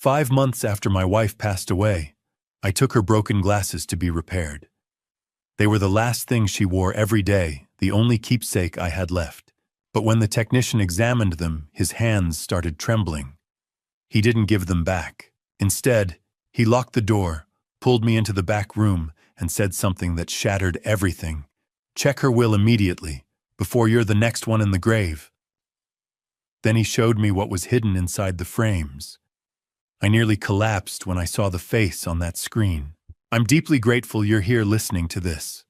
5 months after my wife passed away, I took her broken glasses to be repaired. They were the last thing she wore every day, the only keepsake I had left. But when the technician examined them, his hands started trembling. He didn't give them back. Instead, he locked the door, pulled me into the back room, and said something that shattered everything. "Check her will immediately, before you're the next one in the grave." Then he showed me what was hidden inside the frames. I nearly collapsed when I saw the face on that screen. I'm deeply grateful you're here listening to this.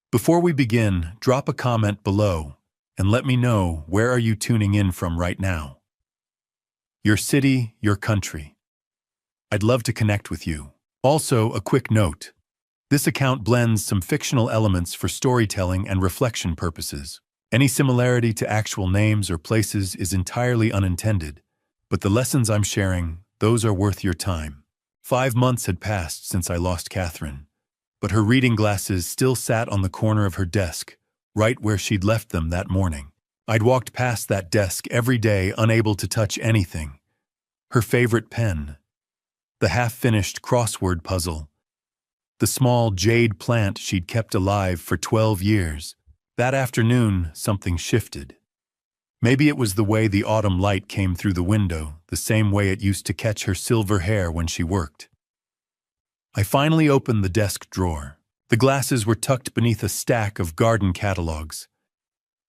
Before we begin, drop a comment below and let me know, where are you tuning in from right now? Your city, your country. I'd love to connect with you. Also, a quick note. This account blends some fictional elements for storytelling and reflection purposes. Any similarity to actual names or places is entirely unintended, but the lessons I'm sharing, those are worth your time. 5 months had passed since I lost Catherine, but her reading glasses still sat on the corner of her desk, right where she'd left them that morning. I'd walked past that desk every day, unable to touch anything. Her favorite pen, the half-finished crossword puzzle, the small jade plant she'd kept alive for 12 years. That afternoon, something shifted. Maybe it was the way the autumn light came through the window, the same way it used to catch her silver hair when she worked. I finally opened the desk drawer. The glasses were tucked beneath a stack of garden catalogs.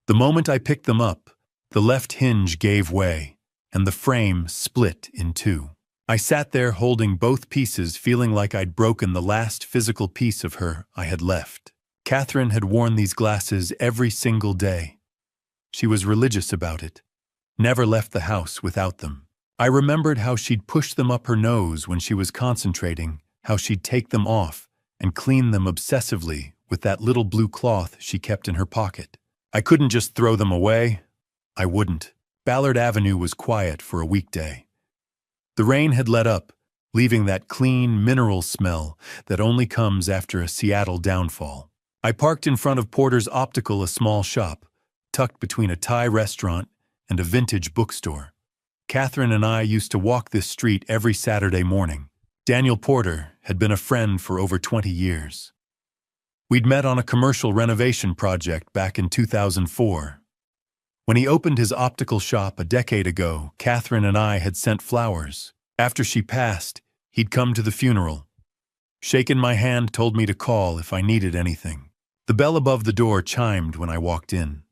The moment I picked them up, the left hinge gave way, and the frame split in two. I sat there holding both pieces, feeling like I'd broken the last physical piece of her I had left. Catherine had worn these glasses every single day. She was religious about it, never left the house without them. I remembered how she'd push them up her nose when she was concentrating, how she'd take them off and clean them obsessively with that little blue cloth she kept in her pocket. I couldn't just throw them away. I wouldn't. Ballard Avenue was quiet for a weekday. The rain had let up, leaving that clean mineral smell that only comes after a Seattle downfall. I parked in front of Porter's Optical, a small shop, tucked between a Thai restaurant and a vintage bookstore. Catherine and I used to walk this street every Saturday morning. Daniel Porter had been a friend for over 20 years. We'd met on a commercial renovation project back in 2004. When he opened his optical shop a decade ago, Catherine and I had sent flowers. After she passed, he'd come to the funeral. Shaken my hand, told me to call if I needed anything. The bell above the door chimed when I walked in.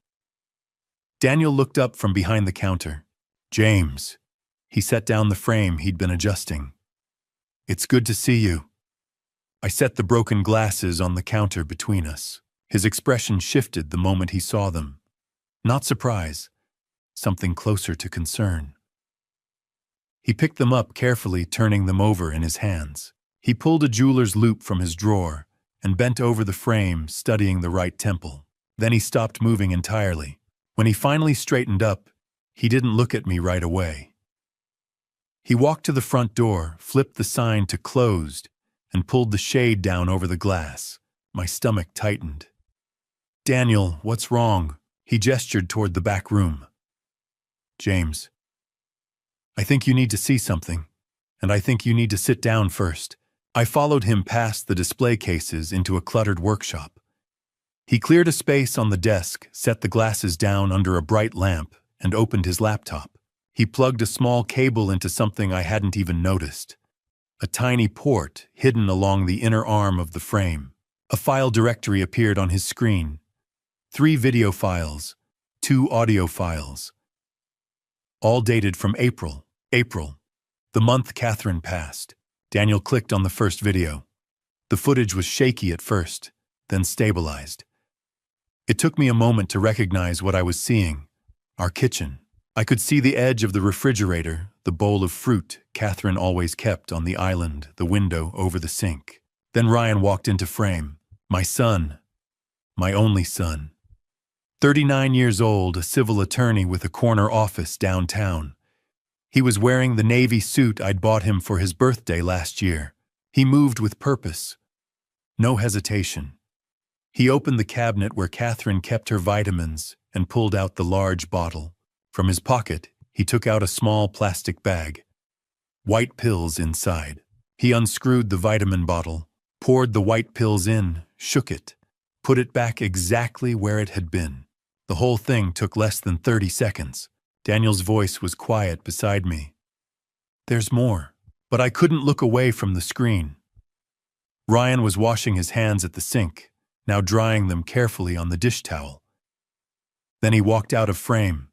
Daniel looked up from behind the counter. "James." He set down the frame he'd been adjusting. "It's good to see you." I set the broken glasses on the counter between us. His expression shifted the moment he saw them. Not surprise, something closer to concern. He picked them up carefully, turning them over in his hands. He pulled a jeweler's loupe from his drawer and bent over the frame, studying the right temple. Then he stopped moving entirely. When he finally straightened up, he didn't look at me right away. He walked to the front door, flipped the sign to closed, and pulled the shade down over the glass. My stomach tightened. "Daniel, what's wrong?" He gestured toward the back room. "James, I think you need to see something, and I think you need to sit down first." I followed him past the display cases into a cluttered workshop. He cleared a space on the desk, set the glasses down under a bright lamp, and opened his laptop. He plugged a small cable into something I hadn't even noticed. A tiny port hidden along the inner arm of the frame. A file directory appeared on his screen. 3 video files, 2 audio files. All dated from April, the month Catherine passed. Daniel clicked on the first video. The footage was shaky at first, then stabilized. It took me a moment to recognize what I was seeing. Our kitchen. I could see the edge of the refrigerator, the bowl of fruit Catherine always kept on the island, the window over the sink. Then Ryan walked into frame. My son. My only son. 39 years old, a civil attorney with a corner office downtown. He was wearing the navy suit I'd bought him for his birthday last year. He moved with purpose. No hesitation. He opened the cabinet where Catherine kept her vitamins and pulled out the large bottle. From his pocket, he took out a small plastic bag. white pills inside. He unscrewed the vitamin bottle, poured the white pills in, shook it, put it back exactly where it had been. The whole thing took less than 30 seconds. Daniel's voice was quiet beside me. There's more. But I couldn't look away from the screen. Ryan was washing his hands at the sink, now drying them carefully on the dish towel. Then he walked out of frame.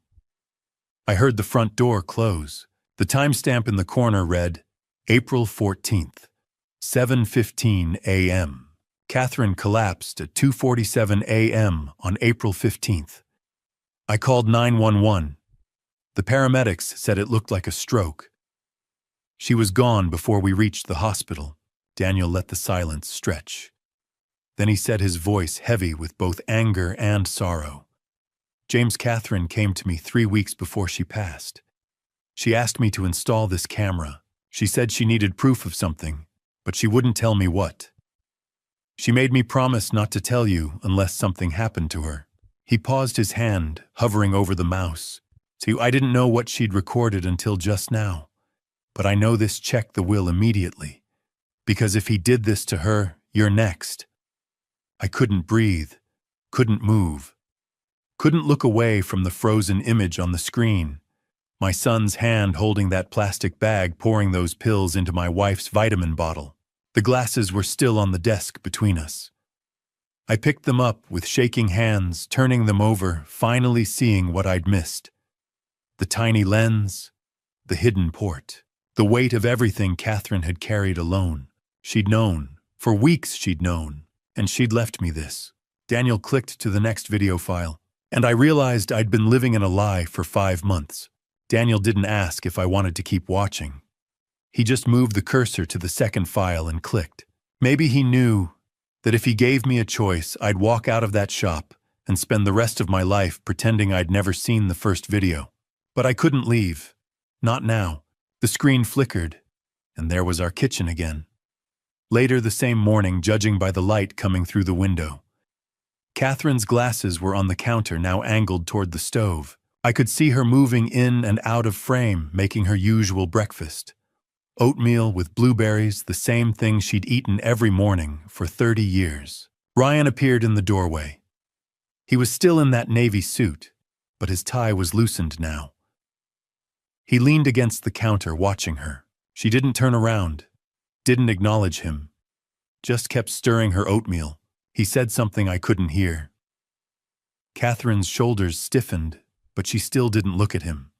I heard the front door close. The timestamp in the corner read, April 14th, 7:15 a.m. Catherine collapsed at 2:47 a.m. on April 15th. I called 911. The paramedics said it looked like a stroke. She was gone before we reached the hospital. Daniel let the silence stretch. Then he said, his voice heavy with both anger and sorrow. James, Catherine came to me 3 weeks before she passed. She asked me to install this camera. She said she needed proof of something, but she wouldn't tell me what. She made me promise not to tell you unless something happened to her. He paused, his hand hovering over the mouse. See, I didn't know what she'd recorded until just now. But I know this checked the will immediately. Because if he did this to her, you're next. I couldn't breathe, couldn't move, couldn't look away from the frozen image on the screen. My son's hand holding that plastic bag, pouring those pills into my wife's vitamin bottle. The glasses were still on the desk between us. I picked them up with shaking hands, turning them over, finally seeing what I'd missed. The tiny lens, the hidden port, the weight of everything Catherine had carried alone. She'd known, for weeks she'd known, and she'd left me this. Daniel clicked to the next video file, and I realized I'd been living in a lie for 5 months. Daniel didn't ask if I wanted to keep watching. He just moved the cursor to the second file and clicked. Maybe he knew that if he gave me a choice, I'd walk out of that shop and spend the rest of my life pretending I'd never seen the first video. But I couldn't leave. Not now. The screen flickered, and there was our kitchen again. Later the same morning, judging by the light coming through the window, Catherine's glasses were on the counter, now angled toward the stove. I could see her moving in and out of frame, making her usual breakfast. Oatmeal with blueberries, the same thing she'd eaten every morning for 30 years. Ryan appeared in the doorway. He was still in that navy suit, but his tie was loosened now. He leaned against the counter, watching her. She didn't turn around, didn't acknowledge him, just kept stirring her oatmeal. He said something I couldn't hear. Catherine's shoulders stiffened, but she still didn't look at him.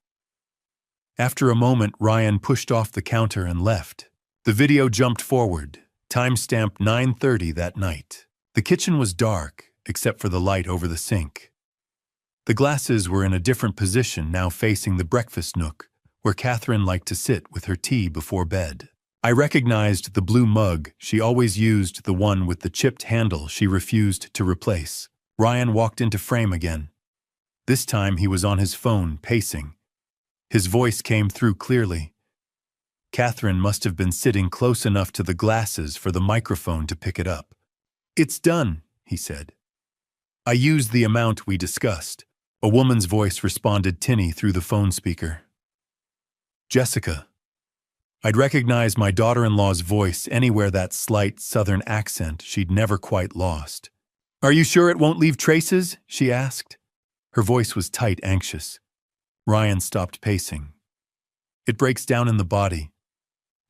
After a moment, Ryan pushed off the counter and left. The video jumped forward, timestamp 9:30 that night. The kitchen was dark, except for the light over the sink. The glasses were in a different position, now facing the breakfast nook, where Catherine liked to sit with her tea before bed. I recognized the blue mug she always used, the one with the chipped handle she refused to replace. Ryan walked into frame again. This time he was on his phone, pacing. His voice came through clearly. Catherine must have been sitting close enough to the glasses for the microphone to pick it up. "It's done," he said. "I used the amount we discussed." A woman's voice responded tinny through the phone speaker. "Jessica." I'd recognize my daughter-in-law's voice anywhere, that slight southern accent she'd never quite lost. "Are you sure it won't leave traces?" she asked. Her voice was tight, anxious. Ryan stopped pacing. "It breaks down in the body.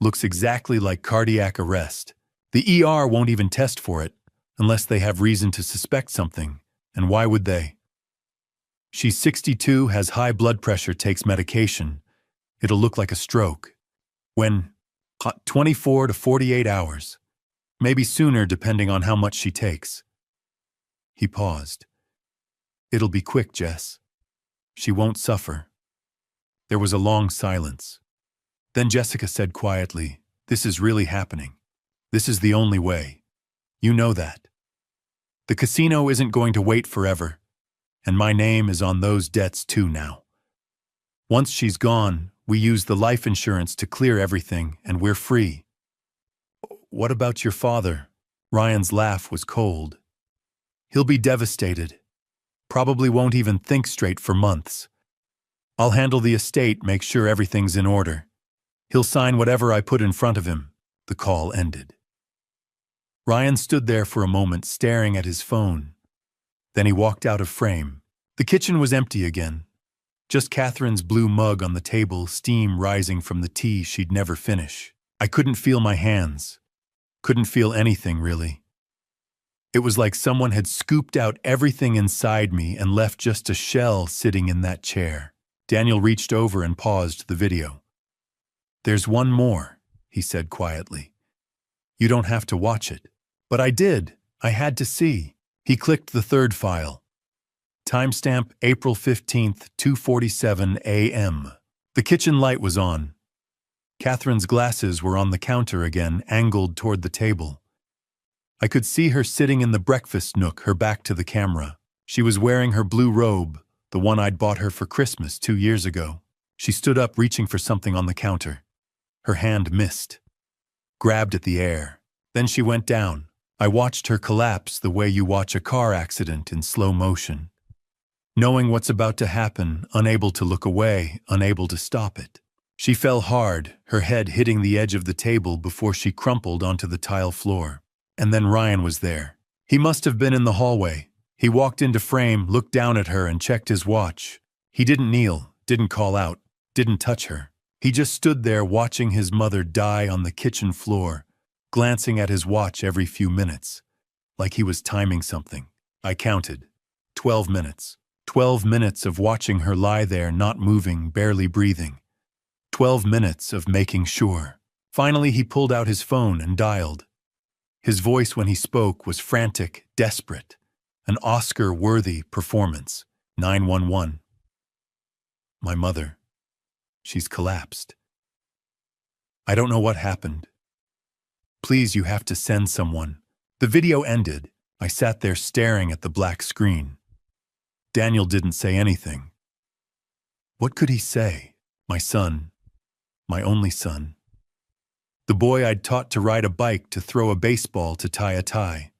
Looks exactly like cardiac arrest. The ER won't even test for it, unless they have reason to suspect something. And why would they? She's 62, has high blood pressure, takes medication. It'll look like a stroke. When? 24 to 48 hours. Maybe sooner, depending on how much she takes." He paused. "It'll be quick, Jess. She won't suffer." There was a long silence. Then Jessica said quietly, "This is really happening. This is the only way. You know that. The casino isn't going to wait forever, and my name is on those debts too now. Once she's gone, we use the life insurance to clear everything, and we're free." "What about your father?" Ryan's laugh was cold. "He'll be devastated. Probably won't even think straight for months. I'll handle the estate, make sure everything's in order. He'll sign whatever I put in front of him." The call ended. Ryan stood there for a moment staring at his phone. Then he walked out of frame. The kitchen was empty again. Just Catherine's blue mug on the table, steam rising from the tea she'd never finish. I couldn't feel my hands. Couldn't feel anything, really. It was like someone had scooped out everything inside me and left just a shell sitting in that chair. Daniel reached over and paused the video. "There's one more," he said quietly. "You don't have to watch it." But I did. I had to see. He clicked the third file. Timestamp April 15th, 2:47 a.m. The kitchen light was on. Catherine's glasses were on the counter again, angled toward the table. I could see her sitting in the breakfast nook, her back to the camera. She was wearing her blue robe, the one I'd bought her for Christmas 2 years ago. She stood up, reaching for something on the counter. Her hand missed, grabbed at the air. Then she went down. I watched her collapse the way you watch a car accident in slow motion. Knowing what's about to happen, unable to look away, unable to stop it. She fell hard, her head hitting the edge of the table before she crumpled onto the tile floor. And then Ryan was there. He must have been in the hallway. He walked into frame, looked down at her, and checked his watch. He didn't kneel, didn't call out, didn't touch her. He just stood there watching his mother die on the kitchen floor, glancing at his watch every few minutes, like he was timing something. I counted. 12 minutes. 12 minutes of watching her lie there, not moving, barely breathing. 12 minutes of making sure. Finally, he pulled out his phone and dialed. His voice when he spoke was frantic, desperate. An Oscar-worthy performance. 911. "My mother. She's collapsed. I don't know what happened. Please, you have to send someone." The video ended. I sat there staring at the black screen. Daniel didn't say anything. What could he say? My son. My only son. The boy I'd taught to ride a bike, to throw a baseball, to tie a tie.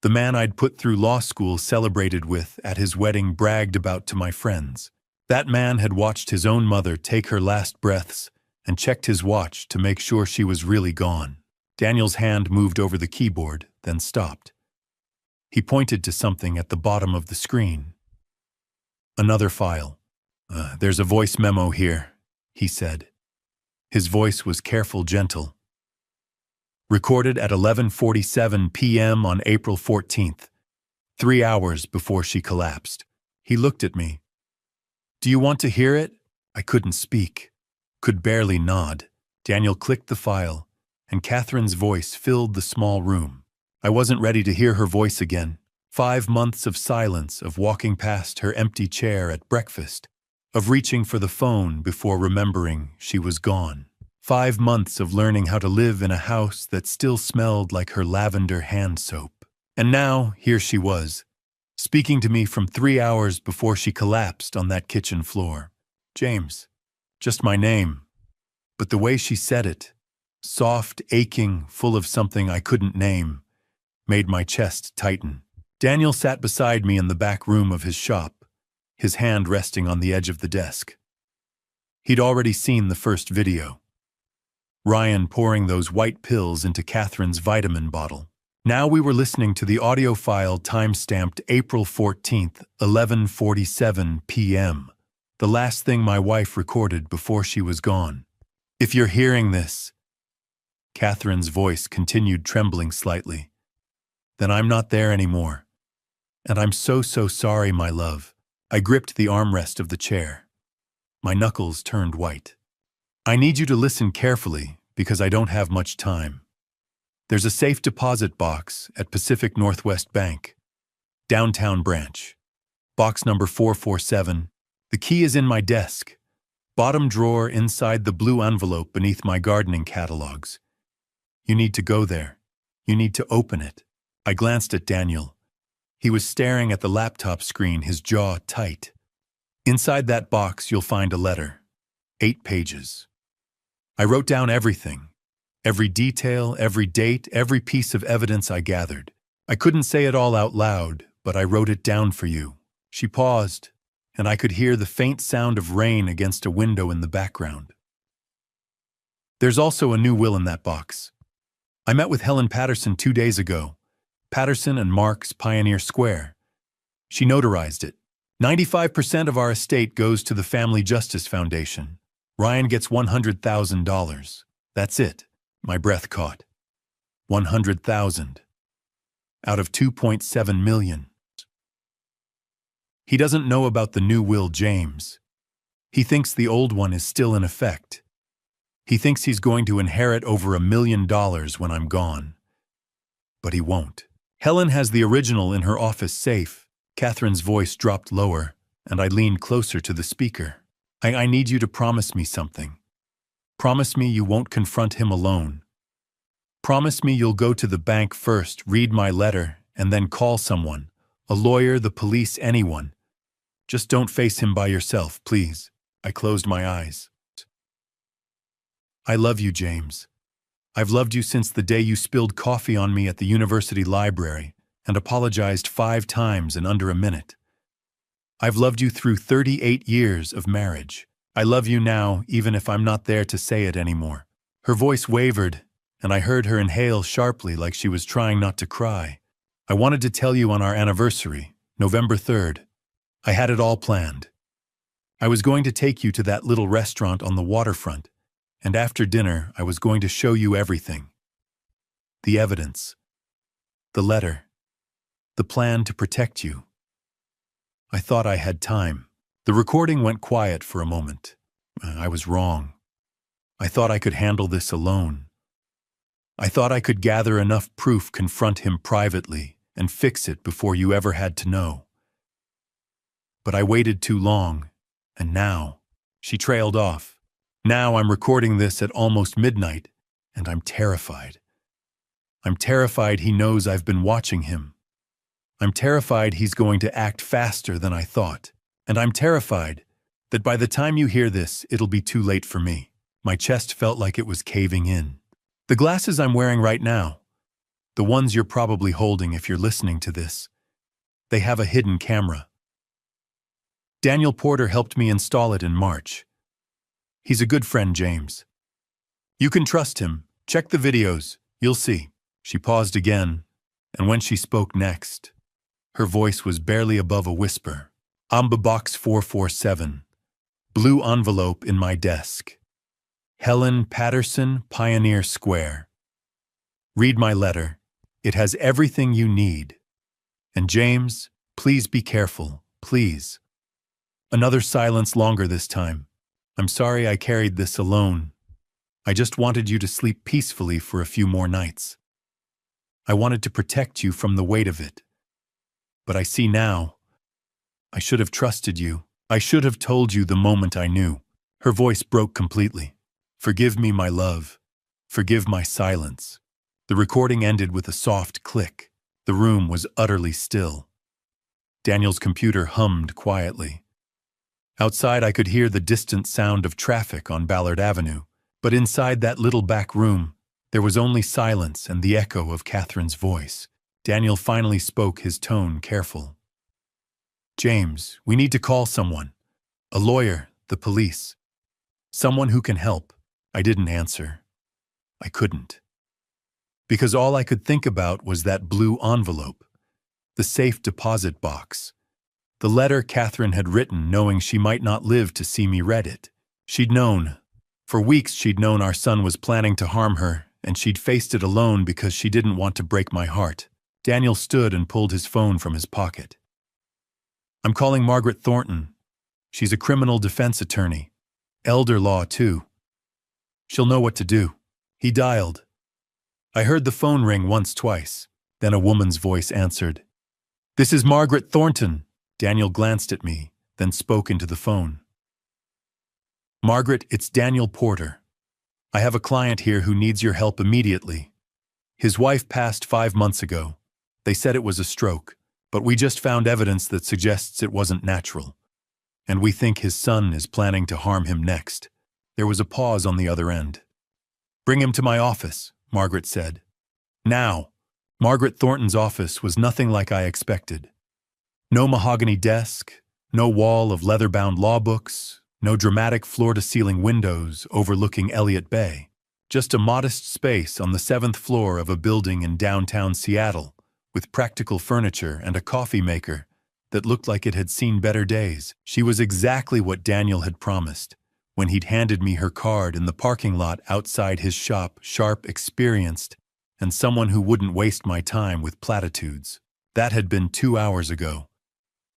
The man I'd put through law school, celebrated with, at his wedding, bragged about to my friends. That man had watched his own mother take her last breaths and checked his watch to make sure she was really gone. Daniel's hand moved over the keyboard, then stopped. He pointed to something at the bottom of the screen. Another file. There's a voice memo here," he said. His voice was careful, gentle. "Recorded at 11:47 p.m. on April 14th, 3 hours before she collapsed." He looked at me. "Do you want to hear it?" I couldn't speak, could barely nod. Daniel clicked the file, and Catherine's voice filled the small room. I wasn't ready to hear her voice again. 5 months of silence, of walking past her empty chair at breakfast, of reaching for the phone before remembering she was gone. 5 months of learning how to live in a house that still smelled like her lavender hand soap. And now, here she was, speaking to me from 3 hours before she collapsed on that kitchen floor. James. Just my name. But the way she said it, soft, aching, full of something I couldn't name, made my chest tighten. Daniel sat beside me in the back room of his shop, his hand resting on the edge of the desk. He'd already seen the first video. Ryan pouring those white pills into Catherine's vitamin bottle. Now we were listening to the audio file time-stamped April 14th, 11:47 p.m., the last thing my wife recorded before she was gone. "If you're hearing this," Catherine's voice continued, trembling slightly, "then I'm not there anymore. And I'm so sorry, my love." I gripped the armrest of the chair. My knuckles turned white. "I need you to listen carefully, because I don't have much time. There's a safe deposit box at Pacific Northwest Bank, downtown branch. Box number 447. The key is in my desk. Bottom drawer inside the blue envelope beneath my gardening catalogs. You need to go there. You need to open it." I glanced at Daniel. He was staring at the laptop screen, his jaw tight. "Inside that box, you'll find a letter. 8 pages. I wrote down everything. Every detail, every date, every piece of evidence I gathered. I couldn't say it all out loud, but I wrote it down for you." She paused, and I could hear the faint sound of rain against a window in the background. There's also a new will in that box. I met with Helen Patterson 2 days ago. Patterson and Marks, Pioneer Square. She notarized it. 95% of our estate goes to the Family Justice Foundation. Ryan gets $100,000. That's it. My breath caught. 100,000. Out of 2.7 million. He doesn't know about the new will, James. He thinks the old one is still in effect. He thinks he's going to inherit over $1 million when I'm gone. But he won't. Helen has the original in her office safe. Catherine's voice dropped lower, and I leaned closer to the speaker. I need you to promise me something. Promise me you won't confront him alone. Promise me you'll go to the bank first, read my letter, and then call someone. A lawyer, the police, anyone. Just don't face him by yourself, please. I closed my eyes. I love you, James. I've loved you since the day you spilled coffee on me at the university library and apologized 5 times in under a minute. I've loved you through 38 years of marriage. I love you now, even if I'm not there to say it anymore. Her voice wavered, and I heard her inhale sharply like she was trying not to cry. I wanted to tell you on our anniversary, November 3rd. I had it all planned. I was going to take you to that little restaurant on the waterfront, and after dinner I was going to show you everything. The evidence. The letter. The plan to protect you. I thought I had time. The recording went quiet for a moment. I was wrong. I thought I could handle this alone. I thought I could gather enough proof, confront him privately, and fix it before you ever had to know. But I waited too long, and now, she trailed off. Now I'm recording this at almost midnight, and I'm terrified. I'm terrified he knows I've been watching him. I'm terrified he's going to act faster than I thought. And I'm terrified that by the time you hear this, it'll be too late for me. My chest felt like it was caving in. The glasses I'm wearing right now, the ones you're probably holding if you're listening to this, they have a hidden camera. Daniel Porter helped me install it in March. He's a good friend, James. You can trust him. Check the videos. You'll see. She paused again, and when she spoke next, her voice was barely above a whisper. Amba Box 447. Blue envelope in my desk. Helen Patterson, Pioneer Square. Read my letter. It has everything you need. And James, please be careful, please. Another silence, longer this time. I'm sorry I carried this alone. I just wanted you to sleep peacefully for a few more nights. I wanted to protect you from the weight of it. But I see now. I should have trusted you. I should have told you the moment I knew. Her voice broke completely. Forgive me, my love. Forgive my silence. The recording ended with a soft click. The room was utterly still. Daniel's computer hummed quietly. Outside, I could hear the distant sound of traffic on Ballard Avenue, but inside that little back room, there was only silence and the echo of Catherine's voice. Daniel finally spoke, his tone careful. James, we need to call someone. A lawyer, the police. Someone who can help. I didn't answer. I couldn't. Because all I could think about was that blue envelope, the safe deposit box. The letter Catherine had written, knowing she might not live to see me read it. She'd known. For weeks she'd known our son was planning to harm her, and she'd faced it alone because she didn't want to break my heart. Daniel stood and pulled his phone from his pocket. I'm calling Margaret Thornton. She's a criminal defense attorney. Elder law, too. She'll know what to do. He dialed. I heard the phone ring once, twice. Then a woman's voice answered. This is Margaret Thornton. Daniel glanced at me, then spoke into the phone. Margaret, it's Daniel Porter. I have a client here who needs your help immediately. His wife passed 5 months ago. They said it was a stroke, but we just found evidence that suggests it wasn't natural. And we think his son is planning to harm him next. There was a pause on the other end. Bring him to my office, Margaret said. Now. Margaret Thornton's office was nothing like I expected. No mahogany desk, no wall of leather-bound law books, no dramatic floor-to-ceiling windows overlooking Elliott Bay. Just a modest space on the 7th floor of a building in downtown Seattle, with practical furniture and a coffee maker that looked like it had seen better days. She was exactly what Daniel had promised when he'd handed me her card in the parking lot outside his shop, sharp, experienced, and someone who wouldn't waste my time with platitudes. That had been 2 hours ago.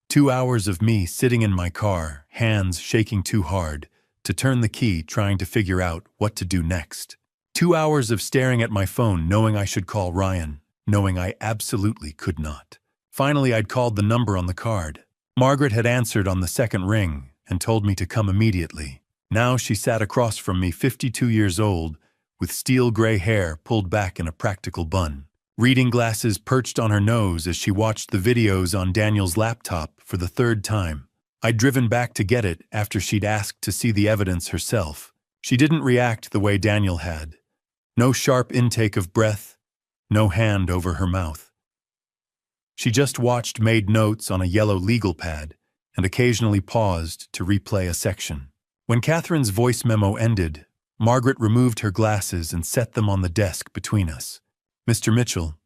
2 hours of me sitting in my car, hands shaking too hard to turn the key, trying to figure out what to do next. 2 hours of staring at my phone, knowing I should call Ryan, knowing I absolutely could not. Finally, I'd called the number on the card. Margaret had answered on the second ring and told me to come immediately. Now she sat across from me, 52 years old, with steel gray hair pulled back in a practical bun. Reading glasses perched on her nose as she watched the videos on Daniel's laptop for the 3rd time. I'd driven back to get it after she'd asked to see the evidence herself. She didn't react the way Daniel had. No sharp intake of breath, no hand over her mouth. She just watched, made notes on a yellow legal pad, and occasionally paused to replay a section. When Catherine's voice memo ended, Margaret removed her glasses and set them on the desk between us. "Mr. Mitchell,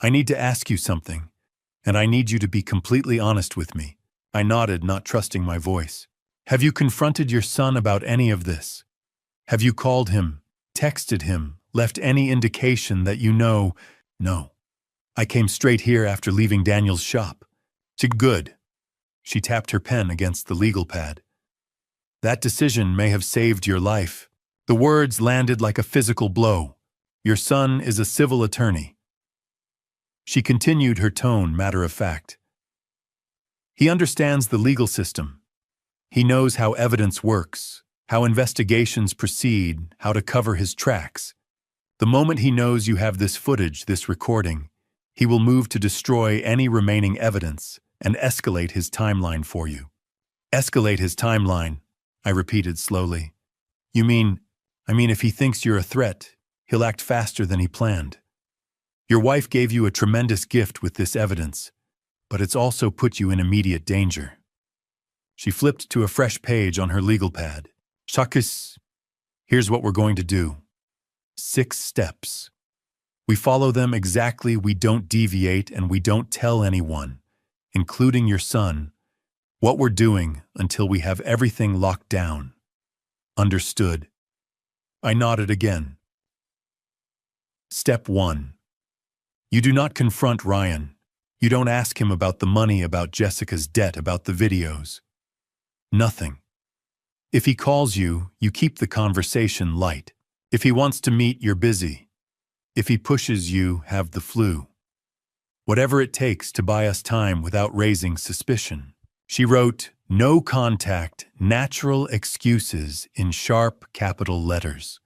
I need to ask you something, and I need you to be completely honest with me." I nodded, not trusting my voice. "Have you confronted your son about any of this? Have you called him, texted him, left any indication that you know?" "No. I came straight here after leaving Daniel's shop." "Good." She tapped her pen against the legal pad. "That decision may have saved your life." The words landed like a physical blow. "Your son is a civil attorney." She continued, her tone matter of fact. "He understands the legal system. He knows how evidence works, how investigations proceed, how to cover his tracks. The moment he knows you have this footage, this recording, he will move to destroy any remaining evidence and escalate his timeline for you." "Escalate his timeline," I repeated slowly. I mean if he thinks you're a threat, he'll act faster than he planned. Your wife gave you a tremendous gift with this evidence, but it's also put you in immediate danger." She flipped to a fresh page on her legal pad. "Shakis, here's what we're going to do. 6 steps. We follow them exactly, we don't deviate, and we don't tell anyone, including your son, what we're doing until we have everything locked down. Understood?" I nodded again. Step 1. You do not confront Ryan. You don't ask him about the money, about Jessica's debt, about the videos. Nothing. If he calls you, you keep the conversation light. If he wants to meet, you're busy. If he pushes you, have the flu. Whatever it takes to buy us time without raising suspicion. She wrote, "No contact, natural excuses," in sharp capital letters.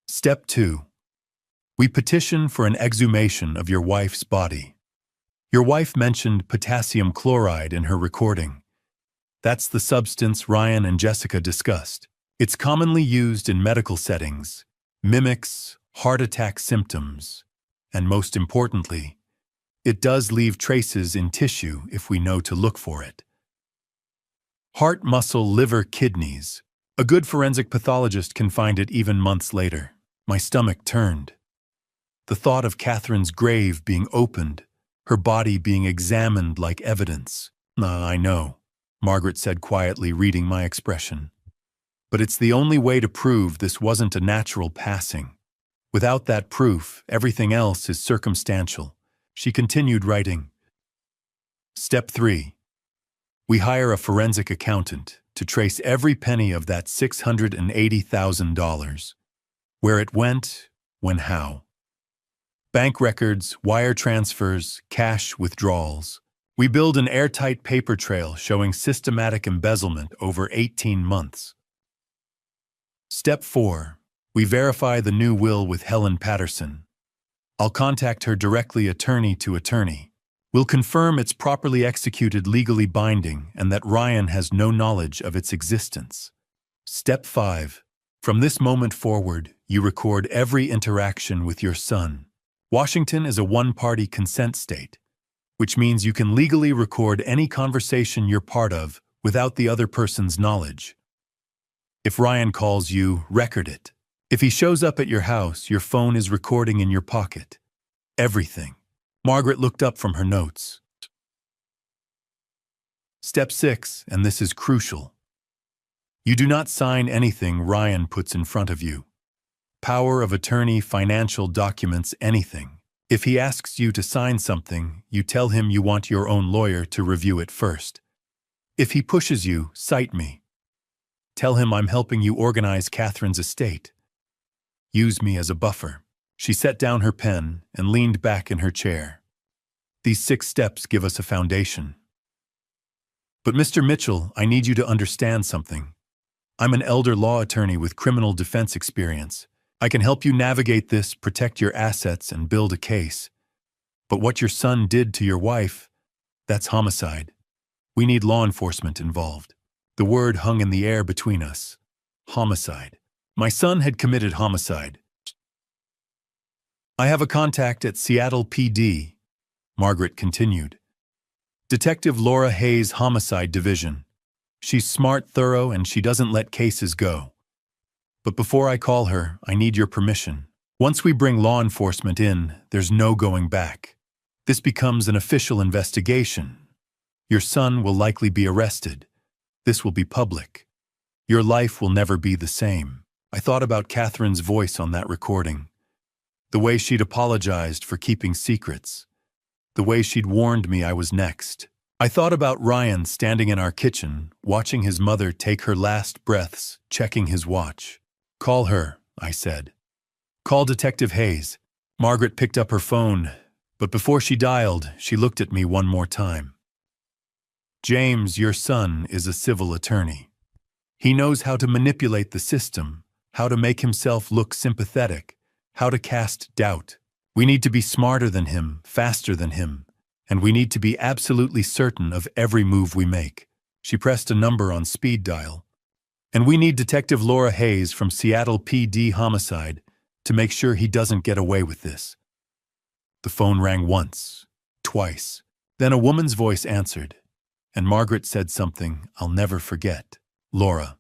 Step 2. We petition for an exhumation of your wife's body. Your wife mentioned potassium chloride in her recording. That's the substance Ryan and Jessica discussed. It's commonly used in medical settings, mimics heart attack symptoms, and most importantly, it does leave traces in tissue if we know to look for it. Heart, muscle, liver, kidneys. A good forensic pathologist can find it even months later. My stomach turned. The thought of Catherine's grave being opened, her body being examined like evidence. "I know," Margaret said quietly, reading my expression. "But it's the only way to prove this wasn't a natural passing. Without that proof, everything else is circumstantial." She continued writing. Step 3. We hire a forensic accountant to trace every penny of that $680,000. Where it went, when, how. Bank records, wire transfers, cash withdrawals. We build an airtight paper trail showing systematic embezzlement over 18 months. Step 4. We verify the new will with Helen Patterson. I'll contact her directly, attorney to attorney. We'll confirm it's properly executed, legally binding, and that Ryan has no knowledge of its existence. Step 5. From this moment forward, you record every interaction with your son. Washington is a one-party consent state, which means you can legally record any conversation you're part of without the other person's knowledge. If Ryan calls you, record it. If he shows up at your house, your phone is recording in your pocket. Everything. Margaret looked up from her notes. Step 6, and this is crucial. You do not sign anything Ryan puts in front of you. Power of attorney, financial documents, anything. If he asks you to sign something, you tell him you want your own lawyer to review it first. If he pushes you, cite me. Tell him I'm helping you organize Catherine's estate. Use me as a buffer. She set down her pen and leaned back in her chair. These 6 steps give us a foundation. But Mr. Mitchell, I need you to understand something. I'm an elder law attorney with criminal defense experience. I can help you navigate this, protect your assets, and build a case. But what your son did to your wife, that's homicide. We need law enforcement involved. The word hung in the air between us. Homicide. My son had committed homicide. I have a contact at Seattle PD, Margaret continued. Detective Laura Hayes' Homicide Division. She's smart, thorough, and she doesn't let cases go. But before I call her, I need your permission. Once we bring law enforcement in, there's no going back. This becomes an official investigation. Your son will likely be arrested. This will be public. Your life will never be the same. I thought about Catherine's voice on that recording. The way she'd apologized for keeping secrets. The way she'd warned me I was next. I thought about Ryan standing in our kitchen, watching his mother take her last breaths, checking his watch. Call her, I said. Call Detective Hayes. Margaret picked up her phone, but before she dialed, she looked at me one more time. James, your son, is a civil attorney. He knows how to manipulate the system, how to make himself look sympathetic, how to cast doubt. We need to be smarter than him, faster than him, and we need to be absolutely certain of every move we make. She pressed a number on speed dial. And we need Detective Laura Hayes from Seattle PD Homicide to make sure he doesn't get away with this. The phone rang once, twice. Then a woman's voice answered, and Margaret said something I'll never forget. Laura,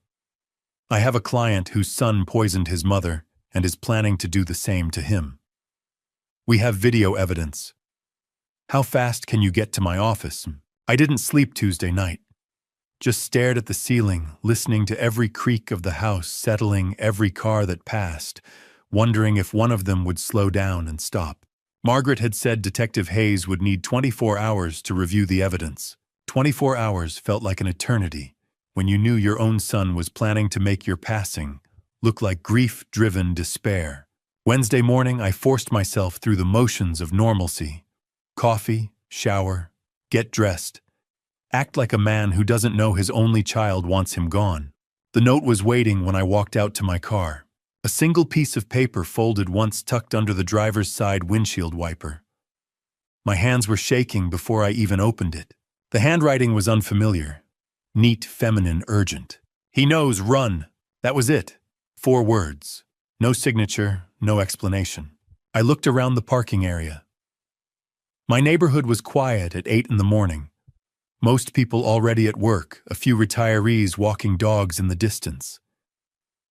I have a client whose son poisoned his mother and is planning to do the same to him. We have video evidence. How fast can you get to my office? I didn't sleep Tuesday night. Just stared at the ceiling, listening to every creak of the house, settling every car that passed, wondering if one of them would slow down and stop. Margaret had said Detective Hayes would need 24 hours to review the evidence. 24 hours felt like an eternity when you knew your own son was planning to make your passing look like grief-driven despair. Wednesday morning, I forced myself through the motions of normalcy. Coffee, shower, get dressed. Act like a man who doesn't know his only child wants him gone. The note was waiting when I walked out to my car. A single piece of paper folded once tucked under the driver's side windshield wiper. My hands were shaking before I even opened it. The handwriting was unfamiliar. Neat, feminine, urgent. He knows, run. That was it. 4 words. No signature, no explanation. I looked around the parking area. My neighborhood was quiet at 8 in the morning. Most people already at work, a few retirees walking dogs in the distance.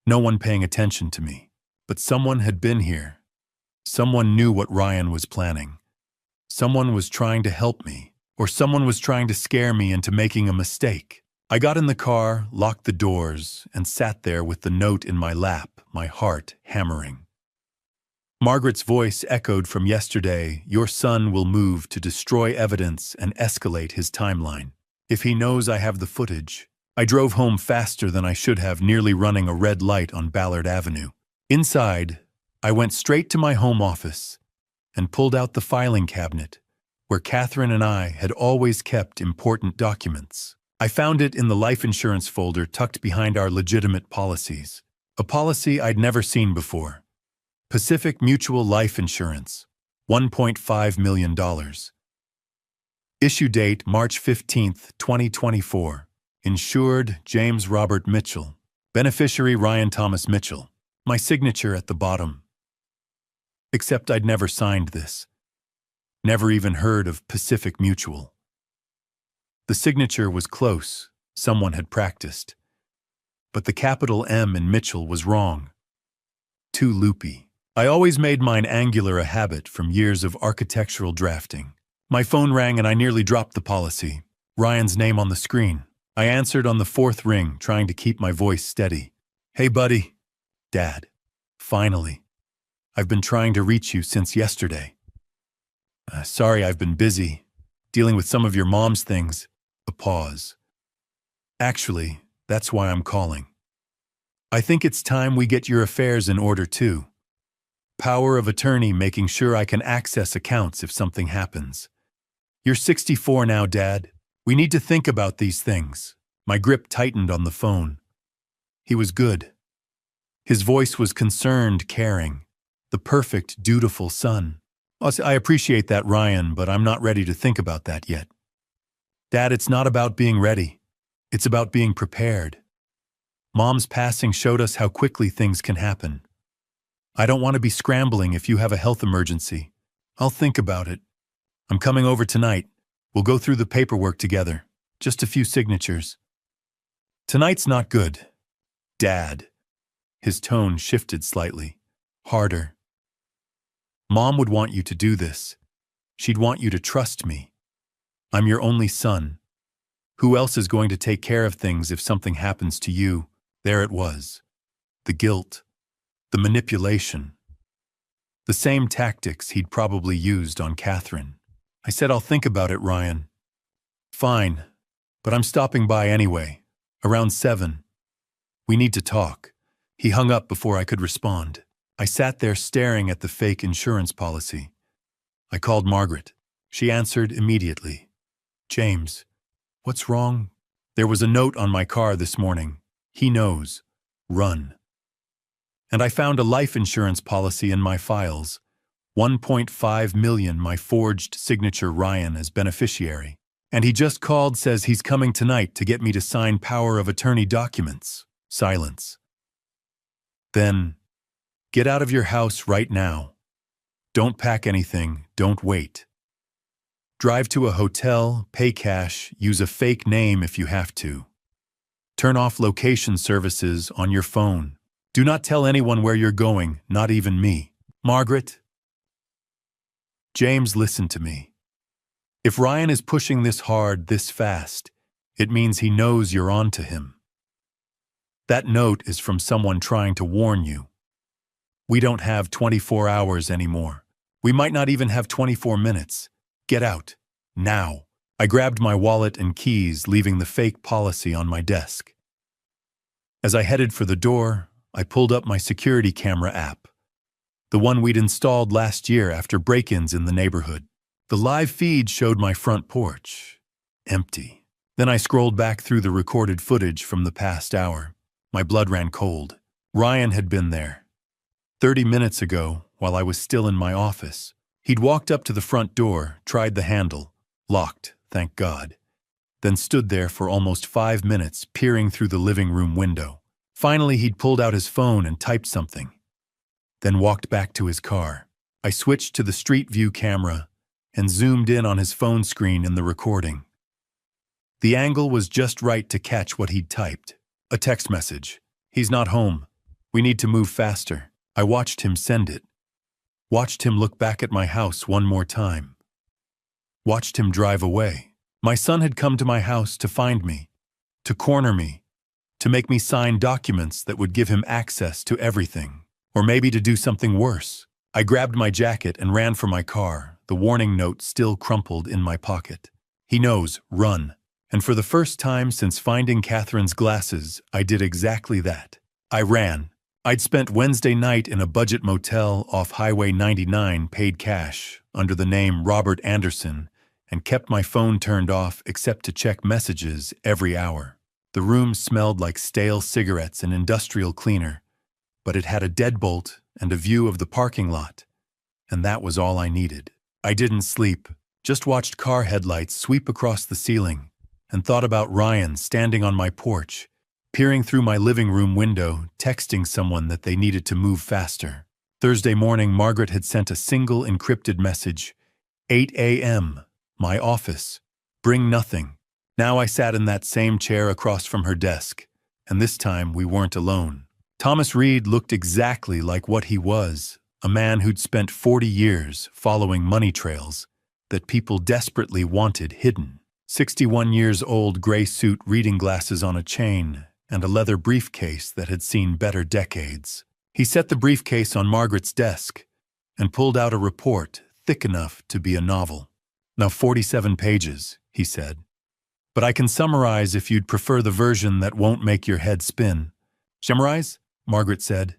No one paying attention to me. But someone had been here. Someone knew what Ryan was planning. Someone was trying to help me, or someone was trying to scare me into making a mistake. I got in the car, locked the doors, and sat there with the note in my lap, my heart hammering. Margaret's voice echoed from yesterday, your son will move to destroy evidence and escalate his timeline. If he knows I have the footage. I drove home faster than I should have, nearly running a red light on Ballard Avenue. Inside, I went straight to my home office and pulled out the filing cabinet, where Catherine and I had always kept important documents. I found it in the life insurance folder tucked behind our legitimate policies. A policy I'd never seen before. Pacific Mutual Life Insurance, $1.5 million. Issue date March 15, 2024. Insured James Robert Mitchell. Beneficiary Ryan Thomas Mitchell. My signature at the bottom. Except I'd never signed this. Never even heard of Pacific Mutual. The signature was close. Someone had practiced. but the capital M in Mitchell was wrong. Too loopy. I always made mine angular a habit from years of architectural drafting. My phone rang and I nearly dropped the policy. Ryan's name on the screen. I answered on the fourth ring, trying to keep my voice steady. "Hey, buddy." "Dad. Finally. I've been trying to reach you since yesterday. Sorry, I've been busy, dealing with some of your mom's things." A pause. "Actually, that's why I'm calling. I think it's time we get your affairs in order too. Power of attorney, making sure I can access accounts if something happens. You're 64 now, Dad. We need to think about these things." My grip tightened on the phone. He was good. His voice was concerned, caring. The perfect, dutiful son. "I appreciate that, Ryan, but I'm not ready to think about that yet." "Dad, it's not about being ready. It's about being prepared. Mom's passing showed us how quickly things can happen. I don't want to be scrambling if you have a health emergency. I'll think about it. I'm coming over tonight. We'll go through the paperwork together. Just a few signatures." "Tonight's not good, Dad." His tone shifted slightly, harder. "Mom would want you to do this. She'd want you to trust me. I'm your only son. Who else is going to take care of things if something happens to you?" There it was. The guilt. The manipulation. The same tactics he'd probably used on Catherine. I said, "I'll think about it, Ryan." "Fine, but I'm stopping by anyway. Around 7. We need to talk." He hung up before I could respond. I sat there staring at the fake insurance policy. I called Margaret. She answered immediately. "James, what's wrong?" "There was a note on my car this morning. He knows. Run." And I found a life insurance policy in my files. 1.5 million, my forged signature, Ryan as beneficiary. And he just called, says he's coming tonight to get me to sign power of attorney documents. Silence. Then, "Get out of your house right now. Don't pack anything, don't wait. Drive to a hotel, pay cash, use a fake name if you have to. Turn off location services on your phone. Do not tell anyone where you're going, not even me. Margaret." James, listen to me. If Ryan is pushing this hard, this fast, it means he knows you're on to him. That note is from someone trying to warn you. We don't have 24 hours anymore. We might not even have 24 minutes. Get out. Now. I grabbed my wallet and keys, leaving the fake policy on my desk. As I headed for the door, I pulled up my security camera app. The one we'd installed last year after break-ins in the neighborhood. The live feed showed my front porch. Empty. Then I scrolled back through the recorded footage from the past hour. My blood ran cold. Ryan had been there. 30 minutes ago, while I was still in my office. He'd walked up to the front door, tried the handle. Locked, thank God. Then stood there for almost 5 minutes, peering through the living room window. Finally, he'd pulled out his phone and typed something. Then walked back to his car. I switched to the street view camera and zoomed in on his phone screen in the recording. The angle was just right to catch what he'd typed. A text message. "He's not home. We need to move faster." I watched him send it. Watched him look back at my house one more time. Watched him drive away. My son had come to my house to find me, to corner me, to make me sign documents that would give him access to everything, or maybe to do something worse. I grabbed my jacket and ran for my car, the warning note still crumpled in my pocket. He knows, run. And for the first time since finding Catherine's glasses, I did exactly that. I ran. I'd spent Wednesday night in a budget motel off Highway 99, paid cash, under the name Robert Anderson, and kept my phone turned off except to check messages every hour. The room smelled like stale cigarettes and industrial cleaner, but it had a deadbolt and a view of the parking lot, and that was all I needed. I didn't sleep, just watched car headlights sweep across the ceiling, and thought about Ryan standing on my porch, peering through my living room window, texting someone that they needed to move faster. Thursday morning, Margaret had sent a single encrypted message. 8 a.m., my office. Bring nothing. Now I sat in that same chair across from her desk, and this time we weren't alone. Thomas Reed looked exactly like what he was, a man who'd spent 40 years following money trails that people desperately wanted hidden. 61 years old, gray suit, reading glasses on a chain, and a leather briefcase that had seen better decades. He set the briefcase on Margaret's desk and pulled out a report thick enough to be a novel. "Now 47 pages," he said. "But I can summarize if you'd prefer the version that won't make your head spin." "Summarize?" Margaret said.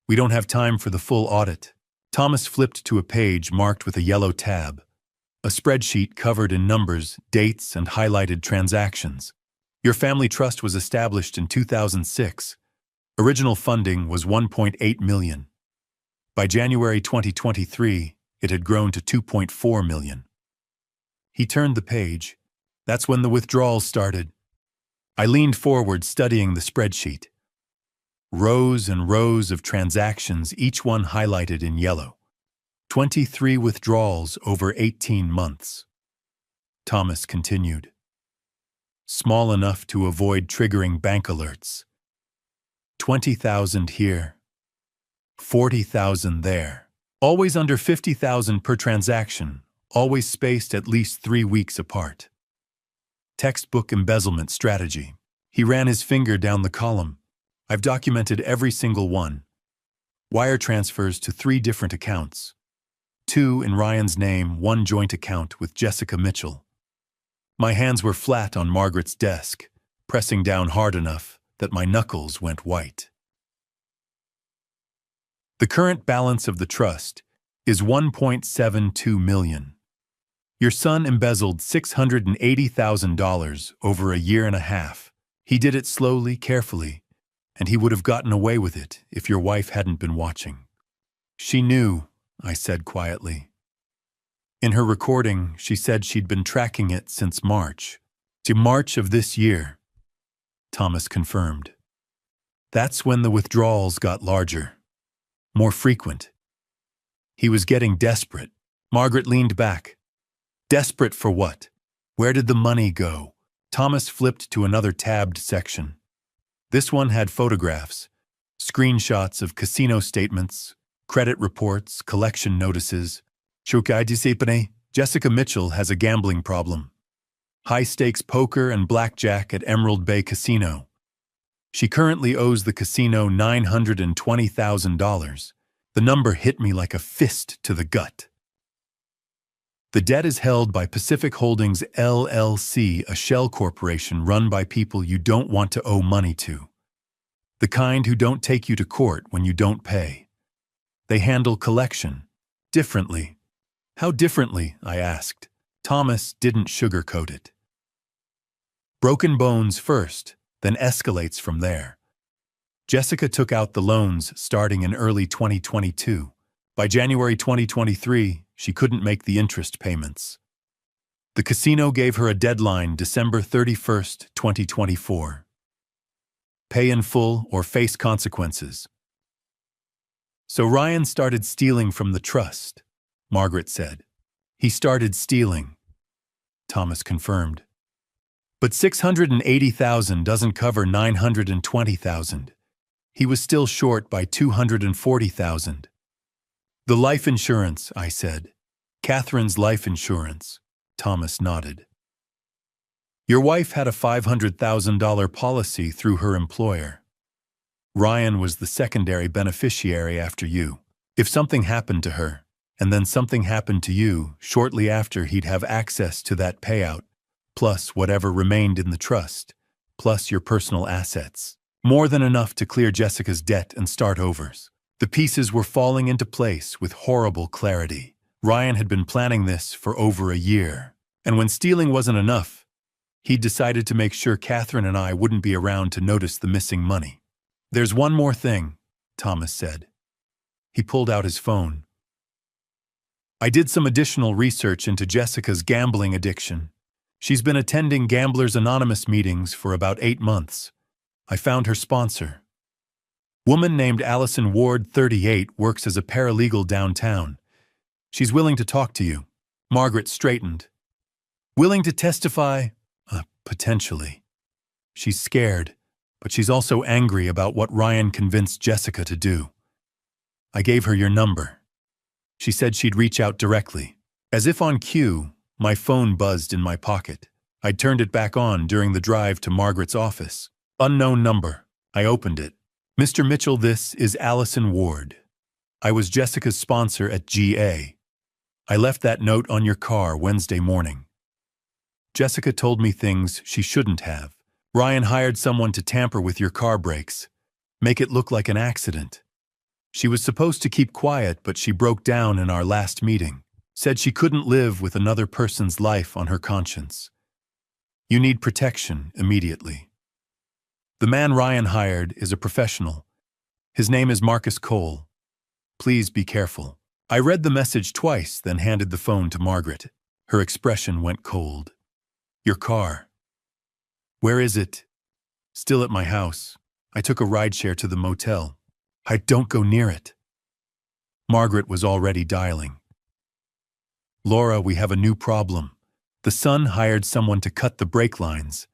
"We don't have time for the full audit." Thomas flipped to a page marked with a yellow tab, a spreadsheet covered in numbers, dates, and highlighted transactions. "Your family trust was established in 2006. Original funding was $1.8 million. By January 2023, it had grown to $2.4 million. He turned the page. "That's when the withdrawals started." I leaned forward, studying the spreadsheet. Rows and rows of transactions, each one highlighted in yellow. 23 withdrawals over 18 months. Thomas continued. Small enough to avoid triggering bank alerts. 20,000 here. 40,000 there. Always under 50,000 per transaction, always spaced at least 3 weeks apart. Textbook embezzlement strategy. He ran his finger down the column. "I've documented every single one. Wire transfers to 3 different accounts. 2 in Ryan's name, 1 joint account with Jessica Mitchell." My hands were flat on Margaret's desk, pressing down hard enough that my knuckles went white. "The current balance of the trust is $1.72 million. Your son embezzled $680,000 over a year and a half. He did it slowly, carefully, and he would have gotten away with it if your wife hadn't been watching." "She knew," I said quietly. "In her recording, she said she'd been tracking it since March. To March of this year," Thomas confirmed. "That's when the withdrawals got larger, more frequent." He was getting desperate. Margaret leaned back. "Desperate for what? Where did the money go?" Thomas flipped to another tabbed section. This one had photographs, screenshots of casino statements, credit reports, collection notices. "Jessica Mitchell has a gambling problem. High-stakes poker and blackjack at Emerald Bay Casino. She currently owes the casino $920,000. The number hit me like a fist to the gut. "The debt is held by Pacific Holdings LLC, a shell corporation run by people you don't want to owe money to. The kind who don't take you to court when you don't pay. They handle collection differently." "How differently?" I asked. Thomas didn't sugarcoat it. "Broken bones first, then escalates from there. Jessica took out the loans starting in early 2022. By January 2023, she couldn't make the interest payments. The casino gave her a deadline, December 31st, 2024. Pay in full or face consequences." "So Ryan started stealing from the trust," Margaret said. "He started stealing," Thomas confirmed. "But $680,000 doesn't cover $920,000. He was still short by $240,000. "The life insurance," I said. "Catherine's life insurance," Thomas nodded. "Your wife had a $500,000 policy through her employer. Ryan was the secondary beneficiary after you. If something happened to her, and then something happened to you, shortly after he'd have access to that payout, plus whatever remained in the trust, plus your personal assets. More than enough to clear Jessica's debt and start overs." The pieces were falling into place with horrible clarity. Ryan had been planning this for over a year. And when stealing wasn't enough, he'd decided to make sure Catherine and I wouldn't be around to notice the missing money. "There's one more thing," Thomas said. He pulled out his phone. "I did some additional research into Jessica's gambling addiction. She's been attending Gamblers Anonymous meetings for about 8 months. I found her sponsor. Woman named Allison Ward, 38, works as a paralegal downtown. She's willing to talk to you." Margaret straightened. "Willing to testify?" Potentially. "She's scared," but she's also angry about what Ryan convinced Jessica to do. I gave her your number. She said she'd reach out directly. As if on cue, my phone buzzed in my pocket. I'd turned it back on during the drive to Margaret's office. Unknown number. I opened it. Mr. Mitchell, this is Allison Ward. I was Jessica's sponsor at GA. I left that note on your car Wednesday morning. Jessica told me things she shouldn't have. Ryan hired someone to tamper with your car brakes, make it look like an accident. She was supposed to keep quiet, but she broke down in our last meeting, said she couldn't live with another person's life on her conscience. You need protection immediately. The man Ryan hired is a professional. His name is Marcus Cole. Please be careful. I read the message twice, then handed the phone to Margaret. Her expression went cold. Your car. Where is it? Still at my house. I took a rideshare to the motel. Don't go near it. Margaret was already dialing. Laura, we have a new problem. The son hired someone to cut the brake lines.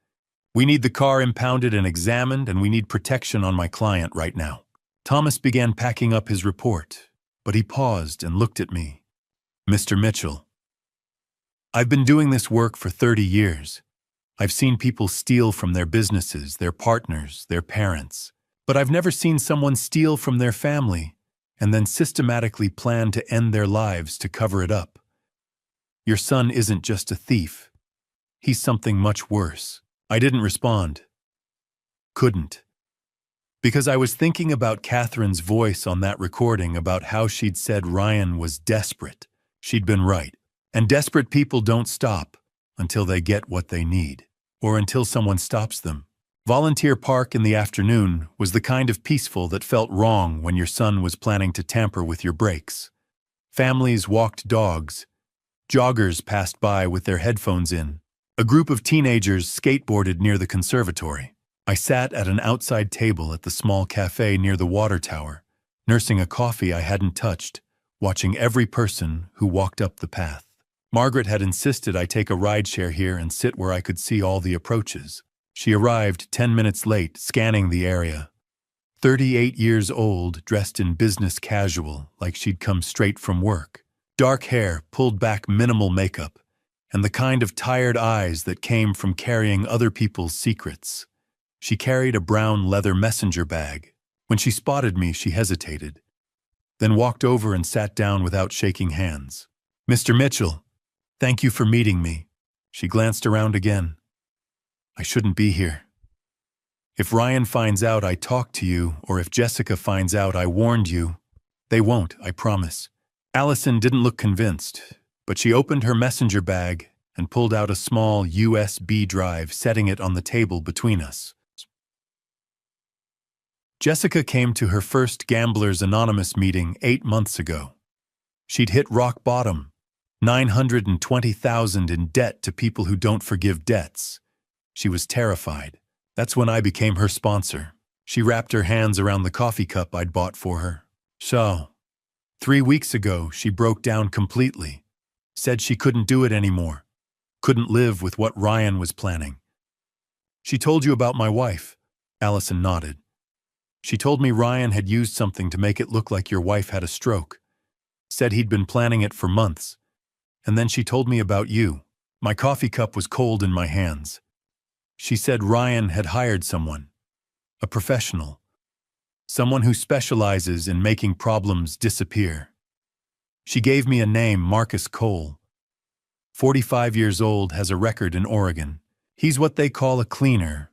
We need the car impounded and examined, and we need protection on my client right now. Thomas began packing up his report, but he paused and looked at me. Mr. Mitchell, I've been doing this work for 30 years. I've seen people steal from their businesses, their partners, their parents. But I've never seen someone steal from their family and then systematically plan to end their lives to cover it up. Your son isn't just a thief. He's something much worse. I didn't respond. Couldn't. Because I was thinking about Catherine's voice on that recording about how she'd said Ryan was desperate. She'd been right. And desperate people don't stop until they get what they need, or until someone stops them. Volunteer Park in the afternoon was the kind of peaceful that felt wrong when your son was planning to tamper with your brakes. Families walked dogs. Joggers passed by with their headphones in. A group of teenagers skateboarded near the conservatory. I sat at an outside table at the small cafe near the water tower, nursing a coffee I hadn't touched, watching every person who walked up the path. Margaret had insisted I take a rideshare here and sit where I could see all the approaches. She arrived 10 minutes late, scanning the area. 38 years old, dressed in business casual, like she'd come straight from work. Dark hair, pulled back minimal makeup, and the kind of tired eyes that came from carrying other people's secrets. She carried a brown leather messenger bag. When she spotted me, she hesitated, then walked over and sat down without shaking hands. Mr. Mitchell, thank you for meeting me. She glanced around again. I shouldn't be here. If Ryan finds out I talked to you, or if Jessica finds out I warned you, they won't, I promise. Allison didn't look convinced, but she opened her messenger bag and pulled out a small USB drive, setting it on the table between us. Jessica came to her first Gamblers Anonymous meeting 8 months ago. She'd hit rock bottom, $920,000 in debt to people who don't forgive debts. She was terrified. That's when I became her sponsor. She wrapped her hands around the coffee cup I'd bought for her. So, 3 weeks ago, she broke down completely. Said she couldn't do it anymore. Couldn't live with what Ryan was planning. She told you about my wife. Allison nodded. She told me Ryan had used something to make it look like your wife had a stroke. Said he'd been planning it for months. And then she told me about you. My coffee cup was cold in my hands. She said Ryan had hired someone, a professional, someone who specializes in making problems disappear. She gave me a name, Marcus Cole. 45 years old, has a record in Oregon. He's what they call a cleaner,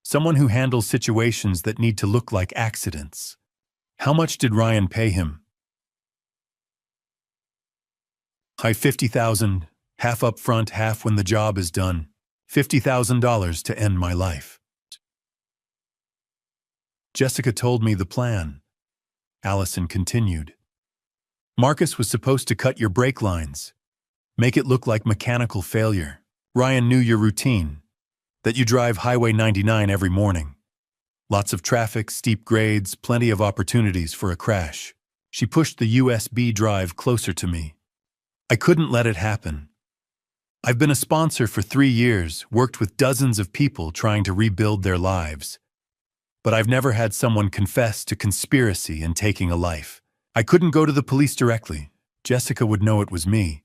someone who handles situations that need to look like accidents. How much did Ryan pay him? $50,000, half up front, half when the job is done. $50,000 to end my life. Jessica told me the plan. Allison continued. Marcus was supposed to cut your brake lines, make it look like mechanical failure. Ryan knew your routine, that you drive Highway 99 every morning. Lots of traffic, steep grades, plenty of opportunities for a crash. She pushed the USB drive closer to me. I couldn't let it happen. I've been a sponsor for 3 years, worked with dozens of people trying to rebuild their lives. but I've never had someone confess to conspiracy and taking a life. I couldn't go to the police directly. Jessica would know it was me.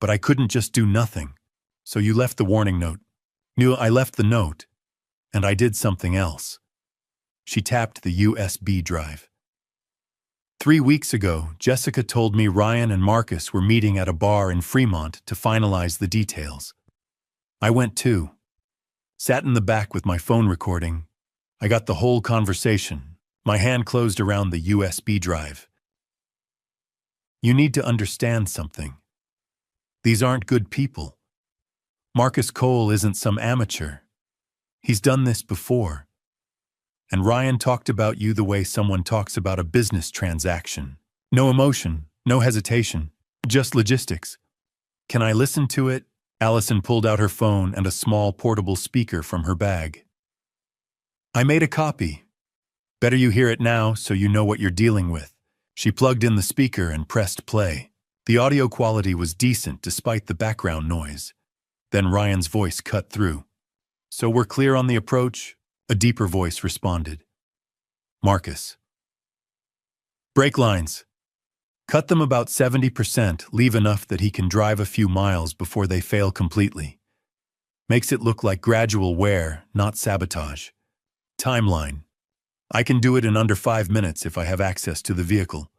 But I couldn't just do nothing. So you left the warning note. I left the note, and I did something else. She tapped the USB drive. 3 weeks ago, Jessica told me Ryan and Marcus were meeting at a bar in Fremont to finalize the details. I went too. Sat in the back with my phone recording. I got the whole conversation. My hand closed around the USB drive. You need to understand something. These aren't good people. Marcus Cole isn't some amateur. He's done this before. And Ryan talked about you the way someone talks about a business transaction. No emotion, no hesitation, just logistics. Can I listen to it? Allison pulled out her phone and a small portable speaker from her bag. I made a copy. Better you hear it now so you know what you're dealing with. She plugged in the speaker and pressed play. The audio quality was decent despite the background noise. Then Ryan's voice cut through. So we're clear on the approach? A deeper voice responded. Marcus. Brake lines. Cut them about 70%, leave enough that he can drive a few miles before they fail completely. Makes it look like gradual wear, not sabotage. Timeline. I can do it in under 5 minutes if I have access to the vehicle.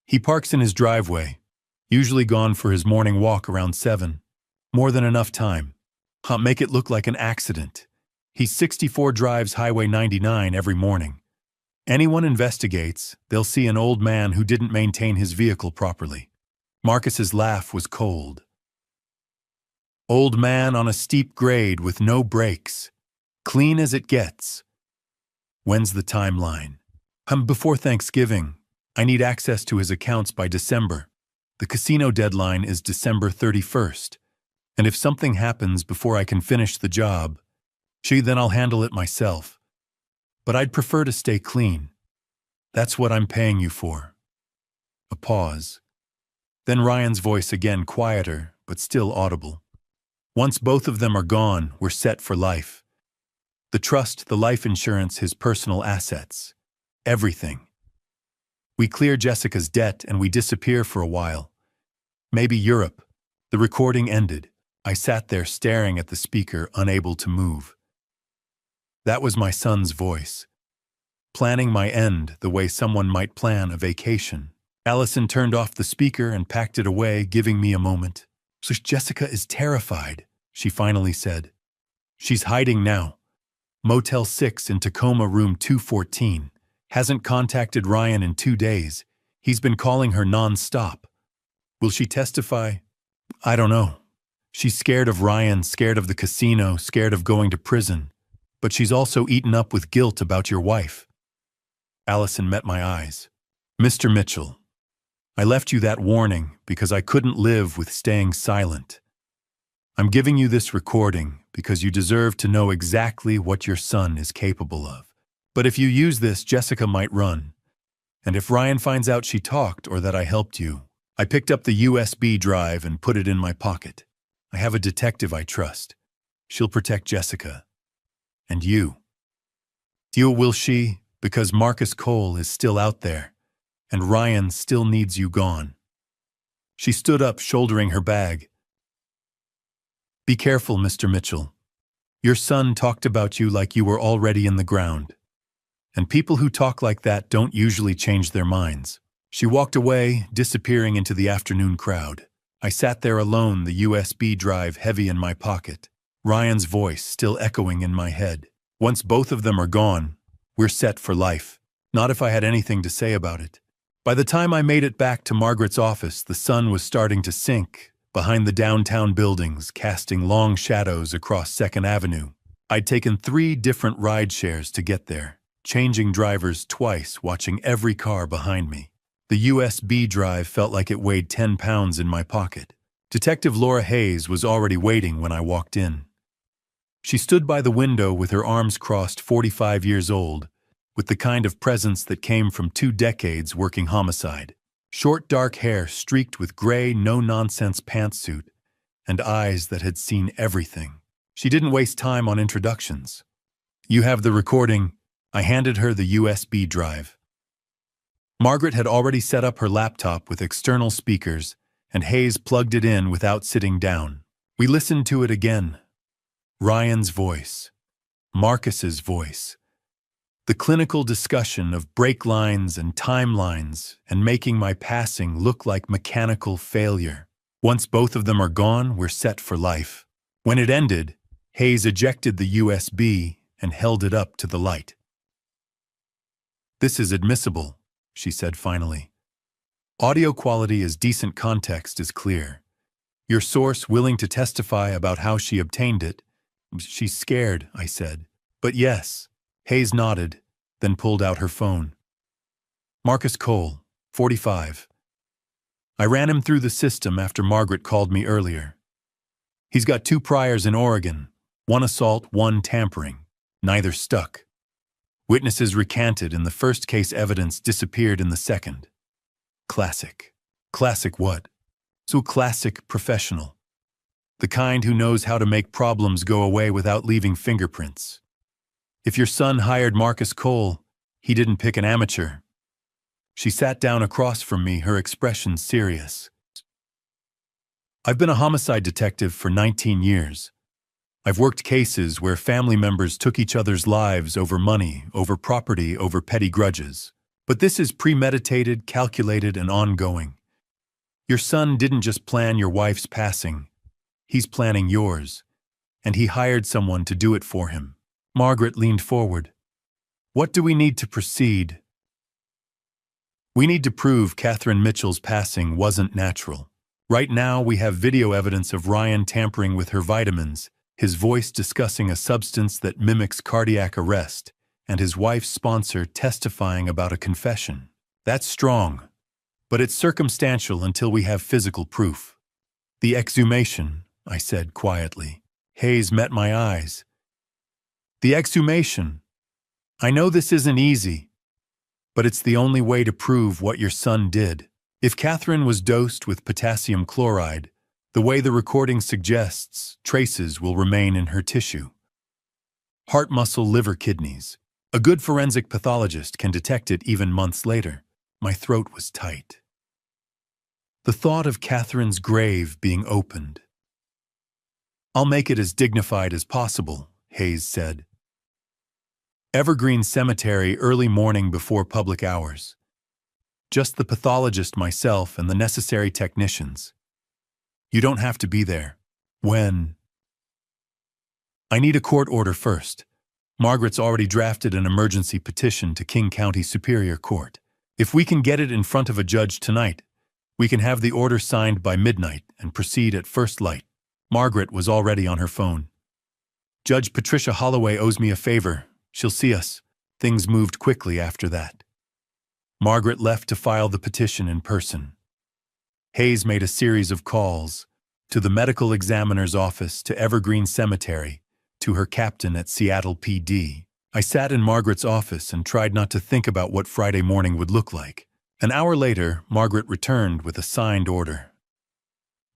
He parks in his driveway, usually gone for his morning walk around 7. More than enough time. Make it look like an accident. He's 64 drives Highway 99 every morning. Anyone investigates, they'll see an old man who didn't maintain his vehicle properly. Marcus's laugh was cold. Old man on a steep grade with no brakes. Clean as it gets. When's the timeline? Before Thanksgiving. I need access to his accounts by December. The casino deadline is December 31st. And if something happens before I can finish the job, then I'll handle it myself. But I'd prefer to stay clean. That's what I'm paying you for. A pause. Then Ryan's voice again, quieter, but still audible. Once both of them are gone, we're set for life. The trust, the life insurance, his personal assets. Everything. We clear Jessica's debt and we disappear for a while. Maybe Europe. The recording ended. I sat there staring at the speaker, unable to move. That was my son's voice. Planning my end the way someone might plan a vacation. Allison turned off the speaker and packed it away, giving me a moment. So Jessica is terrified, she finally said. She's hiding now. Motel 6 in Tacoma, room 214. Hasn't contacted Ryan in 2 days. He's been calling her non-stop. Will she testify? I don't know. She's scared of Ryan, scared of the casino, scared of going to prison. But she's also eaten up with guilt about your wife. Allison met my eyes. Mr. Mitchell, I left you that warning because I couldn't live with staying silent. I'm giving you this recording because you deserve to know exactly what your son is capable of. But if you use this, Jessica might run. And if Ryan finds out she talked or that I helped you, I picked up the USB drive and put it in my pocket. I have a detective I trust. She'll protect Jessica. And you. Will she? Because Marcus Cole is still out there, and Ryan still needs you gone. She stood up, shouldering her bag. Be careful, Mr. Mitchell. Your son talked about you like you were already in the ground. And people who talk like that don't usually change their minds. She walked away, disappearing into the afternoon crowd. I sat there alone, the USB drive heavy in my pocket. Ryan's voice still echoing in my head. Once both of them are gone, we're set for life. Not if I had anything to say about it. By the time I made it back to Margaret's office, the sun was starting to sink behind the downtown buildings, casting long shadows across 2nd Avenue. I'd taken 3 different ride shares to get there, changing drivers twice, watching every car behind me. The USB drive felt like it weighed 10 pounds in my pocket. Detective Laura Hayes was already waiting when I walked in. She stood by the window with her arms crossed, 45 years old, with the kind of presence that came from 2 decades working homicide. Short dark hair streaked with gray, no-nonsense pantsuit, and eyes that had seen everything. She didn't waste time on introductions. You have the recording. I handed her the USB drive. Margaret had already set up her laptop with external speakers, and Hayes plugged it in without sitting down. We listened to it again. Ryan's voice. Marcus's voice. The clinical discussion of break lines and timelines and making my passing look like mechanical failure. Once both of them are gone, we're set for life. When it ended, Hayes ejected the USB and held it up to the light. "This is admissible," she said finally. "Audio quality as decent, context is clear. Your source willing to testify about how she obtained it." "She's scared," I said. "But yes." Hayes nodded, then pulled out her phone. "Marcus Cole, 45. I ran him through the system after Margaret called me earlier. He's got 2 priors in Oregon, 1 assault, 1 tampering. Neither stuck. Witnesses recanted and the first case evidence disappeared in the second. Classic. Classic what? So classic professional. The kind who knows how to make problems go away without leaving fingerprints. If your son hired Marcus Cole, he didn't pick an amateur." She sat down across from me, her expression serious. "I've been a homicide detective for 19 years. I've worked cases where family members took each other's lives over money, over property, over petty grudges. But this is premeditated, calculated, and ongoing. Your son didn't just plan your wife's passing. He's planning yours. And he hired someone to do it for him." Margaret leaned forward. "What do we need to proceed?" "We need to prove Catherine Mitchell's passing wasn't natural. Right now we have video evidence of Ryan tampering with her vitamins, his voice discussing a substance that mimics cardiac arrest, and his wife's sponsor testifying about a confession. That's strong, but it's circumstantial until we have physical proof." "The exhumation," I said quietly. Hayes met my eyes. "The exhumation. I know this isn't easy, but it's the only way to prove what your son did. If Catherine was dosed with potassium chloride, the way the recording suggests, traces will remain in her tissue. Heart, muscle, liver, kidneys. A good forensic pathologist can detect it even months later." My throat was tight. The thought of Catherine's grave being opened. "I'll make it as dignified as possible," Hayes said. "Evergreen Cemetery, early morning before public hours. Just the pathologist, myself, and the necessary technicians. You don't have to be there." "When?" "I need a court order first. Margaret's already drafted an emergency petition to King County Superior Court. If we can get it in front of a judge tonight, we can have the order signed by midnight and proceed at first light." Margaret was already on her phone. "Judge Patricia Holloway owes me a favor. She'll see us." Things moved quickly after that. Margaret left to file the petition in person. Hayes made a series of calls, to the medical examiner's office, to Evergreen Cemetery, to her captain at Seattle PD. I sat in Margaret's office and tried not to think about what Friday morning would look like. An hour later, Margaret returned with a signed order.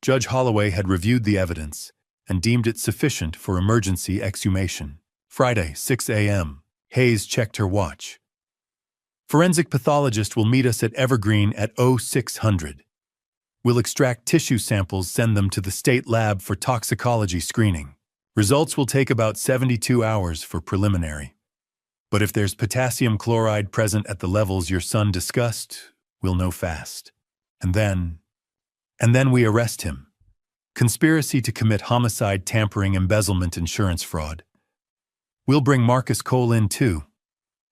Judge Holloway had reviewed the evidence and deemed it sufficient for emergency exhumation. Friday, 6 a.m. Hayes checked her watch. "Forensic pathologist will meet us at Evergreen at 0600. We'll extract tissue samples, send them to the state lab for toxicology screening. Results will take about 72 hours for preliminary. But if there's potassium chloride present at the levels your son discussed, we'll know fast. And then we arrest him. Conspiracy to commit homicide, tampering, embezzlement, insurance fraud. We'll bring Marcus Cole in too.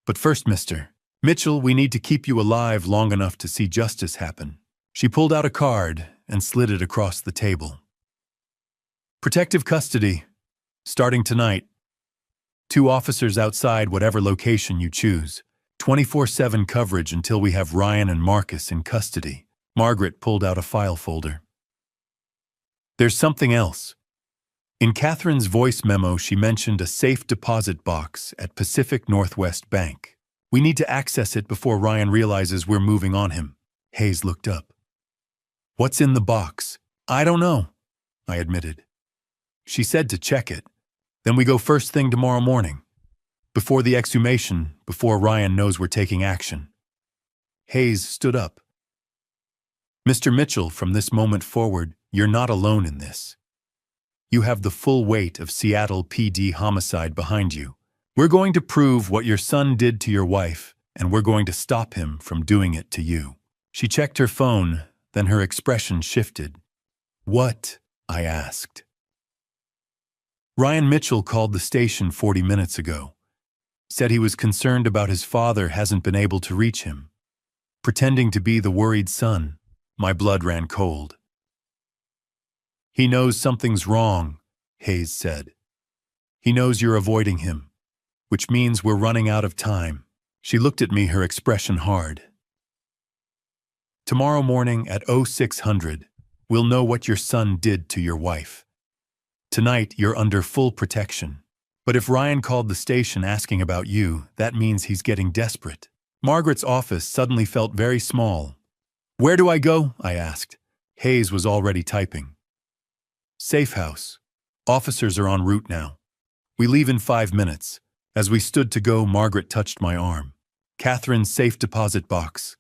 But first, Mr. Mitchell, we need to keep you alive long enough to see justice happen." She pulled out a card and slid it across the table. "Protective custody, starting tonight. 2 officers outside whatever location you choose. 24/7 coverage until we have Ryan and Marcus in custody." Margaret pulled out a file folder. "There's something else." In Catherine's voice memo, she mentioned a safe deposit box at Pacific Northwest Bank. "We need to access it before Ryan realizes we're moving on him." Hayes looked up. "What's in the box?" "I don't know," I admitted. "She said to check it. Then we go first thing tomorrow morning." Before the exhumation, before Ryan knows we're taking action. Hayes stood up. Mr. Mitchell, from this moment forward, you're not alone in this. You have the full weight of Seattle PD homicide behind you. We're going to prove what your son did to your wife, and we're going to stop him from doing it to you. She checked her phone, then her expression shifted. What? I asked. Ryan Mitchell called the station 40 minutes ago. Said he was concerned about his father hasn't been able to reach him. Pretending to be the worried son, my blood ran cold. He knows something's wrong, Hayes said. He knows you're avoiding him, which means we're running out of time. She looked at me, her expression hard. Tomorrow morning at 0600, we'll know what your son did to your wife. Tonight, you're under full protection. But if Ryan called the station asking about you, that means he's getting desperate. Margaret's office suddenly felt very small. Where do I go? I asked. Hayes was already typing. Safe house. Officers are en route now. We leave in 5 minutes. As we stood to go, Margaret touched my arm. Catherine's safe deposit box.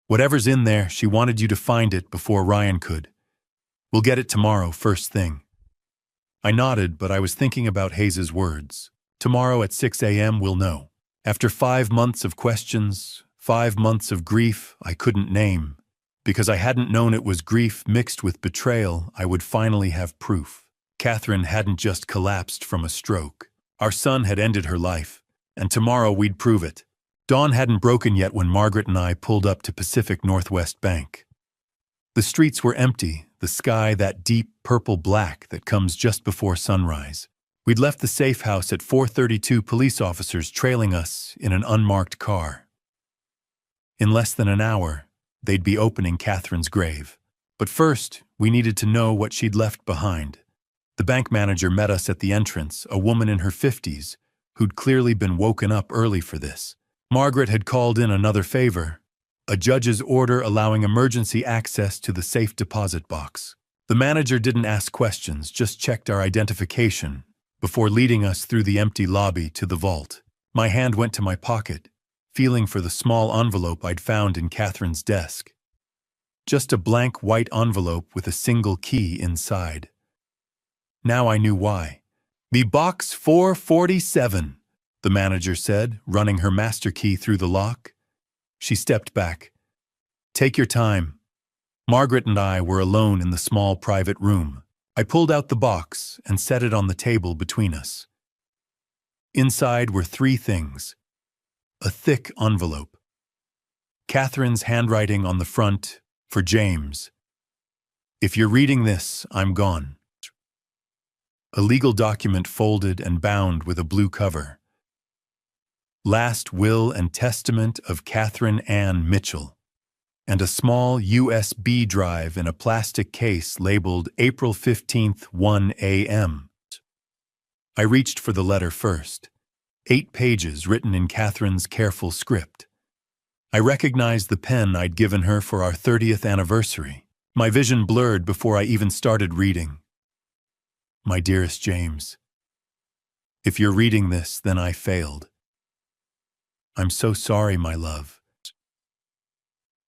Whatever's in there, she wanted you to find it before Ryan could. We'll get it tomorrow, first thing. I nodded, but I was thinking about Hayes's words. Tomorrow at 6 a.m. we'll know. After 5 months of questions, 5 months of grief I couldn't name, because I hadn't known it was grief mixed with betrayal, I would finally have proof. Catherine hadn't just collapsed from a stroke. Our son had ended her life, and tomorrow we'd prove it. Dawn hadn't broken yet when Margaret and I pulled up to Pacific Northwest Bank. The streets were empty, the sky that deep purple black that comes just before sunrise. We'd left the safe house at 4:32, police officers trailing us in an unmarked car. In less than an hour, they'd be opening Catherine's grave. But first, we needed to know what she'd left behind. The bank manager met us at the entrance, a woman in her 50s, who'd clearly been woken up early for this. Margaret had called in another favor, a judge's order allowing emergency access to the safe deposit box. The manager didn't ask questions, just checked our identification before leading us through the empty lobby to the vault. My hand went to my pocket, feeling for the small envelope I'd found in Catherine's desk. Just a blank white envelope with a single key inside. Now I knew why. "The box 447, the manager said, running her master key through the lock. She stepped back. "Take your time." Margaret and I were alone in the small private room. I pulled out the box and set it on the table between us. Inside were 3 things. A thick envelope. Catherine's handwriting on the front, for James. "If you're reading this, I'm gone." A legal document folded and bound with a blue cover. Last will and testament of Catherine Ann Mitchell. And a small USB drive in a plastic case labeled April 15th, 1 a.m. I reached for the letter first. 8 pages written in Catherine's careful script. I recognized the pen I'd given her for our 30th anniversary. My vision blurred before I even started reading. "My dearest James, if you're reading this, then I failed. I'm so sorry, my love."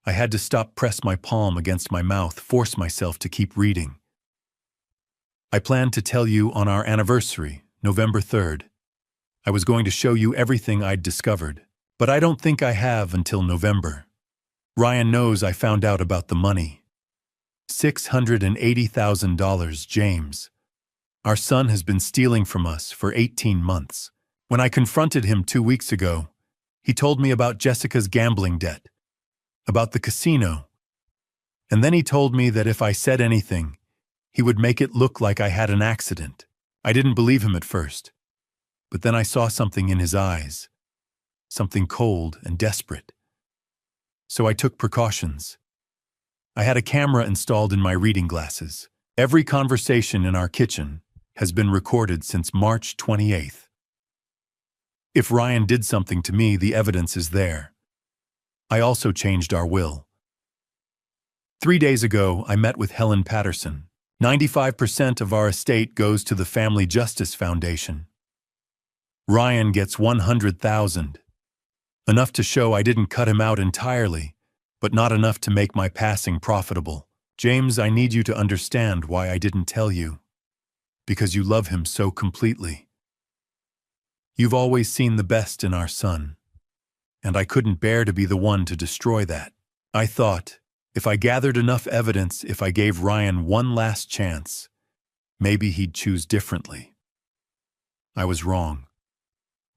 I had to stop, press my palm against my mouth, force myself to keep reading. "I planned to tell you on our anniversary, November 3rd. I was going to show you everything I'd discovered, but I don't think I have until November. Ryan knows I found out about the money. $680,000, James. Our son has been stealing from us for 18 months. When I confronted him 2 weeks ago, he told me about Jessica's gambling debt, about the casino, and then he told me that if I said anything, he would make it look like I had an accident. I didn't believe him at first, but then I saw something in his eyes, something cold and desperate. So I took precautions. I had a camera installed in my reading glasses. Every conversation in our kitchen has been recorded since March 28th. If Ryan did something to me, the evidence is there. I also changed our will. 3 days ago, I met with Helen Patterson. 95% of our estate goes to the Family Justice Foundation. Ryan gets 100,000. Enough to show I didn't cut him out entirely, but not enough to make my passing profitable. James, I need you to understand why I didn't tell you. Because you love him so completely. You've always seen the best in our son, and I couldn't bear to be the one to destroy that. I thought, if I gathered enough evidence, if I gave Ryan one last chance, maybe he'd choose differently. I was wrong,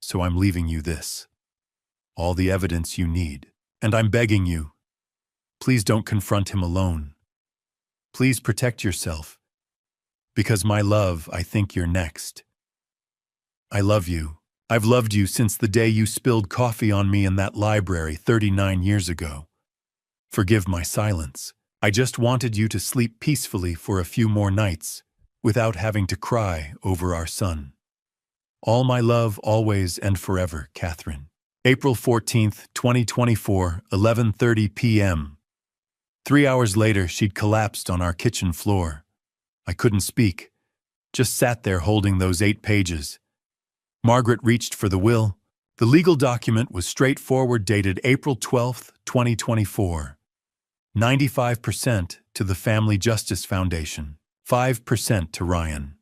so I'm leaving you this. All the evidence you need, and I'm begging you, please don't confront him alone. Please protect yourself, because my love, I think you're next. I love you. I've loved you since the day you spilled coffee on me in that library 39 years ago. Forgive my silence. I just wanted you to sleep peacefully for a few more nights, without having to cry over our son. All my love, always and forever, Catherine. April 14th, 2024, 11:30 p.m. 3 hours later, she'd collapsed on our kitchen floor. I couldn't speak, just sat there holding those 8 pages. Margaret reached for the will. The legal document was straightforward, dated April 12th, 2024. 95% to the Family Justice Foundation, 5% to Ryan,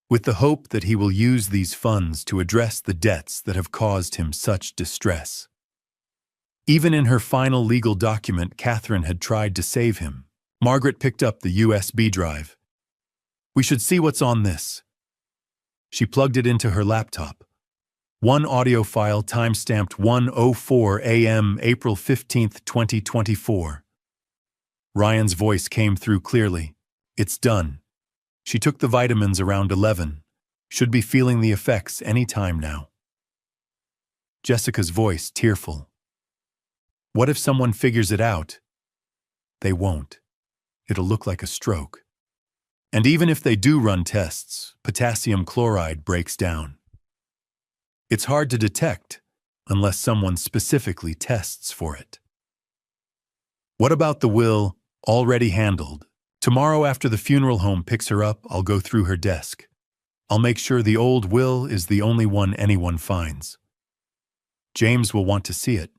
with the hope that he will use these funds to address the debts that have caused him such distress. Even in her final legal document, Catherine had tried to save him. Margaret picked up the USB drive. We should see what's on this. She plugged it into her laptop. One audio file, timestamped 1:04 a.m. April 15th, 2024. Ryan's voice came through clearly. It's done. She took the vitamins around 11. Should be feeling the effects any time now. Jessica's voice, tearful. What if someone figures it out? They won't. It'll look like a stroke. And even if they do run tests, potassium chloride breaks down. It's hard to detect unless someone specifically tests for it. What about the will, already handled? Tomorrow after the funeral home picks her up, I'll go through her desk. I'll make sure the old will is the only one anyone finds. James will want to see it.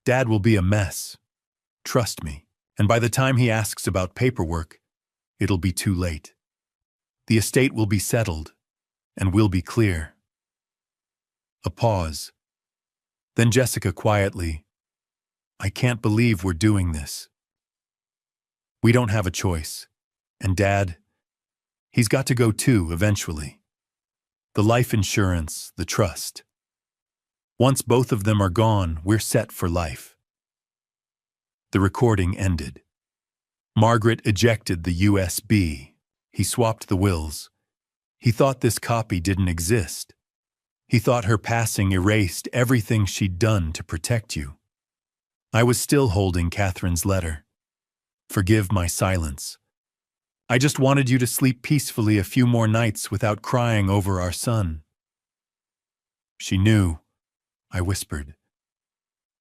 Dad will be a mess. Trust me. And by the time he asks about paperwork, it'll be too late. The estate will be settled, and we'll be clear. A pause. Then Jessica quietly, I can't believe we're doing this. We don't have a choice. And Dad, he's got to go too, eventually. The life insurance, the trust. Once both of them are gone, we're set for life. The recording ended. Margaret ejected the USB. He swapped the wills. He thought this copy didn't exist. He thought her passing erased everything she'd done to protect you. I was still holding Catherine's letter. Forgive my silence. I just wanted you to sleep peacefully a few more nights without crying over our son. She knew, I whispered.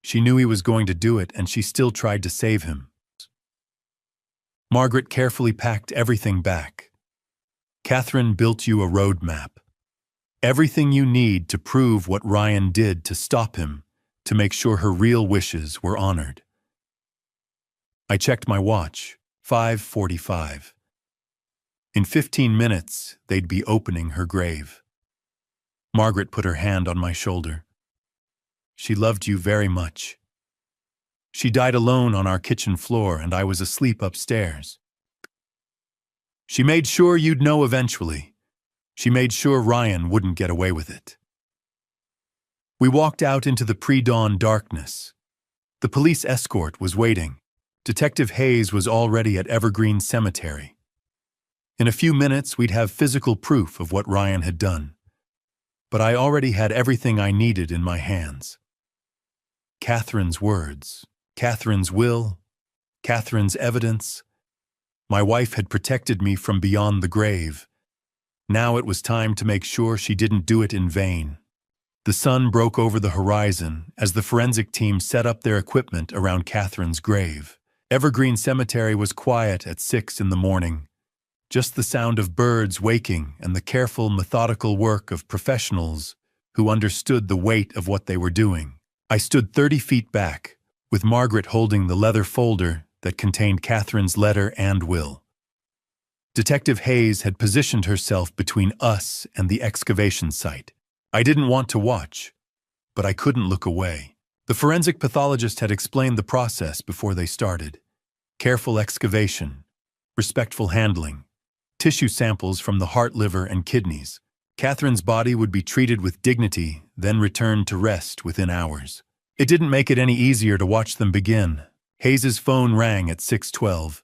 She knew he was going to do it, and she still tried to save him. Margaret carefully packed everything back. Catherine built you a roadmap. Everything you need to prove what Ryan did to stop him, to make sure her real wishes were honored. I checked my watch, 5:45. In 15 minutes, they'd be opening her grave. Margaret put her hand on my shoulder. She loved you very much. She died alone on our kitchen floor, and I was asleep upstairs. She made sure you'd know eventually. She made sure Ryan wouldn't get away with it. We walked out into the pre-dawn darkness. The police escort was waiting. Detective Hayes was already at Evergreen Cemetery. In a few minutes, we'd have physical proof of what Ryan had done. But I already had everything I needed in my hands. Catherine's words, Catherine's will, Catherine's evidence. My wife had protected me from beyond the grave. Now it was time to make sure she didn't do it in vain. The sun broke over the horizon as the forensic team set up their equipment around Catherine's grave. Evergreen Cemetery was quiet at 6 in the morning. just the sound of birds waking and the careful, methodical work of professionals who understood the weight of what they were doing. I stood 30 feet back, with Margaret holding the leather folder that contained Catherine's letter and will. Detective Hayes had positioned herself between us and the excavation site. I didn't want to watch, but I couldn't look away. The forensic pathologist had explained the process before they started. Careful excavation, respectful handling, tissue samples from the heart, liver, and kidneys. Catherine's body would be treated with dignity, then returned to rest within hours. It didn't make it any easier to watch them begin. Hayes's phone rang at 6:12.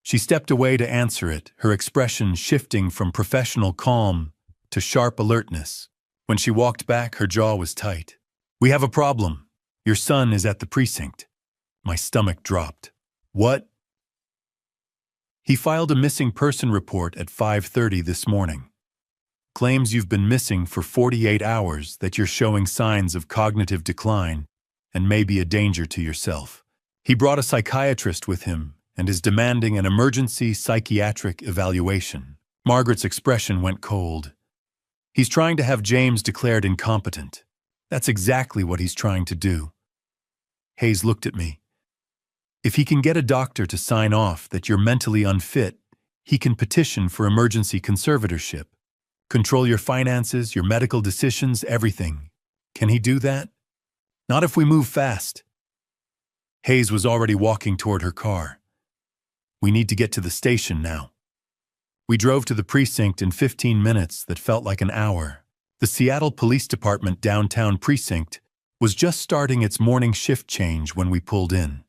She stepped away to answer it, her expression shifting from professional calm to sharp alertness. When she walked back, her jaw was tight. "We have a problem. Your son is at the precinct." My stomach dropped. "What?" "He filed a missing person report at 5:30 this morning. Claims you've been missing for 48 hours, that you're showing signs of cognitive decline and may be a danger to yourself. He brought a psychiatrist with him and is demanding an emergency psychiatric evaluation." Margaret's expression went cold. "He's trying to have James declared incompetent. That's exactly what he's trying to do." Hayes looked at me. "If he can get a doctor to sign off that you're mentally unfit, he can petition for emergency conservatorship. Control your finances, your medical decisions, everything. Can he do that?" "Not if we move fast." Hayes was already walking toward her car. "We need to get to the station now." We drove to the precinct in 15 minutes that felt like an hour. The Seattle Police Department downtown precinct was just starting its morning shift change when we pulled in.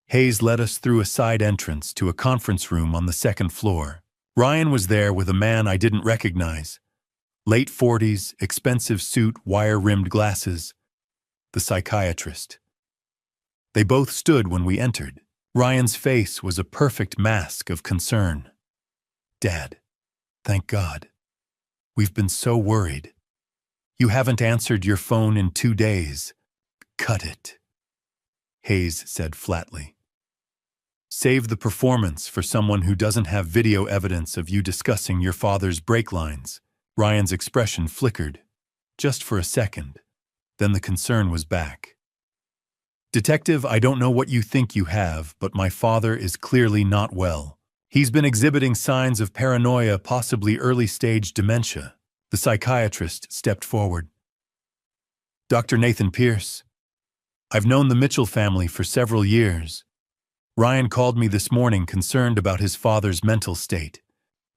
Hayes led us through a side entrance to a conference room on the second floor. Ryan was there with a man I didn't recognize. Late 40s, expensive suit, wire-rimmed glasses. The psychiatrist. They both stood when we entered. Ryan's face was a perfect mask of concern. "Dad, thank God. We've been so worried. You haven't answered your phone in 2 days. Cut it," Hayes said flatly. "Save the performance for someone who doesn't have video evidence of you discussing your father's brake lines." Ryan's expression flickered, just for a second. Then the concern was back. "Detective, I don't know what you think you have, but my father is clearly not well. He's been exhibiting signs of paranoia, possibly early-stage dementia." The psychiatrist stepped forward. "Dr. Nathan Pierce. I've known the Mitchell family for several years. Ryan called me this morning concerned about his father's mental state.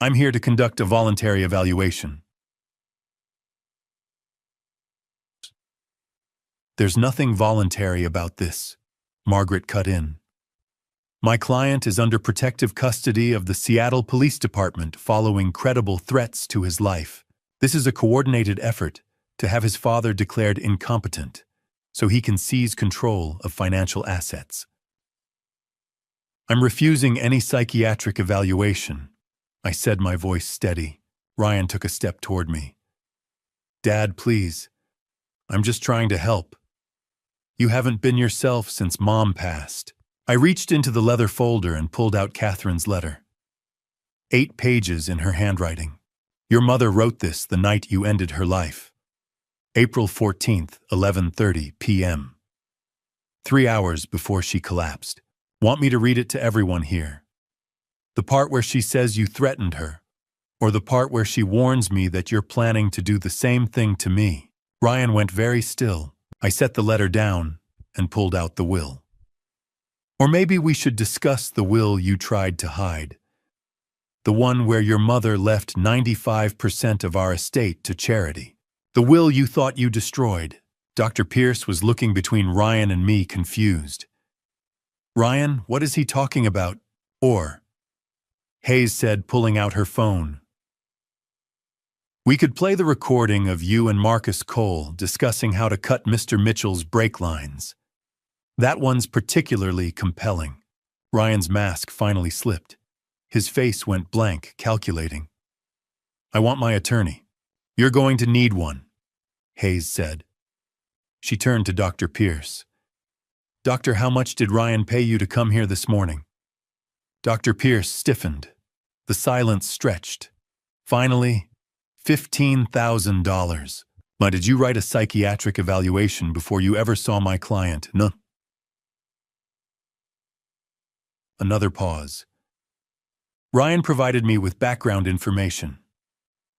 I'm here to conduct a voluntary evaluation." "There's nothing voluntary about this," Margaret cut in. "My client is under protective custody of the Seattle Police Department following credible threats to his life. This is a coordinated effort to have his father declared incompetent so he can seize control of financial assets. I'm refusing any psychiatric evaluation," I said, my voice steady. Ryan took a step toward me. "Dad, please. I'm just trying to help. You haven't been yourself since Mom passed." I reached into the leather folder and pulled out Catherine's letter. 8 pages in her handwriting. "Your mother wrote this the night you ended her life. April 14th, 11:30 p.m. 3 hours before she collapsed. Want me to read it to everyone here? The part where she says you threatened her, or the part where she warns me that you're planning to do the same thing to me?" Ryan went very still. I set the letter down and pulled out the will. "Or maybe we should discuss the will you tried to hide. The one where your mother left 95% of our estate to charity. The will you thought you destroyed." Dr. Pierce was looking between Ryan and me, confused. "Ryan, what is he talking about? Or?" Hayes said, pulling out her phone. "We could play the recording of you and Marcus Cole discussing how to cut Mr. Mitchell's brake lines. That one's particularly compelling." Ryan's mask finally slipped. His face went blank, calculating. "I want my attorney." "You're going to need one," Hayes said. She turned to Dr. Pierce. "Doctor, how much did Ryan pay you to come here this morning?" Dr. Pierce stiffened. The silence stretched. Finally, $15,000. Did you write a psychiatric evaluation before you ever saw my client? No. Another pause. Ryan provided me with background information.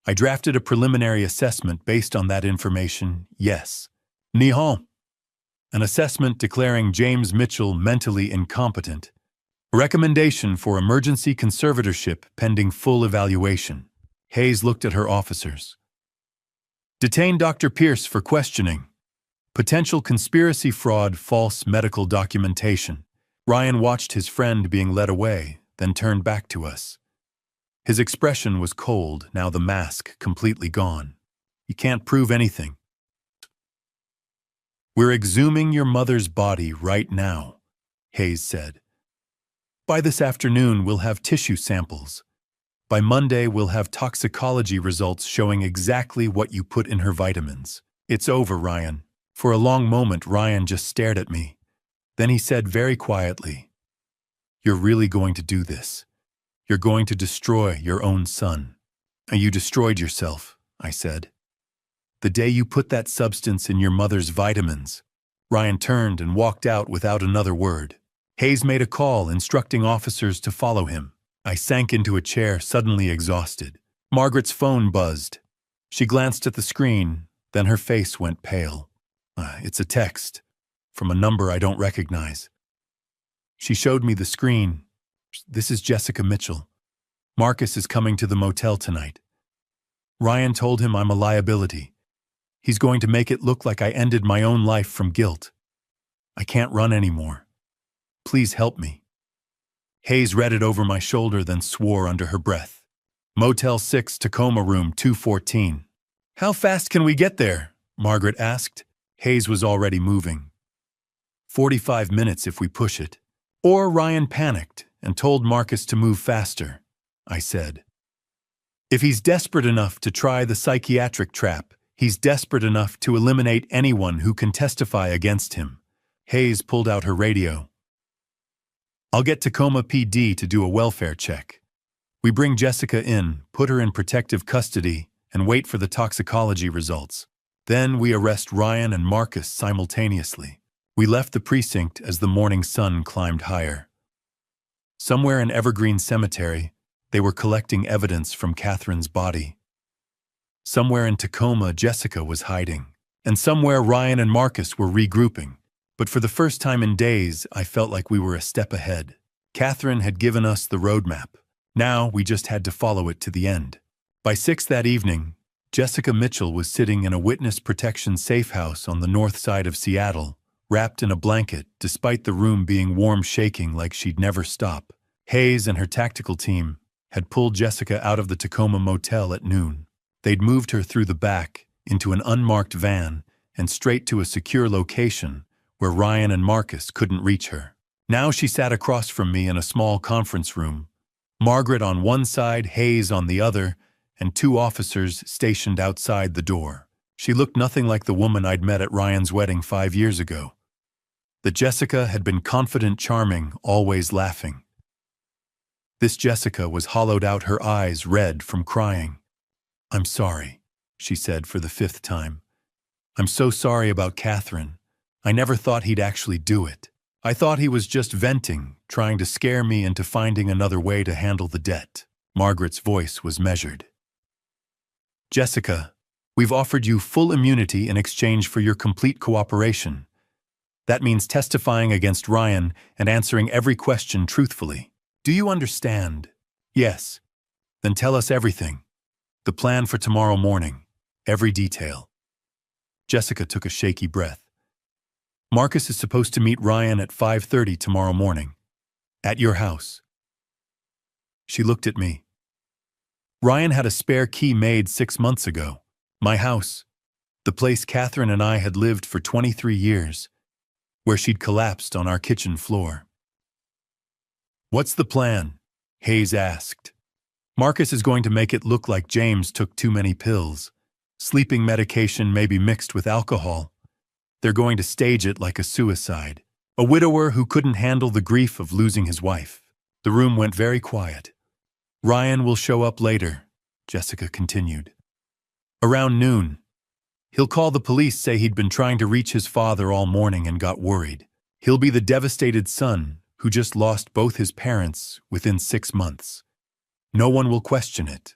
I drafted a preliminary assessment based on that information, yes. Nihon. An assessment declaring James Mitchell mentally incompetent. A recommendation for emergency conservatorship pending full evaluation. Hayes looked at her officers. Detain Dr. Pierce for questioning. Potential conspiracy fraud, false medical documentation. Ryan watched his friend being led away, then turned back to us. His expression was cold, now the mask completely gone. You can't prove anything. We're exhuming your mother's body right now, Hayes said. By this afternoon, we'll have tissue samples. By Monday, we'll have toxicology results showing exactly what you put in her vitamins. It's over, Ryan. For a long moment, Ryan just stared at me. Then he said very quietly, "You're really going to do this. You're going to destroy your own son." "You destroyed yourself," I said. "The day you put that substance in your mother's vitamins." Ryan turned and walked out without another word. Hayes made a call, instructing officers to follow him. I sank into a chair, suddenly exhausted. Margaret's phone buzzed. She glanced at the screen, then her face went pale. It's a text, from a number I don't recognize. She showed me the screen. "This is Jessica Mitchell. Marcus is coming to the motel tonight. Ryan told him I'm a liability. He's going to make it look like I ended my own life from guilt. I can't run anymore. Please help me." Hayes read it over my shoulder, then swore under her breath. "Motel 6, Tacoma room 214. "How fast can we get there?" Margaret asked. Hayes was already moving. 45 minutes if we push it. Or Ryan panicked and told Marcus to move faster, I said. If he's desperate enough to try the psychiatric trap, he's desperate enough to eliminate anyone who can testify against him. Hayes pulled out her radio. "I'll get Tacoma PD to do a welfare check. We bring Jessica in, put her in protective custody, and wait for the toxicology results. Then we arrest Ryan and Marcus simultaneously." We left the precinct as the morning sun climbed higher. Somewhere in Evergreen Cemetery, they were collecting evidence from Catherine's body. Somewhere in Tacoma, Jessica was hiding. And somewhere Ryan and Marcus were regrouping. But for the first time in days, I felt like we were a step ahead. Catherine had given us the roadmap. Now we just had to follow it to the end. By 6 that evening, Jessica Mitchell was sitting in a witness protection safe house on the north side of Seattle, wrapped in a blanket, despite the room being warm, shaking like she'd never stop. Hayes and her tactical team had pulled Jessica out of the Tacoma motel at noon. They'd moved her through the back, into an unmarked van, and straight to a secure location where Ryan and Marcus couldn't reach her. Now she sat across from me in a small conference room. Margaret on one side, Hayes on the other, and 2 officers stationed outside the door. She looked nothing like the woman I'd met at Ryan's wedding 5 years ago. The Jessica had been confident, charming, always laughing. This Jessica was hollowed out, her eyes red from crying. "I'm sorry," she said for the 5th time. "I'm so sorry about Catherine. I never thought he'd actually do it. I thought he was just venting, trying to scare me into finding another way to handle the debt." Margaret's voice was measured. "Jessica, we've offered you full immunity in exchange for your complete cooperation. That means testifying against Ryan and answering every question truthfully. Do you understand?" "Yes." "Then tell us everything. The plan for tomorrow morning. Every detail." Jessica took a shaky breath. "Marcus is supposed to meet Ryan at 5:30 tomorrow morning. At your house." She looked at me. "Ryan had a spare key made 6 months ago. My house. The place Catherine and I had lived for 23 years. Where she'd collapsed on our kitchen floor." "What's the plan?" Hayes asked. "Marcus is going to make it look like James took too many pills. Sleeping medication maybe mixed with alcohol. They're going to stage it like a suicide. A widower who couldn't handle the grief of losing his wife." The room went very quiet. Ryan will show up later, Jessica continued. Around noon. He'll call the police, say he'd been trying to reach his father all morning and got worried. He'll be the devastated son who just lost both his parents within 6 months. No one will question it.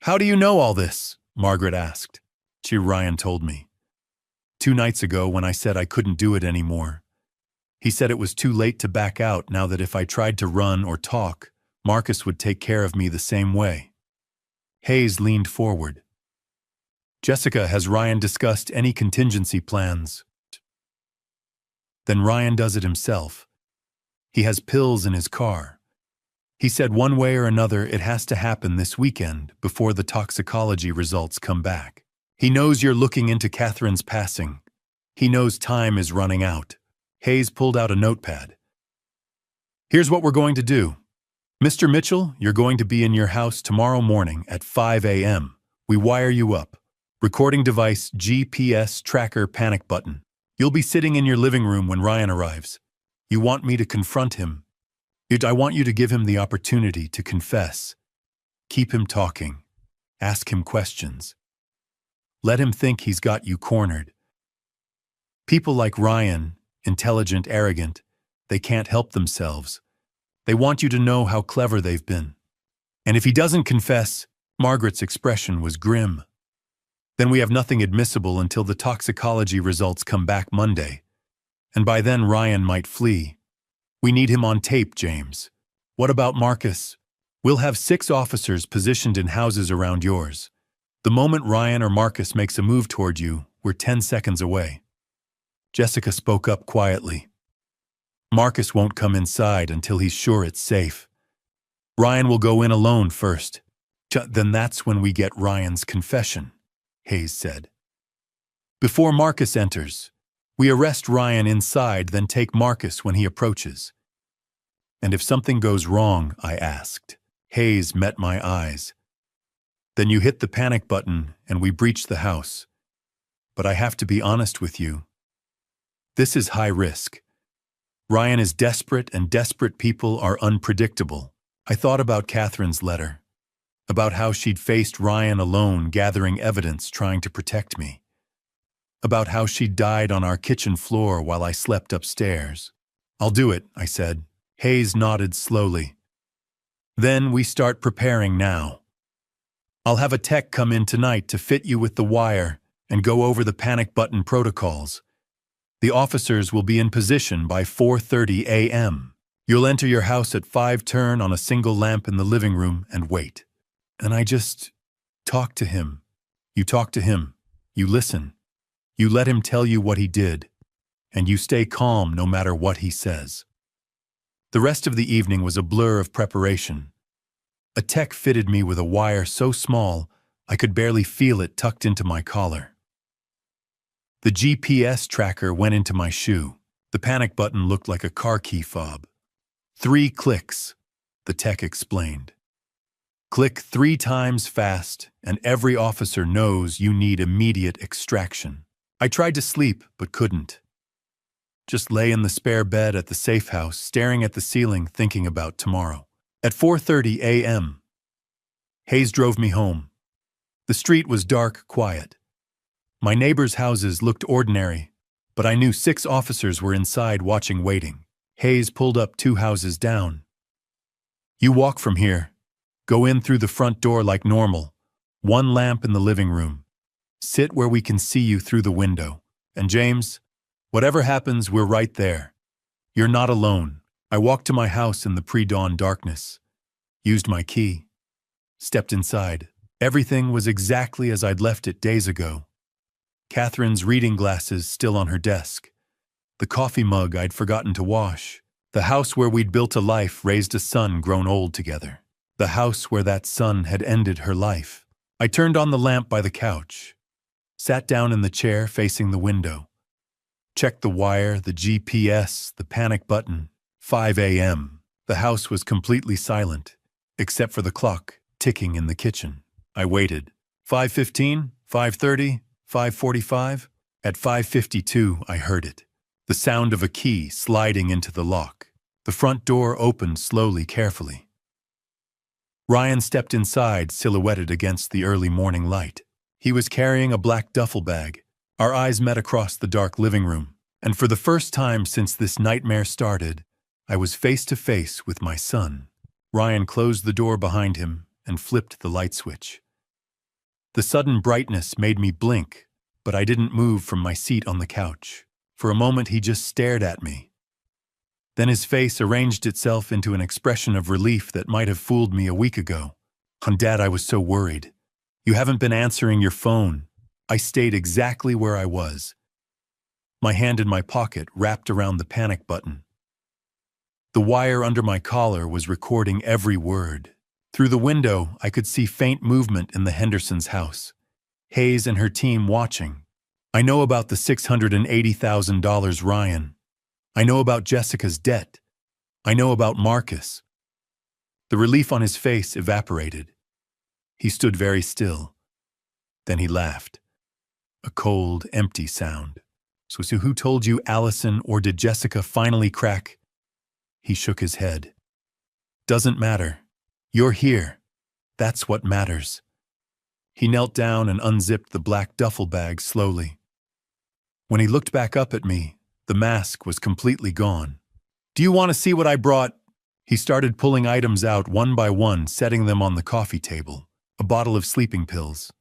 How do you know all this? Margaret asked. Ryan told me. 2 nights ago when I said I couldn't do it anymore. He said it was too late to back out now, that if I tried to run or talk, Marcus would take care of me the same way. Hayes leaned forward. Jessica, has Ryan discussed any contingency plans? Then Ryan does it himself. He has pills in his car. He said one way or another it has to happen this weekend before the toxicology results come back. He knows you're looking into Catherine's passing. He knows time is running out. Hayes pulled out a notepad. Here's what we're going to do. Mr. Mitchell, you're going to be in your house tomorrow morning at 5 a.m. We wire you up. Recording device, GPS tracker, panic button. You'll be sitting in your living room when Ryan arrives. You want me to confront him. I want you to give him the opportunity to confess. Keep him talking. Ask him questions. Let him think he's got you cornered. People like Ryan, intelligent, arrogant, they can't help themselves. They want you to know how clever they've been. And if he doesn't confess, Margaret's expression was grim. Then we have nothing admissible until the toxicology results come back Monday. And by then Ryan might flee. We need him on tape, James. What about Marcus? We'll have 6 officers positioned in houses around yours. The moment Ryan or Marcus makes a move toward you, we're 10 seconds away. Jessica spoke up quietly. Marcus won't come inside until he's sure it's safe. Ryan will go in alone first. Then that's when we get Ryan's confession, Hayes said. Before Marcus enters, we arrest Ryan inside, then take Marcus when he approaches. And if something goes wrong, I asked. Hayes met my eyes. Then you hit the panic button and we breach the house. But I have to be honest with you. This is high risk. Ryan is desperate, and desperate people are unpredictable. I thought about Catherine's letter, about how she'd faced Ryan alone, gathering evidence, trying to protect me, about how she'd died on our kitchen floor while I slept upstairs. I'll do it, I said. Hayes nodded slowly. Then we start preparing now. I'll have a tech come in tonight to fit you with the wire and go over the panic button protocols. The officers will be in position by 4:30 a.m. You'll enter your house at 5, turn on a single lamp in the living room and wait. And I just talk to him. You talk to him. You listen. You let him tell you what he did. And you stay calm no matter what he says. The rest of the evening was a blur of preparation. A tech fitted me with a wire so small I could barely feel it tucked into my collar. The GPS tracker went into my shoe. The panic button looked like a car key fob. 3 clicks, the tech explained. Click 3 times fast, and every officer knows you need immediate extraction. I tried to sleep, but couldn't. Just lay in the spare bed at the safe house, staring at the ceiling, thinking about tomorrow. At 4:30 a.m., Hayes drove me home. The street was dark, quiet. My neighbors' houses looked ordinary, but I knew 6 officers were inside watching, waiting. Hayes pulled up 2 houses down. You walk from here. Go in through the front door like normal. 1 lamp in the living room. Sit where we can see you through the window. And James, whatever happens, we're right there. You're not alone. I walked to my house in the pre-dawn darkness. Used my key. Stepped inside. Everything was exactly as I'd left it days ago. Catherine's reading glasses still on her desk. The coffee mug I'd forgotten to wash. The house where we'd built a life, raised a son, grown old together. The house where that son had ended her life. I turned on the lamp by the couch. Sat down in the chair facing the window. Checked the wire, the GPS, the panic button. 5 a.m. The house was completely silent, except for the clock ticking in the kitchen. I waited. 5:15, 5:30, 5:45. At 5:52, I heard it. The sound of a key sliding into the lock. The front door opened slowly, carefully. Ryan stepped inside, silhouetted against the early morning light. He was carrying a black duffel bag. Our eyes met across the dark living room, and for the first time since this nightmare started, I was face to face with my son. Ryan closed the door behind him and flipped the light switch. The sudden brightness made me blink, but I didn't move from my seat on the couch. For a moment he just stared at me. Then his face arranged itself into an expression of relief that might have fooled me a week ago. Dad, I was so worried. You haven't been answering your phone. I stayed exactly where I was. My hand in my pocket wrapped around the panic button. The wire under my collar was recording every word. Through the window, I could see faint movement in the Hendersons' house. Hayes and her team watching. I know about the $680,000, Ryan. I know about Jessica's debt. I know about Marcus. The relief on his face evaporated. He stood very still. Then he laughed. A cold, empty sound. So who told you, Allison, or did Jessica finally crack? He shook his head. Doesn't matter. You're here. That's what matters. He knelt down and unzipped the black duffel bag slowly. When he looked back up at me, the mask was completely gone. Do you want to see what I brought? He started pulling items out one by one, setting them on the coffee table. A bottle of sleeping pills.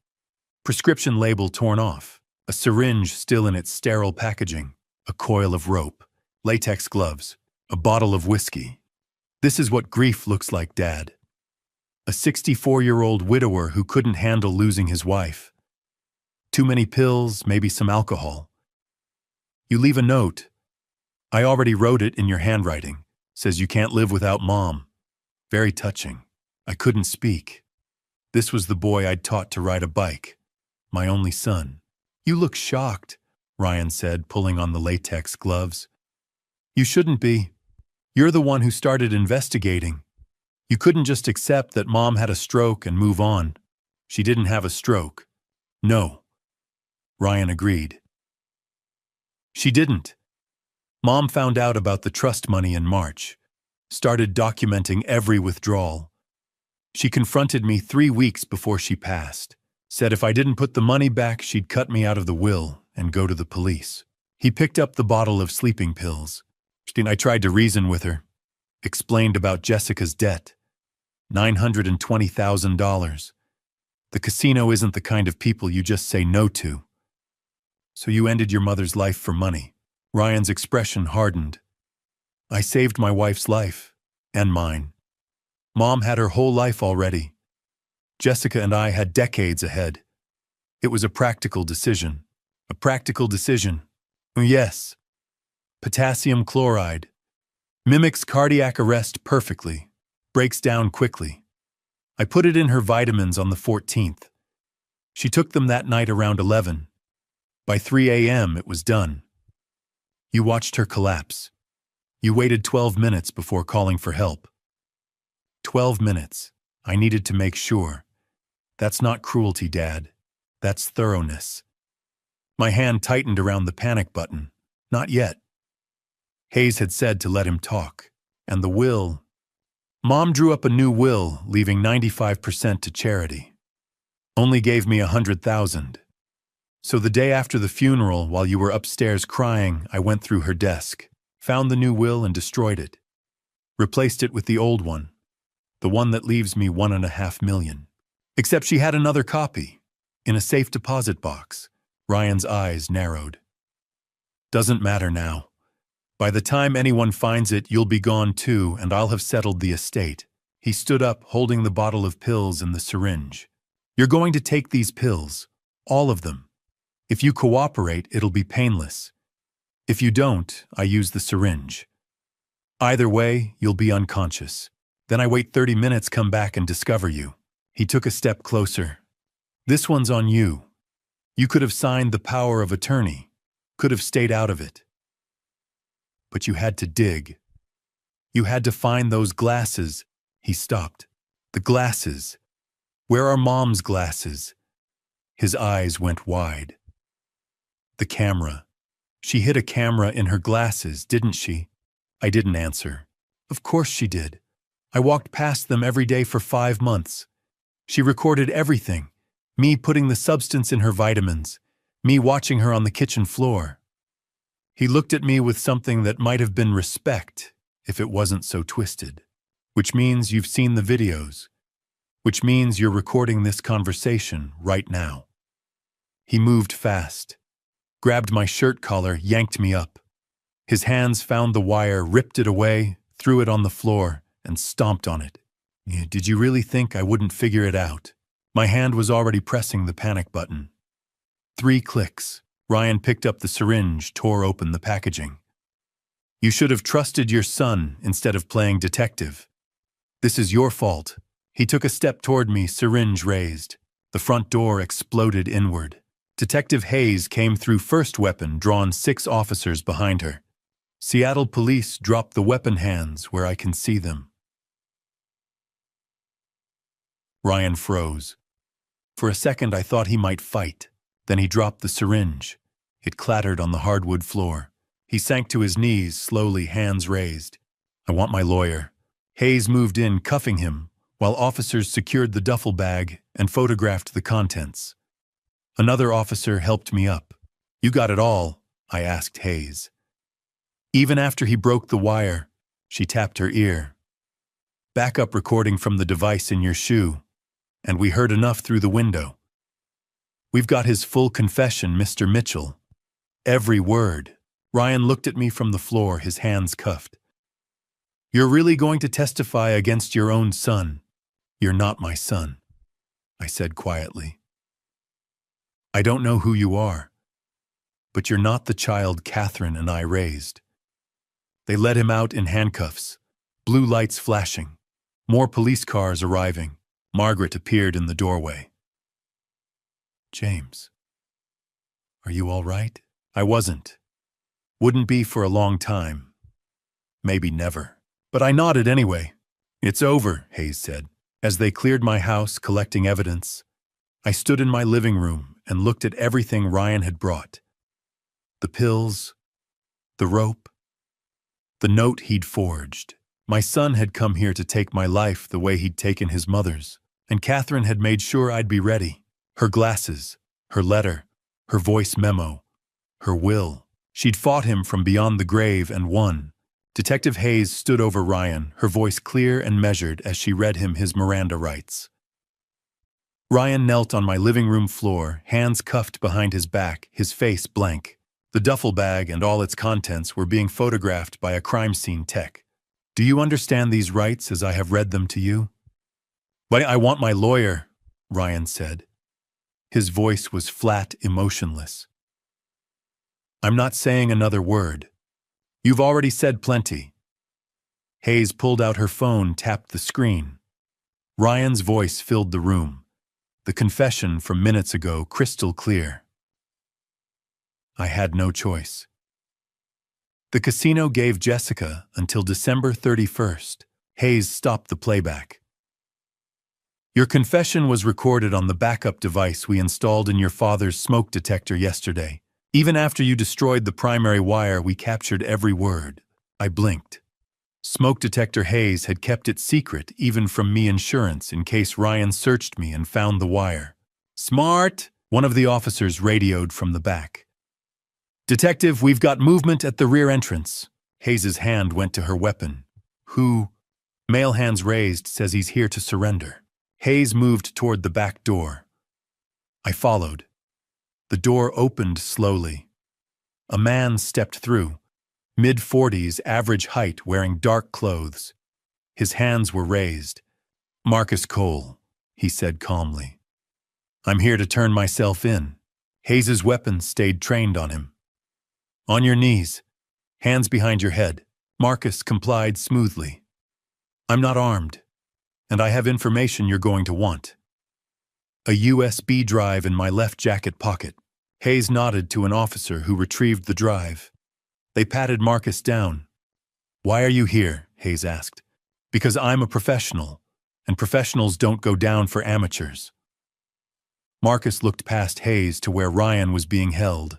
Prescription label torn off. A syringe still in its sterile packaging. A coil of rope. Latex gloves. A bottle of whiskey. This is what grief looks like, Dad. A 64-year-old widower who couldn't handle losing his wife. Too many pills, maybe some alcohol. You leave a note. I already wrote it in your handwriting. Says you can't live without Mom. Very touching. I couldn't speak. This was the boy I'd taught to ride a bike. My only son. You look shocked, Ryan said, pulling on the latex gloves. You shouldn't be. You're the one who started investigating. You couldn't just accept that Mom had a stroke and move on. She didn't have a stroke. No. Ryan agreed. She didn't. Mom found out about the trust money in March. Started documenting every withdrawal. She confronted me 3 weeks before she passed. Said if I didn't put the money back, she'd cut me out of the will and go to the police. He picked up the bottle of sleeping pills. I tried to reason with her. Explained about Jessica's debt. $920,000. The casino isn't the kind of people you just say no to. So you ended your mother's life for money. Ryan's expression hardened. I saved my wife's life. And mine. Mom had her whole life already. Jessica and I had decades ahead. It was a practical decision. A practical decision. Yes. Potassium chloride. Mimics cardiac arrest perfectly. Breaks down quickly. I put it in her vitamins on the 14th. She took them that night around 11. By 3 a.m. it was done. You watched her collapse. You waited 12 minutes before calling for help. 12 minutes. I needed to make sure. That's not cruelty, Dad. That's thoroughness. My hand tightened around the panic button. Not yet. Hayes had said to let him talk. And the will. Mom drew up a new will, leaving 95% to charity. Only gave me $100,000. So the day after the funeral, while you were upstairs crying, I went through her desk, found the new will and destroyed it. Replaced it with the old one. The one that leaves me $1.5 million. Except she had another copy. In a safe deposit box. Ryan's eyes narrowed. Doesn't matter now. By the time anyone finds it, you'll be gone too, and I'll have settled the estate. He stood up, holding the bottle of pills and the syringe. You're going to take these pills. All of them. If you cooperate, it'll be painless. If you don't, I use the syringe. Either way, you'll be unconscious. Then I wait 30 minutes, come back and discover you. He took a step closer. This one's on you. You could have signed the power of attorney. Could have stayed out of it. But you had to dig. You had to find those glasses. He stopped. The glasses. Where are Mom's glasses? His eyes went wide. The camera. She hid a camera in her glasses, didn't she? I didn't answer. Of course she did. I walked past them every day for 5 months. She recorded everything. Me putting the substance in her vitamins. Me watching her on the kitchen floor. He looked at me with something that might have been respect if it wasn't so twisted. Which means you've seen the videos. Which means you're recording this conversation right now. He moved fast, grabbed my shirt collar, yanked me up. His hands found the wire, ripped it away, threw it on the floor, and stomped on it. Did you really think I wouldn't figure it out? My hand was already pressing the panic button. 3 clicks. Ryan picked up the syringe, tore open the packaging. You should have trusted your son instead of playing detective. This is your fault. He took a step toward me, syringe raised. The front door exploded inward. Detective Hayes came through, first weapon drawn, 6 officers behind her. Seattle police dropped the weapon hands where I can see them. Ryan froze. For a second I thought he might fight. Then he dropped the syringe. It clattered on the hardwood floor. He sank to his knees, slowly, hands raised. I want my lawyer. Hayes moved in, cuffing him, while officers secured the duffel bag and photographed the contents. Another officer helped me up. You got it all? I asked Hayes. Even after he broke the wire, she tapped her ear. Backup recording from the device in your shoe, and we heard enough through the window. We've got his full confession, Mr. Mitchell. Every word. Ryan looked at me from the floor, his hands cuffed. You're really going to testify against your own son? You're not my son, I said quietly. I don't know who you are, but you're not the child Catherine and I raised. They let him out in handcuffs, blue lights flashing, more police cars arriving. Margaret appeared in the doorway. James, are you all right? I wasn't. Wouldn't be for a long time. Maybe never. But I nodded anyway. It's over, Hayes said. As they cleared my house, collecting evidence, I stood in my living room and looked at everything Ryan had brought. The pills, the rope, the note he'd forged. My son had come here to take my life the way he'd taken his mother's, and Catherine had made sure I'd be ready. Her glasses, her letter, her voice memo, her will. She'd fought him from beyond the grave and won. Detective Hayes stood over Ryan, her voice clear and measured as she read him his Miranda rights. Ryan knelt on my living room floor, hands cuffed behind his back, his face blank. The duffel bag and all its contents were being photographed by a crime scene tech. Do you understand these rights as I have read them to you? But I want my lawyer, Ryan said. His voice was flat, emotionless. I'm not saying another word. You've already said plenty. Hayes pulled out her phone, tapped the screen. Ryan's voice filled the room. The confession from minutes ago, crystal clear. I had no choice. The casino gave Jessica until December 31st. Hayes stopped the playback. Your confession was recorded on the backup device we installed in your father's smoke detector yesterday. Even after you destroyed the primary wire, we captured every word. I blinked. Smoke detector Hayes had kept it secret even from me insurance in case Ryan searched me and found the wire. Smart, one of the officers radioed from the back. Detective, we've got movement at the rear entrance. Hayes's hand went to her weapon. Who? Male hands raised, says he's here to surrender. Hayes moved toward the back door. I followed. The door opened slowly. A man stepped through, mid-40s, average height, wearing dark clothes. His hands were raised. Marcus Cole, he said calmly. I'm here to turn myself in. Hayes's weapon stayed trained on him. On your knees, hands behind your head. Marcus complied smoothly. I'm not armed, and I have information you're going to want. A USB drive in my left jacket pocket. Hayes nodded to an officer who retrieved the drive. They patted Marcus down. Why are you here? Hayes asked. Because I'm a professional, and professionals don't go down for amateurs. Marcus looked past Hayes to where Ryan was being held.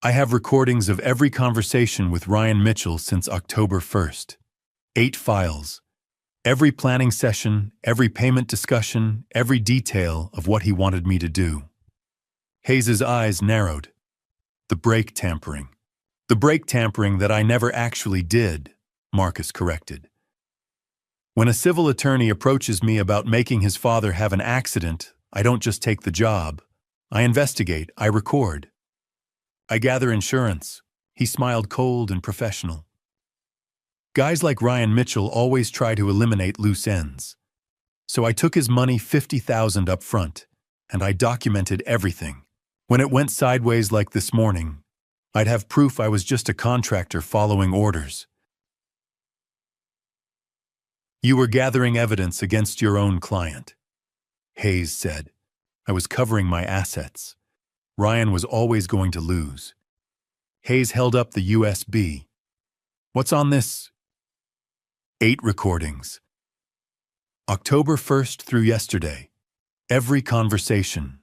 I have recordings of every conversation with Ryan Mitchell since October 1st. 8 files. Every planning session, every payment discussion, every detail of what he wanted me to do. Hayes's eyes narrowed. The brake tampering. The brake tampering that I never actually did, Marcus corrected. When a civil attorney approaches me about making his father have an accident, I don't just take the job. I investigate, I record. I gather insurance. He smiled cold and professional. Guys like Ryan Mitchell always try to eliminate loose ends. So I took his money, $50,000 up front, and I documented everything. When it went sideways like this morning, I'd have proof I was just a contractor following orders. You were gathering evidence against your own client, Hayes said. I was covering my assets. Ryan was always going to lose. Hayes held up the USB. What's on this? 8 recordings. October 1st through yesterday. Every conversation.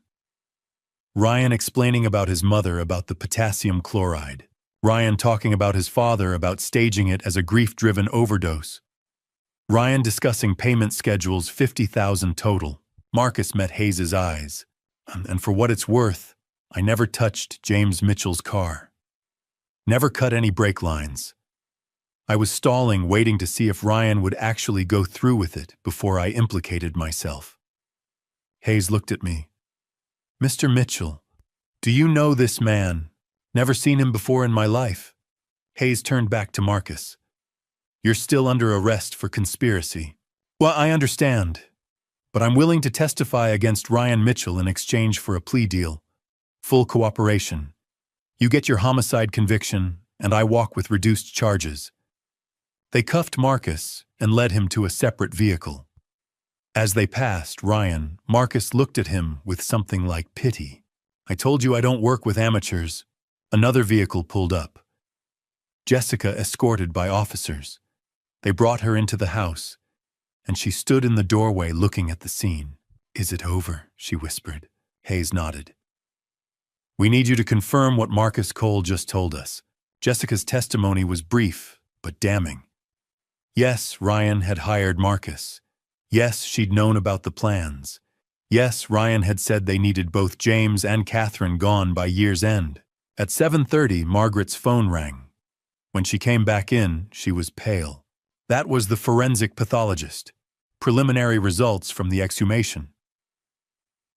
Ryan explaining about his mother about the potassium chloride. Ryan talking about his father about staging it as a grief-driven overdose. Ryan discussing payment schedules, $50,000 total. Marcus met Hayes's eyes. And for what it's worth, I never touched James Mitchell's car. Never cut any brake lines. I was stalling, waiting to see if Ryan would actually go through with it before I implicated myself. Hayes looked at me. Mr. Mitchell, do you know this man? Never seen him before in my life. Hayes turned back to Marcus. You're still under arrest for conspiracy. Well, I understand, but I'm willing to testify against Ryan Mitchell in exchange for a plea deal. Full cooperation. You get your homicide conviction, and I walk with reduced charges. They cuffed Marcus and led him to a separate vehicle. As they passed Ryan, Marcus looked at him with something like pity. I told you I don't work with amateurs. Another vehicle pulled up. Jessica escorted by officers. They brought her into the house, and she stood in the doorway looking at the scene. Is it over? She whispered. Hayes nodded. We need you to confirm what Marcus Cole just told us. Jessica's testimony was brief, but damning. Yes, Ryan had hired Marcus. Yes, she'd known about the plans. Yes, Ryan had said they needed both James and Catherine gone by year's end. At 7:30, Margaret's phone rang. When she came back in, she was pale. That was the forensic pathologist. Preliminary results from the exhumation.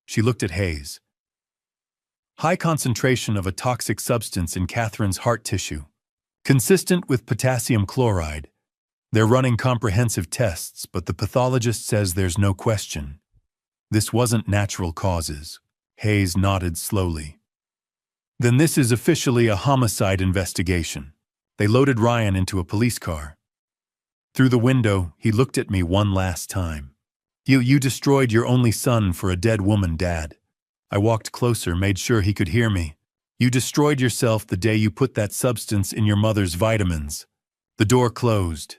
She looked at Hayes. High concentration of a toxic substance in Catherine's heart tissue. Consistent with potassium chloride. They're running comprehensive tests, but the pathologist says there's no question. This wasn't natural causes. Hayes nodded slowly. Then this is officially a homicide investigation. They loaded Ryan into a police car. Through the window, he looked at me one last time. You destroyed your only son for a dead woman, Dad. I walked closer, made sure he could hear me. You destroyed yourself the day you put that substance in your mother's vitamins. The door closed.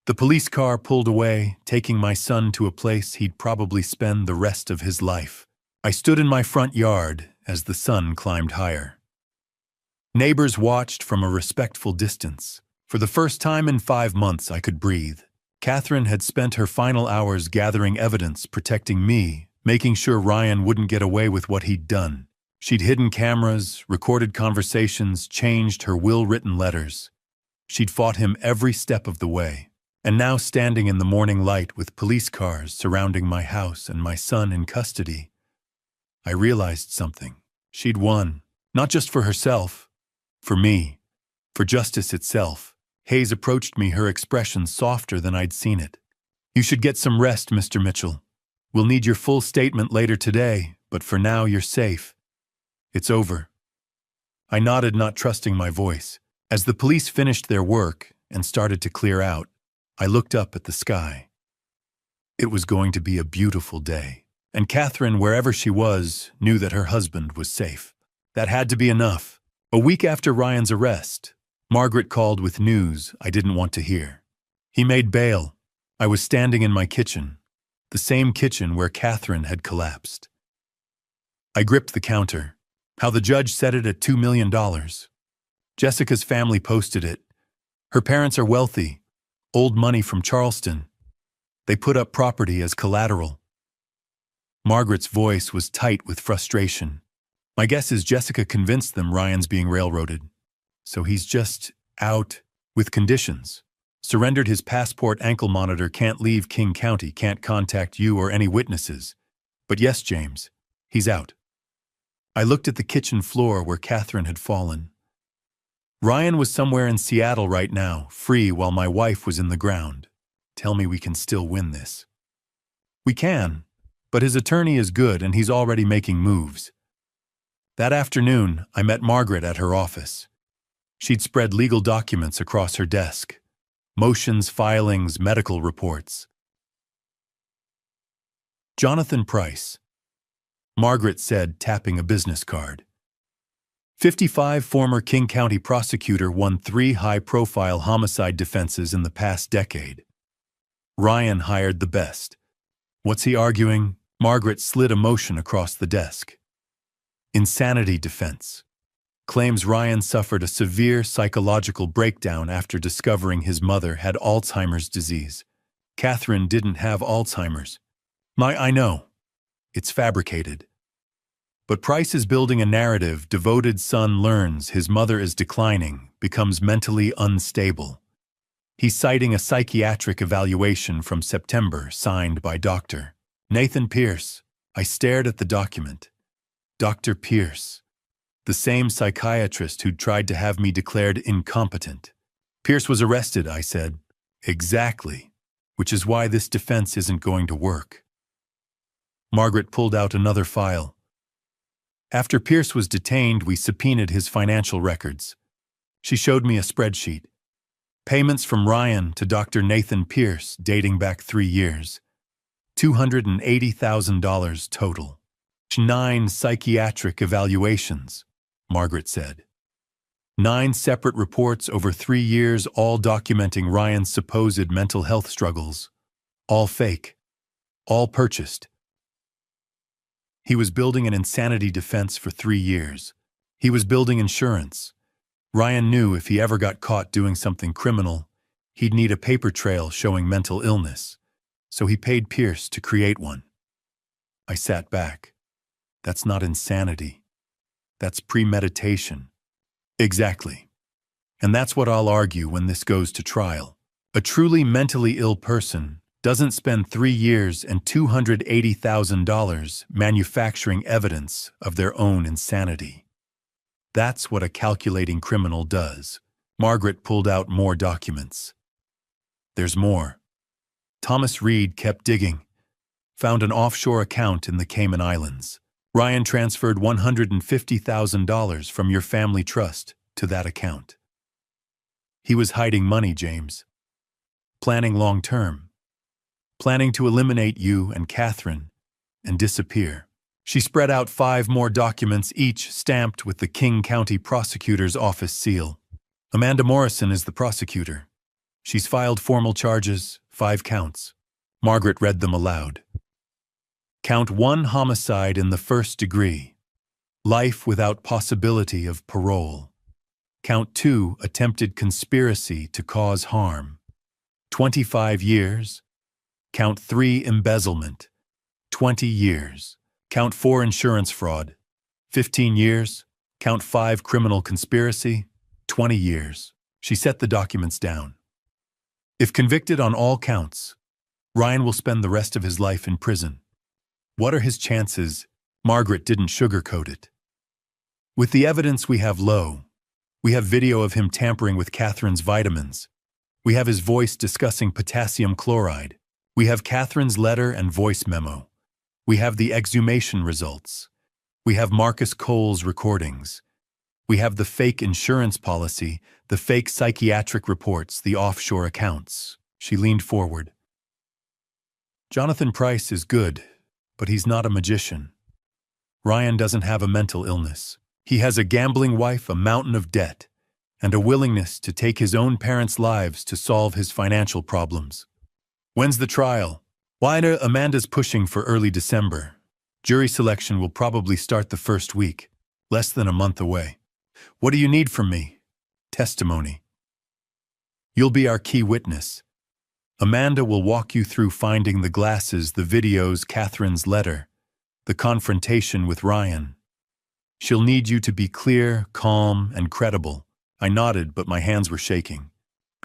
The police car pulled away, taking my son to a place he'd probably spend the rest of his life. I stood in my front yard as the sun climbed higher. Neighbors watched from a respectful distance. For the first time in 5 months, I could breathe. Catherine had spent her final hours gathering evidence, protecting me, making sure Ryan wouldn't get away with what he'd done. She'd hidden cameras, recorded conversations, changed her will-written letters. She'd fought him every step of the way. And now, standing in the morning light with police cars surrounding my house and my son in custody, I realized something. She'd won, not just for herself, for me, for justice itself. Hayes approached me, her expression softer than I'd seen it. You should get some rest, Mr. Mitchell. We'll need your full statement later today, but for now you're safe. It's over. I nodded, not trusting my voice. As the police finished their work and started to clear out, I looked up at the sky. It was going to be a beautiful day, and Catherine, wherever she was, knew that her husband was safe. That had to be enough. A week after Ryan's arrest, Margaret called with news I didn't want to hear. He made bail. I was standing in my kitchen, the same kitchen where Catherine had collapsed. I gripped the counter. How the judge set it at $2 million. Jessica's family posted it. Her parents are wealthy. Old money from Charleston. They put up property as collateral. Margaret's voice was tight with frustration. My guess is Jessica convinced them Ryan's being railroaded. So he's just out with conditions. Surrendered his passport, ankle monitor, can't leave King County, can't contact you or any witnesses. But yes, James, he's out. I looked at the kitchen floor where Catherine had fallen. Ryan was somewhere in Seattle right now, free while my wife was in the ground. Tell me we can still win this. We can, but his attorney is good and he's already making moves. That afternoon, I met Margaret at her office. She'd spread legal documents across her desk. Motions, filings, medical reports. Jonathan Price, Margaret said, tapping a business card. 55, former King County prosecutor, won 3 high-profile homicide defenses in the past decade. Ryan hired the best. What's he arguing? Margaret slid a motion across the desk. Insanity defense. Claims Ryan suffered a severe psychological breakdown after discovering his mother had Alzheimer's disease. Catherine didn't have Alzheimer's. I know. It's fabricated. But Price is building a narrative. Devoted son learns his mother is declining, becomes mentally unstable. He's citing a psychiatric evaluation from September signed by Dr. Nathan Pierce. I stared at the document. Dr. Pierce. The same psychiatrist who'd tried to have me declared incompetent. Pierce was arrested, I said. Exactly. Which is why this defense isn't going to work. Margaret pulled out another file. After Pierce was detained, we subpoenaed his financial records. She showed me a spreadsheet. Payments from Ryan to Dr. Nathan Pierce dating back 3 years. $280,000 total. 9 psychiatric evaluations, Margaret said. 9 separate reports over 3 years, all documenting Ryan's supposed mental health struggles. All fake. All purchased. He was building an insanity defense for 3 years. He was building insurance. Ryan knew if he ever got caught doing something criminal, he'd need a paper trail showing mental illness. So he paid Pierce to create one. I sat back. That's not insanity. That's premeditation. Exactly. And that's what I'll argue when this goes to trial. A truly mentally ill person doesn't spend 3 years and $280,000 manufacturing evidence of their own insanity. That's what a calculating criminal does. Margaret pulled out more documents. There's more. Thomas Reed kept digging. Found an offshore account in the Cayman Islands. Ryan transferred $150,000 from your family trust to that account. He was hiding money, James. Planning long-term. Planning to eliminate you and Catherine and disappear. She spread out 5 more documents, each stamped with the King County Prosecutor's Office seal. Amanda Morrison is the prosecutor. She's filed formal charges, 5 counts. Margaret read them aloud. Count 1, homicide in the 1st degree. Life without possibility of parole. Count 2, attempted conspiracy to cause harm. 25 years. Count 3, embezzlement. 20 years. Count 4, insurance fraud. 15 years. Count 5, criminal conspiracy. 20 years. She set the documents down. If convicted on all counts, Ryan will spend the rest of his life in prison. What are his chances? Margaret didn't sugarcoat it. With the evidence we have low, we have video of him tampering with Catherine's vitamins. We have his voice discussing potassium chloride. We have Catherine's letter and voice memo. We have the exhumation results. We have Marcus Cole's recordings. We have the fake insurance policy, the fake psychiatric reports, the offshore accounts. She leaned forward. Jonathan Price is good, but he's not a magician. Ryan doesn't have a mental illness. He has a gambling wife, a mountain of debt, and a willingness to take his own parents' lives to solve his financial problems. When's the trial? Amanda's pushing for early December. Jury selection will probably start the 1st week, less than a month away. What do you need from me? Testimony. You'll be our key witness. Amanda will walk you through finding the glasses, the videos, Catherine's letter, the confrontation with Ryan. She'll need you to be clear, calm, and credible. I nodded, but my hands were shaking.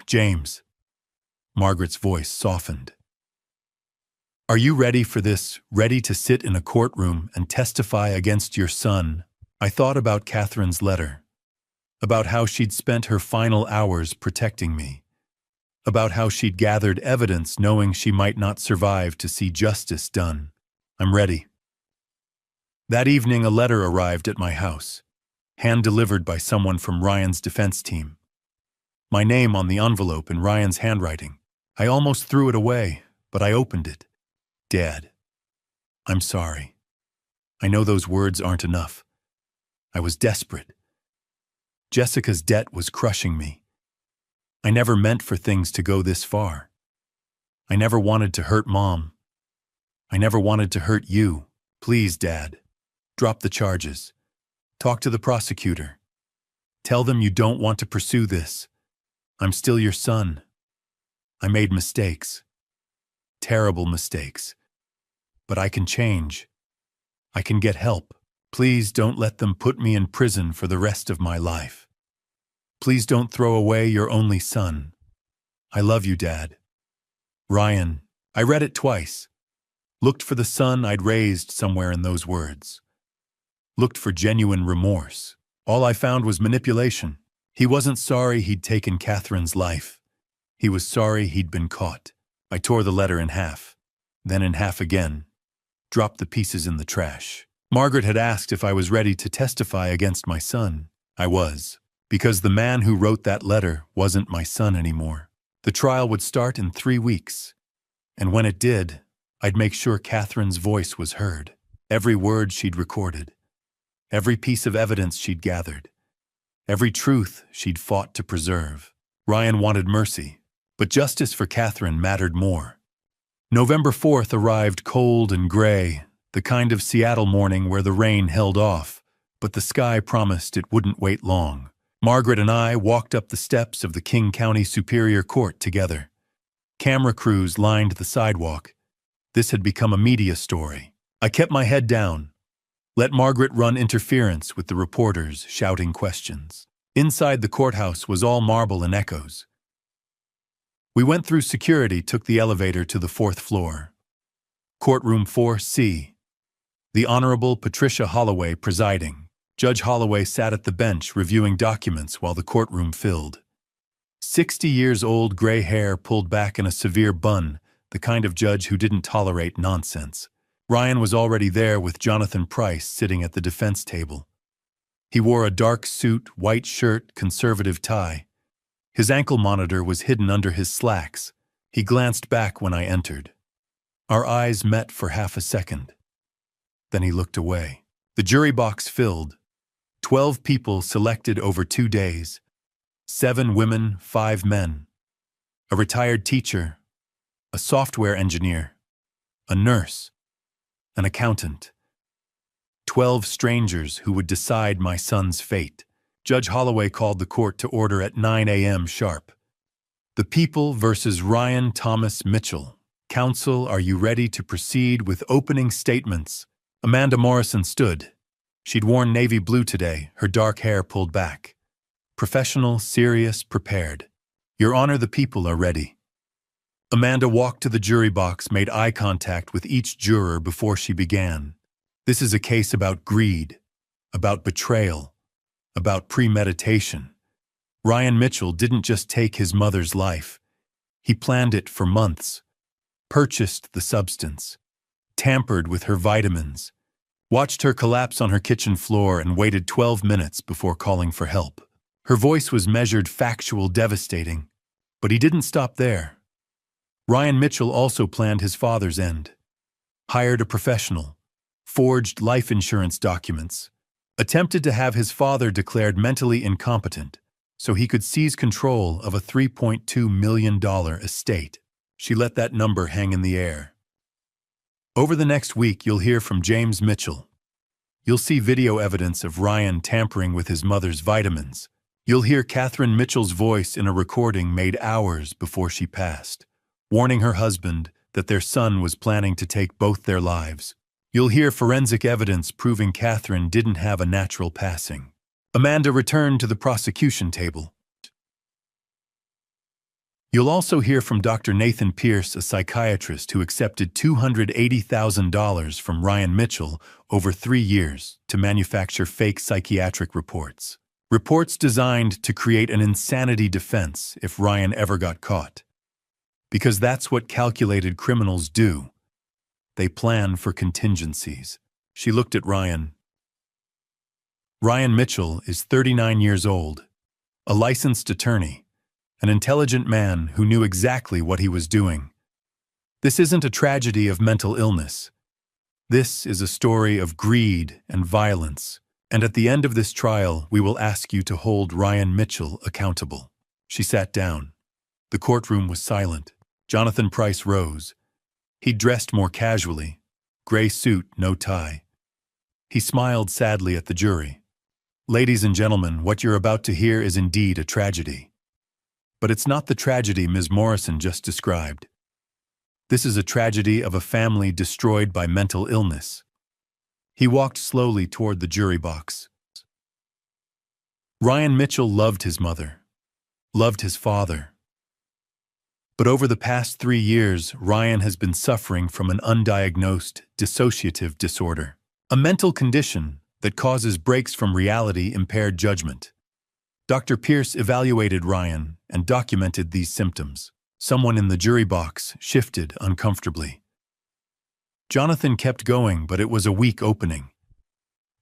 James. Margaret's voice softened. Are you ready for this? Ready to sit in a courtroom and testify against your son? I thought about Catherine's letter, about how she'd spent her final hours protecting me, about how she'd gathered evidence knowing she might not survive to see justice done. I'm ready. That evening, a letter arrived at my house, hand-delivered by someone from Ryan's defense team. My name on the envelope in Ryan's handwriting. I almost threw it away, but I opened it. Dad, I'm sorry. I know those words aren't enough. I was desperate. Jessica's debt was crushing me. I never meant for things to go this far. I never wanted to hurt Mom. I never wanted to hurt you. Please, Dad, drop the charges. Talk to the prosecutor. Tell them you don't want to pursue this. I'm still your son. I made mistakes. Terrible mistakes. But I can change. I can get help. Please don't let them put me in prison for the rest of my life. Please don't throw away your only son. I love you, Dad. Ryan. I read it twice. Looked for the son I'd raised somewhere in those words. Looked for genuine remorse. All I found was manipulation. He wasn't sorry he'd taken Catherine's life. He was sorry he'd been caught. I tore the letter in half, then in half again, dropped the pieces in the trash. Margaret had asked if I was ready to testify against my son. I was, because the man who wrote that letter wasn't my son anymore. The trial would start in 3 weeks, and when it did, I'd make sure Catherine's voice was heard. Every word she'd recorded, every piece of evidence she'd gathered, every truth she'd fought to preserve. Ryan wanted mercy, but justice for Catherine mattered more. November 4th arrived cold and gray, the kind of Seattle morning where the rain held off, but the sky promised it wouldn't wait long. Margaret and I walked up the steps of the King County Superior Court together. Camera crews lined the sidewalk. This had become a media story. I kept my head down, let Margaret run interference with the reporters shouting questions. Inside the courthouse was all marble and echoes. We went through security, took the elevator to the 4th floor. Courtroom 4C. The Honorable Patricia Holloway presiding. Judge Holloway sat at the bench reviewing documents while the courtroom filled. 60 years old, gray hair pulled back in a severe bun, the kind of judge who didn't tolerate nonsense. Ryan was already there with Jonathan Price sitting at the defense table. He wore a dark suit, white shirt, conservative tie. His ankle monitor was hidden under his slacks. He glanced back when I entered. Our eyes met for half a second. Then he looked away. The jury box filled. 12 people selected over 2 days. 7 women, 5 men. A retired teacher, a software engineer, a nurse, an accountant. 12 strangers who would decide my son's fate. Judge Holloway called the court to order at 9 a.m. sharp. The People versus Ryan Thomas Mitchell. Counsel, are you ready to proceed with opening statements? Amanda Morrison stood. She'd worn navy blue today, her dark hair pulled back. Professional, serious, prepared. Your Honor, the people are ready. Amanda walked to the jury box, made eye contact with each juror before she began. This is a case about greed, about betrayal, about premeditation. Ryan Mitchell didn't just take his mother's life. He planned it for months, purchased the substance, tampered with her vitamins, watched her collapse on her kitchen floor and waited 12 minutes before calling for help. Her voice was measured, factual, devastating. But he didn't stop there. Ryan Mitchell also planned his father's end. Hired a professional, forged life insurance documents, attempted to have his father declared mentally incompetent so he could seize control of a $3.2 million estate. She let that number hang in the air. Over the next week, you'll hear from James Mitchell. You'll see video evidence of Ryan tampering with his mother's vitamins. You'll hear Catherine Mitchell's voice in a recording made hours before she passed. warning her husband that their son was planning to take both their lives. You'll hear forensic evidence proving Catherine didn't have a natural passing. Amanda returned to the prosecution table. You'll also hear from Dr. Nathan Pierce, a psychiatrist who accepted $280,000 from Ryan Mitchell over 3 years to manufacture fake psychiatric reports. Reports designed to create an insanity defense if Ryan ever got caught. Because that's what calculated criminals do. They plan for contingencies. She looked at Ryan. Ryan Mitchell is 39 years old, a licensed attorney, an intelligent man who knew exactly what he was doing. This isn't a tragedy of mental illness. This is a story of greed and violence, and at the end of this trial, we will ask you to hold Ryan Mitchell accountable. She sat down. The courtroom was silent. Jonathan Price rose. He dressed more casually, gray suit, no tie. He smiled sadly at the jury. Ladies and gentlemen, what you're about to hear is indeed a tragedy. But it's not the tragedy Ms. Morrison just described. This is a tragedy of a family destroyed by mental illness. He walked slowly toward the jury box. Ryan Mitchell loved his mother, loved his father. But over the past 3 years, Ryan has been suffering from an undiagnosed dissociative disorder, a mental condition that causes breaks from reality, impaired judgment. Dr. Pierce evaluated Ryan and documented these symptoms. Someone in the jury box shifted uncomfortably. Jonathan kept going, but it was a weak opening.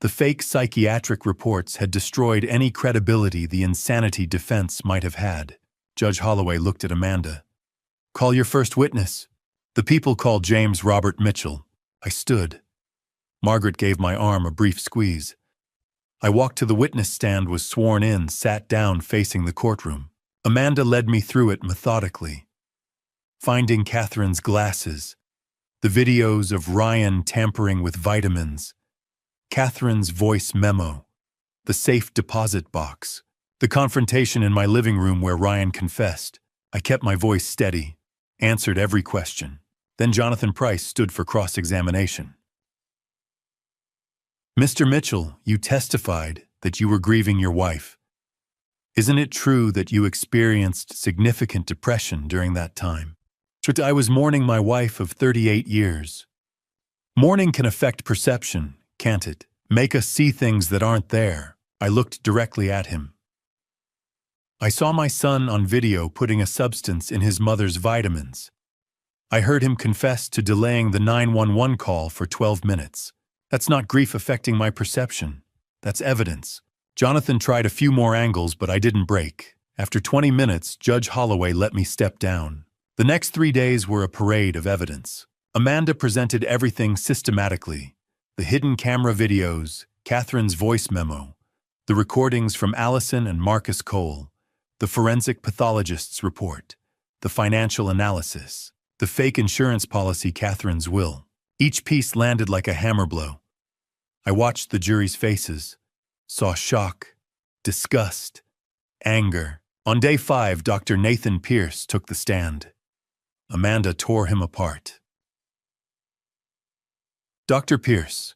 The fake psychiatric reports had destroyed any credibility the insanity defense might have had. Judge Holloway looked at Amanda. Call your first witness. The people called James Robert Mitchell. I stood. Margaret gave my arm a brief squeeze. I walked to the witness stand, was sworn in, sat down facing the courtroom. Amanda led me through it methodically. Finding Catherine's glasses, the videos of Ryan tampering with vitamins, Catherine's voice memo, the safe deposit box, the confrontation in my living room where Ryan confessed. I kept my voice steady, answered every question. Then Jonathan Price stood for cross-examination. Mr. Mitchell, you testified that you were grieving your wife. Isn't it true that you experienced significant depression during that time? I was mourning my wife of 38 years. Mourning can affect perception, can't it? Make us see things that aren't there. I looked directly at him. I saw my son on video putting a substance in his mother's vitamins. I heard him confess to delaying the 911 call for 12 minutes. That's not grief affecting my perception. That's evidence. Jonathan tried a few more angles, but I didn't break. After 20 minutes, Judge Holloway let me step down. The next 3 days were a parade of evidence. Amanda presented everything systematically. The hidden camera videos, Catherine's voice memo, the recordings from Allison and Marcus Cole, the forensic pathologist's report, the financial analysis, the fake insurance policy, Catherine's will. Each piece landed like a hammer blow. I watched the jury's faces, saw shock, disgust, anger. On day 5, Dr. Nathan Pierce took the stand. Amanda tore him apart. Dr. Pierce,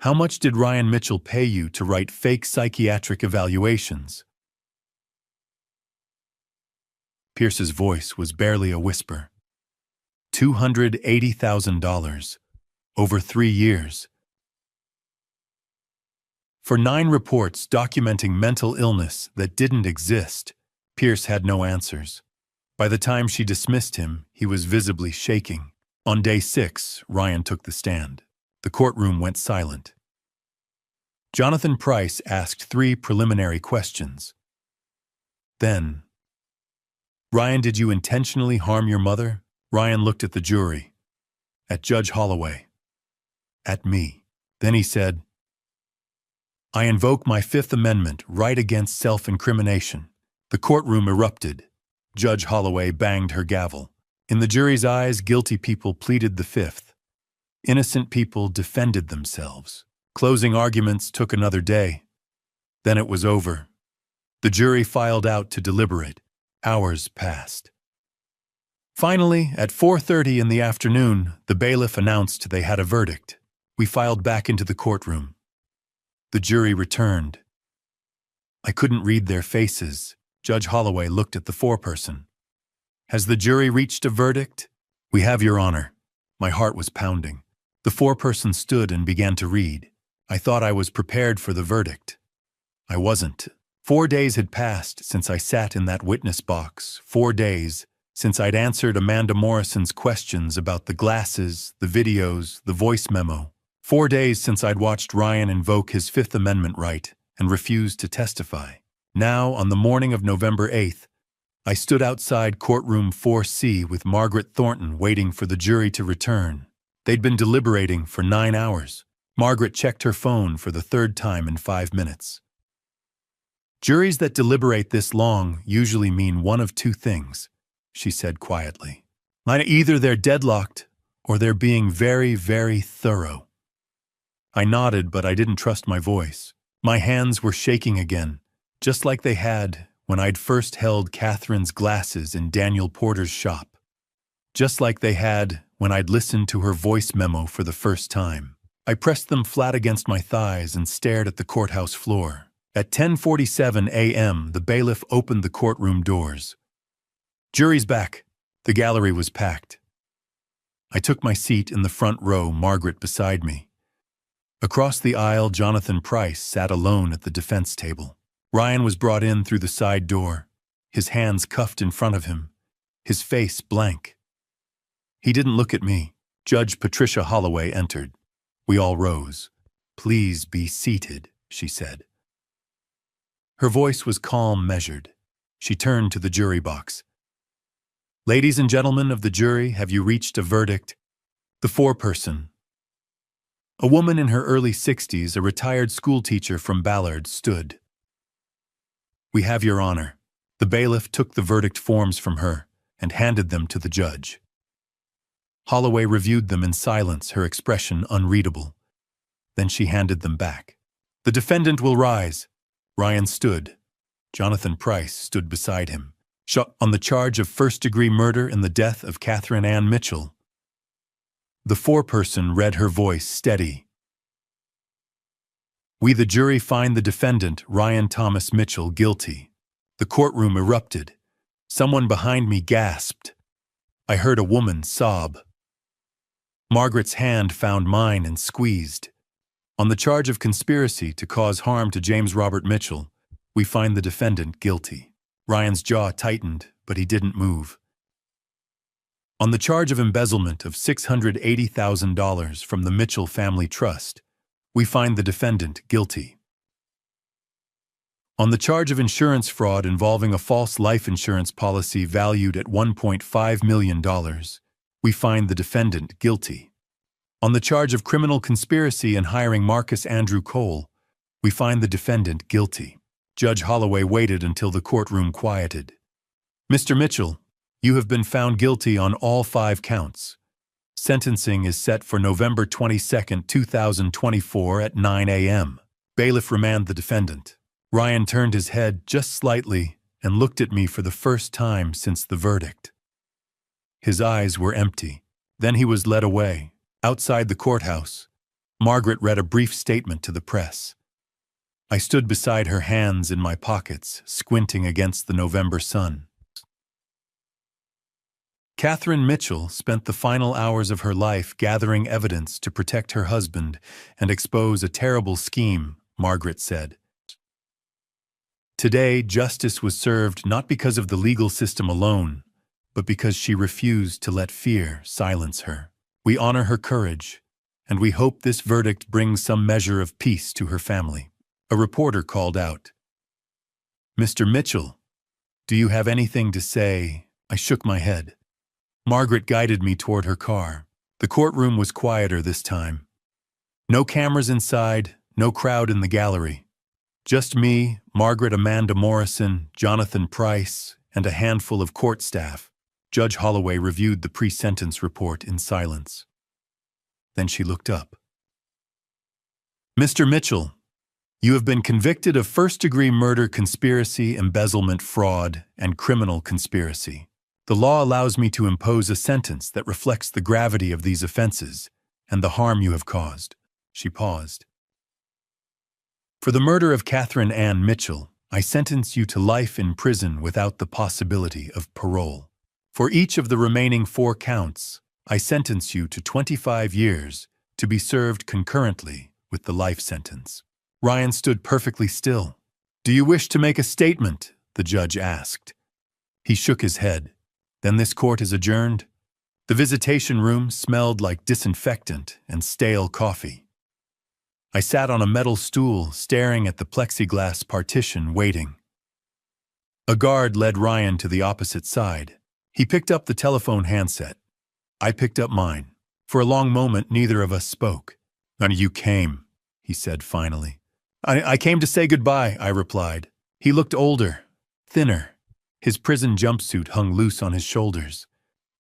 how much did Ryan Mitchell pay you to write fake psychiatric evaluations? Pierce's voice was barely a whisper. $280,000, over 3 years. For 9 reports documenting mental illness that didn't exist, Pierce had no answers. By the time she dismissed him, he was visibly shaking. On day 6, Ryan took the stand. The courtroom went silent. Jonathan Price asked 3 preliminary questions. Then, Ryan, did you intentionally harm your mother? Ryan looked at the jury, at Judge Holloway, at me. Then he said, I invoke my 5th Amendment right against self-incrimination. The courtroom erupted. Judge Holloway banged her gavel. In the jury's eyes, guilty people pleaded the 5th. Innocent people defended themselves. Closing arguments took another day. Then it was over. The jury filed out to deliberate. Hours passed. Finally, at 4:30 in the afternoon, the bailiff announced they had a verdict. We filed back into the courtroom. The jury returned. I couldn't read their faces. Judge Holloway looked at the foreperson. Has the jury reached a verdict? We have, Your Honor. My heart was pounding. The foreperson stood and began to read. I thought I was prepared for the verdict. I wasn't. 4 days had passed since I sat in that witness box. 4 days since I'd answered Amanda Morrison's questions about the glasses, the videos, the voice memo. 4 days since I'd watched Ryan invoke his Fifth Amendment right and refused to testify. Now, on the morning of November 8th, I stood outside courtroom 4C with Margaret Thornton waiting for the jury to return. They'd been deliberating for 9 hours. Margaret checked her phone for the 3rd time in 5 minutes. Juries that deliberate this long usually mean one of 2 things, she said quietly. Either they're deadlocked or they're being very, very thorough. I nodded, but I didn't trust my voice. My hands were shaking again, just like they had when I'd first held Catherine's glasses in Daniel Porter's shop. Just like they had when I'd listened to her voice memo for the first time. I pressed them flat against my thighs and stared at the courthouse floor. At 10:47 a.m., the bailiff opened the courtroom doors. Jury's back. The gallery was packed. I took my seat in the front row, Margaret beside me. Across the aisle, Jonathan Price sat alone at the defense table. Ryan was brought in through the side door, his hands cuffed in front of him, his face blank. He didn't look at me. Judge Patricia Holloway entered. We all rose. Please be seated, she said. Her voice was calm, measured. She turned to the jury box. Ladies and gentlemen of the jury, have you reached a verdict? The foreperson. A woman in her early 60s, a retired schoolteacher from Ballard, stood. We have, Your Honor. The bailiff took the verdict forms from her and handed them to the judge. Holloway reviewed them in silence, her expression unreadable. Then she handed them back. The defendant will rise. Ryan stood. Jonathan Price stood beside him. On the charge of first-degree murder in the death of Catherine Ann Mitchell. The foreperson read, her voice steady. We, the jury, find the defendant, Ryan Thomas Mitchell, guilty. The courtroom erupted. Someone behind me gasped. I heard a woman sob. Margaret's hand found mine and squeezed. On the charge of conspiracy to cause harm to James Robert Mitchell, we find the defendant guilty. Ryan's jaw tightened, but he didn't move. On the charge of embezzlement of $680,000 from the Mitchell Family Trust, we find the defendant guilty. On the charge of insurance fraud involving a false life insurance policy valued at $1.5 million, we find the defendant guilty. On the charge of criminal conspiracy in hiring Marcus Andrew Cole, we find the defendant guilty. Judge Holloway waited until the courtroom quieted. Mr. Mitchell, you have been found guilty on all 5 counts. Sentencing is set for November 22, 2024 at 9 a.m. Bailiff remanded the defendant. Ryan turned his head just slightly and looked at me for the first time since the verdict. His eyes were empty. Then he was led away. Outside the courthouse, Margaret read a brief statement to the press. I stood beside her, hands in my pockets, squinting against the November sun. Catherine Mitchell spent the final hours of her life gathering evidence to protect her husband and expose a terrible scheme, Margaret said. Today, justice was served not because of the legal system alone, but because she refused to let fear silence her. We honor her courage, and we hope this verdict brings some measure of peace to her family. A reporter called out, Mr. Mitchell, do you have anything to say? I shook my head. Margaret guided me toward her car. The courtroom was quieter this time. No cameras inside, no crowd in the gallery. Just me, Margaret, Amanda Morrison, Jonathan Price, and a handful of court staff. Judge Holloway reviewed the pre-sentence report in silence. Then she looked up. Mr. Mitchell, you have been convicted of first-degree murder, conspiracy, embezzlement, fraud, and criminal conspiracy. The law allows me to impose a sentence that reflects the gravity of these offenses and the harm you have caused." She paused. "For the murder of Catherine Ann Mitchell, I sentence you to life in prison without the possibility of parole. For each of the remaining 4 counts, I sentence you to 25 years to be served concurrently with the life sentence." Ryan stood perfectly still. "Do you wish to make a statement?" the judge asked. He shook his head. "Then this court is adjourned." The visitation room smelled like disinfectant and stale coffee. I sat on a metal stool, staring at the plexiglass partition, waiting. A guard led Ryan to the opposite side. He picked up the telephone handset. I picked up mine. For a long moment, neither of us spoke. "And you came," he said finally. I came to say goodbye," I replied. He looked older, thinner. His prison jumpsuit hung loose on his shoulders.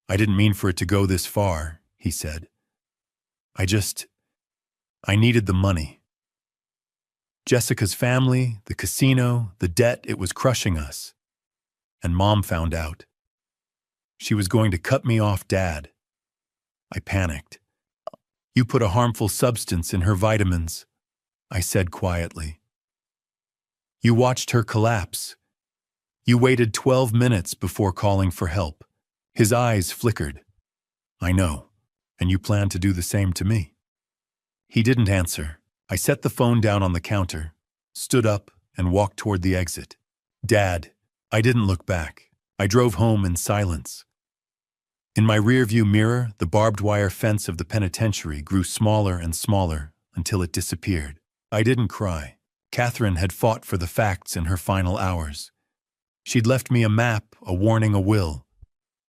"I didn't mean for it to go this far," he said. I needed the money. Jessica's family, the casino, the debt, it was crushing us. And Mom found out. She was going to cut me off Dad. I panicked. "You put a harmful substance in her vitamins," I said quietly. "You watched her collapse. You waited 12 minutes before calling for help." His eyes flickered. "I know, and you plan to do the same to me." He didn't answer. I set the phone down on the counter, stood up, and walked toward the exit. "Dad," I didn't look back. I drove home in silence. In my rearview mirror, the barbed wire fence of the penitentiary grew smaller and smaller until it disappeared. I didn't cry. Catherine had fought for the facts in her final hours. She'd left me a map, a warning, a will.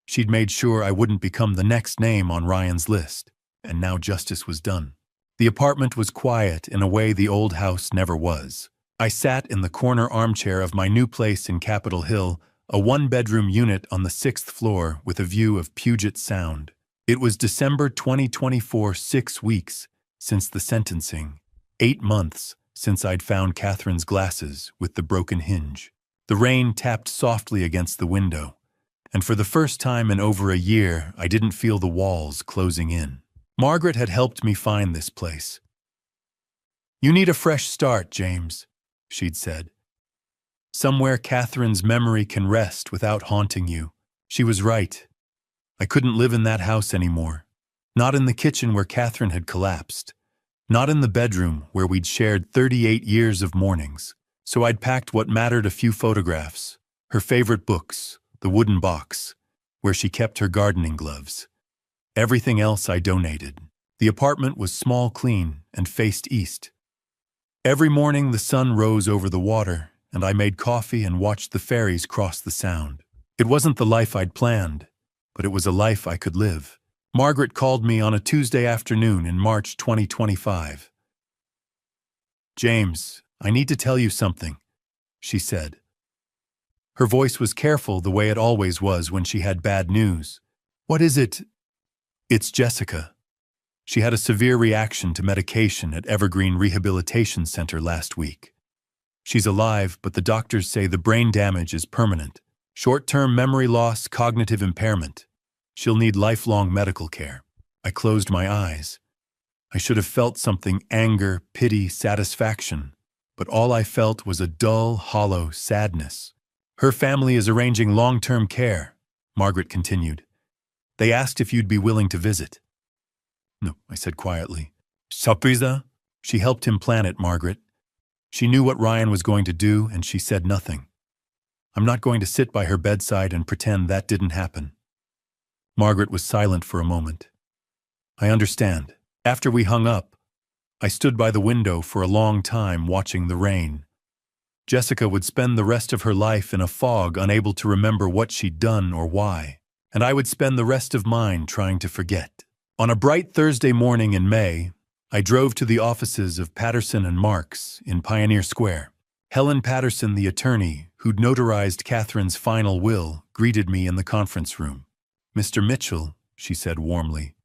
She'd made sure I wouldn't become the next name on Ryan's list, and now justice was done. The apartment was quiet in a way the old house never was. I sat in the corner armchair of my new place in Capitol Hill, a 1-bedroom unit on the 6th floor with a view of Puget Sound. It was December 2024, 6 weeks since the sentencing, 8 months since I'd found Catherine's glasses with the broken hinge. The rain tapped softly against the window, and for the first time in over a year, I didn't feel the walls closing in. Margaret had helped me find this place. "You need a fresh start, James," she'd said. "Somewhere Catherine's memory can rest without haunting you." She was right. I couldn't live in that house anymore. Not in the kitchen where Catherine had collapsed. Not in the bedroom where we'd shared 38 years of mornings. So I'd packed what mattered: a few photographs, her favorite books, the wooden box, where she kept her gardening gloves. Everything else I donated. The apartment was small, clean, and faced east. Every morning the sun rose over the water, and I made coffee and watched the ferries cross the Sound. It wasn't the life I'd planned, but it was a life I could live. Margaret called me on a Tuesday afternoon in March 2025. "James, I need to tell you something," she said. Her voice was careful, the way it always was when she had bad news. "What is it?" "It's Jessica. She had a severe reaction to medication at Evergreen Rehabilitation Center last week. She's alive, but the doctors say the brain damage is permanent. Short-term memory loss, cognitive impairment. She'll need lifelong medical care." I closed my eyes. I should have felt something: anger, pity, satisfaction. But all I felt was a dull, hollow sadness. "Her family is arranging long-term care," Margaret continued. "They asked if you'd be willing to visit." "No," I said quietly. "Surprise?" She helped him plan it, Margaret. She knew what Ryan was going to do, and she said nothing. I'm not going to sit by her bedside and pretend that didn't happen. Margaret was silent for a moment. "I understand." After we hung up, I stood by the window for a long time watching the rain. Jessica would spend the rest of her life in a fog, unable to remember what she'd done or why, and I would spend the rest of mine trying to forget. On a bright Thursday morning in May, I drove to the offices of Patterson and Marks in Pioneer Square. Helen Patterson, the attorney who'd notarized Catherine's final will, greeted me in the conference room. "Mr. Mitchell," she said warmly,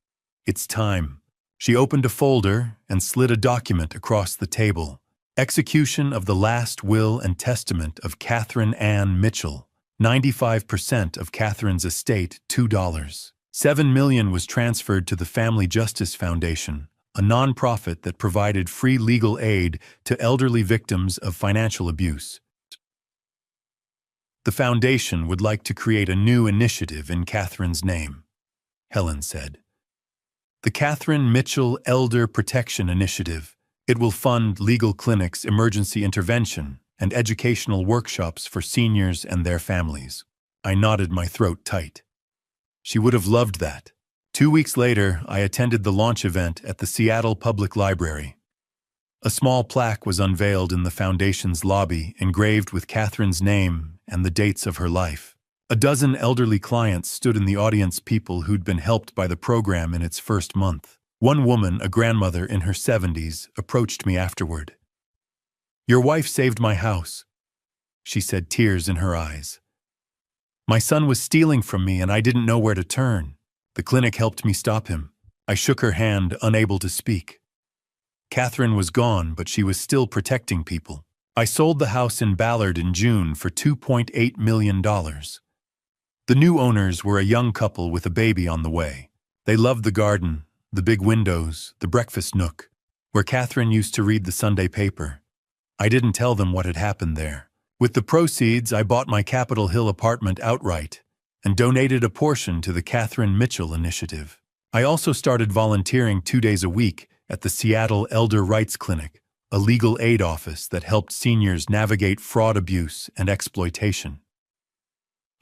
"it's time." She opened a folder and slid a document across the table. "Execution of the last will and testament of Catherine Ann Mitchell." 95% of Catherine's estate, $2. 7 million was transferred to the Family Justice Foundation, a nonprofit that provided free legal aid to elderly victims of financial abuse. The foundation would like to create a new initiative in Catherine's name, Helen said. The Catherine Mitchell Elder Protection Initiative. It will fund legal clinics, emergency intervention, and educational workshops for seniors and their families. I nodded, my throat tight. She would have loved that. 2 weeks later, I attended the launch event at the Seattle Public Library. A small plaque was unveiled in the foundation's lobby, engraved with Catherine's name and the dates of her life. A dozen elderly clients stood in the audience, people who'd been helped by the program in its first month. One woman, a grandmother in her 70s, approached me afterward. "Your wife saved my house," she said, tears in her eyes. "My son was stealing from me and I didn't know where to turn. The clinic helped me stop him." I shook her hand, unable to speak. Catherine was gone, but she was still protecting people. I sold the house in Ballard in June for $2.8 million. The new owners were a young couple with a baby on the way. They loved the garden, the big windows, the breakfast nook, where Catherine used to read the Sunday paper. I didn't tell them what had happened there. With the proceeds, I bought my Capitol Hill apartment outright and donated a portion to the Catherine Mitchell Initiative. I also started volunteering 2 days a week at the Seattle Elder Rights Clinic, a legal aid office that helped seniors navigate fraud, abuse, and exploitation.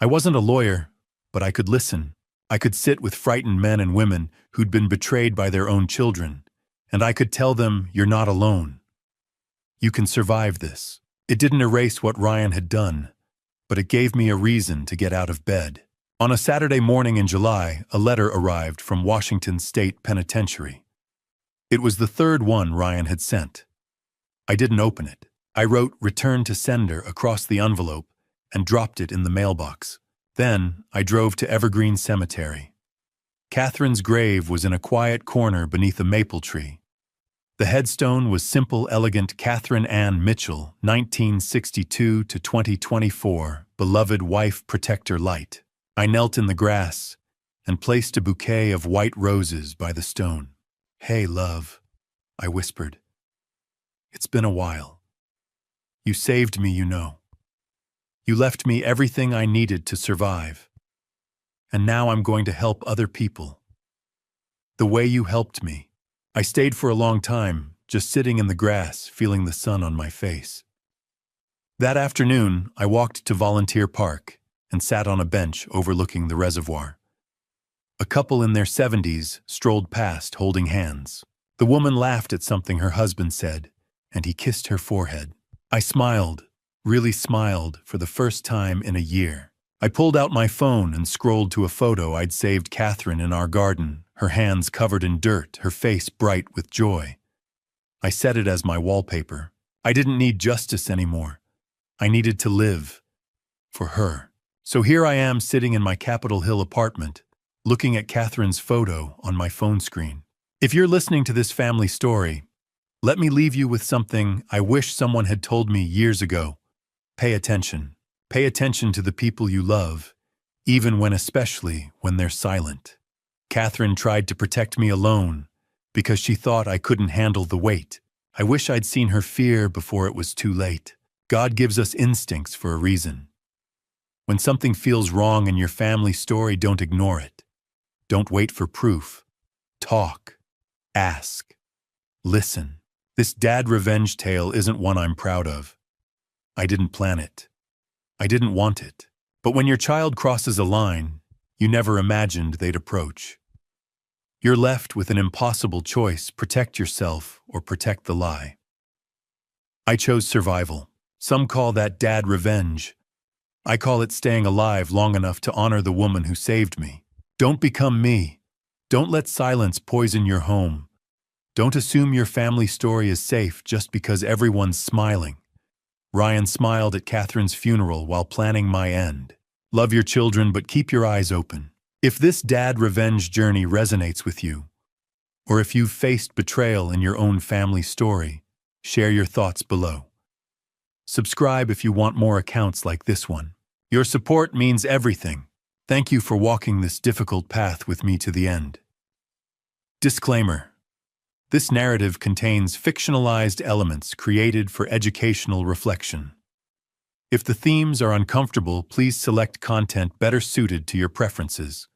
I wasn't a lawyer, but I could listen. I could sit with frightened men and women who'd been betrayed by their own children, and I could tell them, "You're not alone. You can survive this." It didn't erase what Ryan had done, but it gave me a reason to get out of bed. On a Saturday morning in July, a letter arrived from Washington State Penitentiary. It was the third one Ryan had sent. I didn't open it. I wrote "Return to Sender" across the envelope and dropped it in the mailbox. Then I drove to Evergreen Cemetery. Catherine's grave was in a quiet corner beneath a maple tree. The headstone was simple, elegant: Catherine Ann Mitchell, 1962 to 2024, beloved wife, protector, light. I knelt in the grass and placed a bouquet of white roses by the stone. "Hey, love," I whispered. "It's been a while. You saved me, you know. You left me everything I needed to survive. And now I'm going to help other people. The way you helped me." I stayed for a long time, just sitting in the grass, feeling the sun on my face. That afternoon, I walked to Volunteer Park and sat on a bench overlooking the reservoir. A couple in their 70s strolled past, holding hands. The woman laughed at something her husband said, and he kissed her forehead. I smiled, really smiled, for the first time in a year. I pulled out my phone and scrolled to a photo I'd saved Catherine in our garden, her hands covered in dirt, her face bright with joy. I set it as my wallpaper. I didn't need justice anymore. I needed to live. For her. So here I am, sitting in my Capitol Hill apartment, looking at Catherine's photo on my phone screen. If you're listening to this family story, let me leave you with something I wish someone had told me years ago. Pay attention. Pay attention to the people you love, especially when they're silent. Catherine tried to protect me alone because she thought I couldn't handle the weight. I wish I'd seen her fear before it was too late. God gives us instincts for a reason. When something feels wrong in your family story, don't ignore it. Don't wait for proof. Talk. Ask. Listen. This dad revenge tale isn't one I'm proud of. I didn't plan it. I didn't want it. But when your child crosses a line you never imagined they'd approach, you're left with an impossible choice: protect yourself or protect the lie. I chose survival. Some call that dad revenge. I call it staying alive long enough to honor the woman who saved me. Don't become me. Don't let silence poison your home. Don't assume your family story is safe just because everyone's smiling. Ryan smiled at Catherine's funeral while planning my end. Love your children, but keep your eyes open. If this dad revenge journey resonates with you, or if you've faced betrayal in your own family story, share your thoughts below. Subscribe if you want more accounts like this one. Your support means everything. Thank you for walking this difficult path with me to the end. Disclaimer. This narrative contains fictionalized elements created for educational reflection. If the themes are uncomfortable, please select content better suited to your preferences.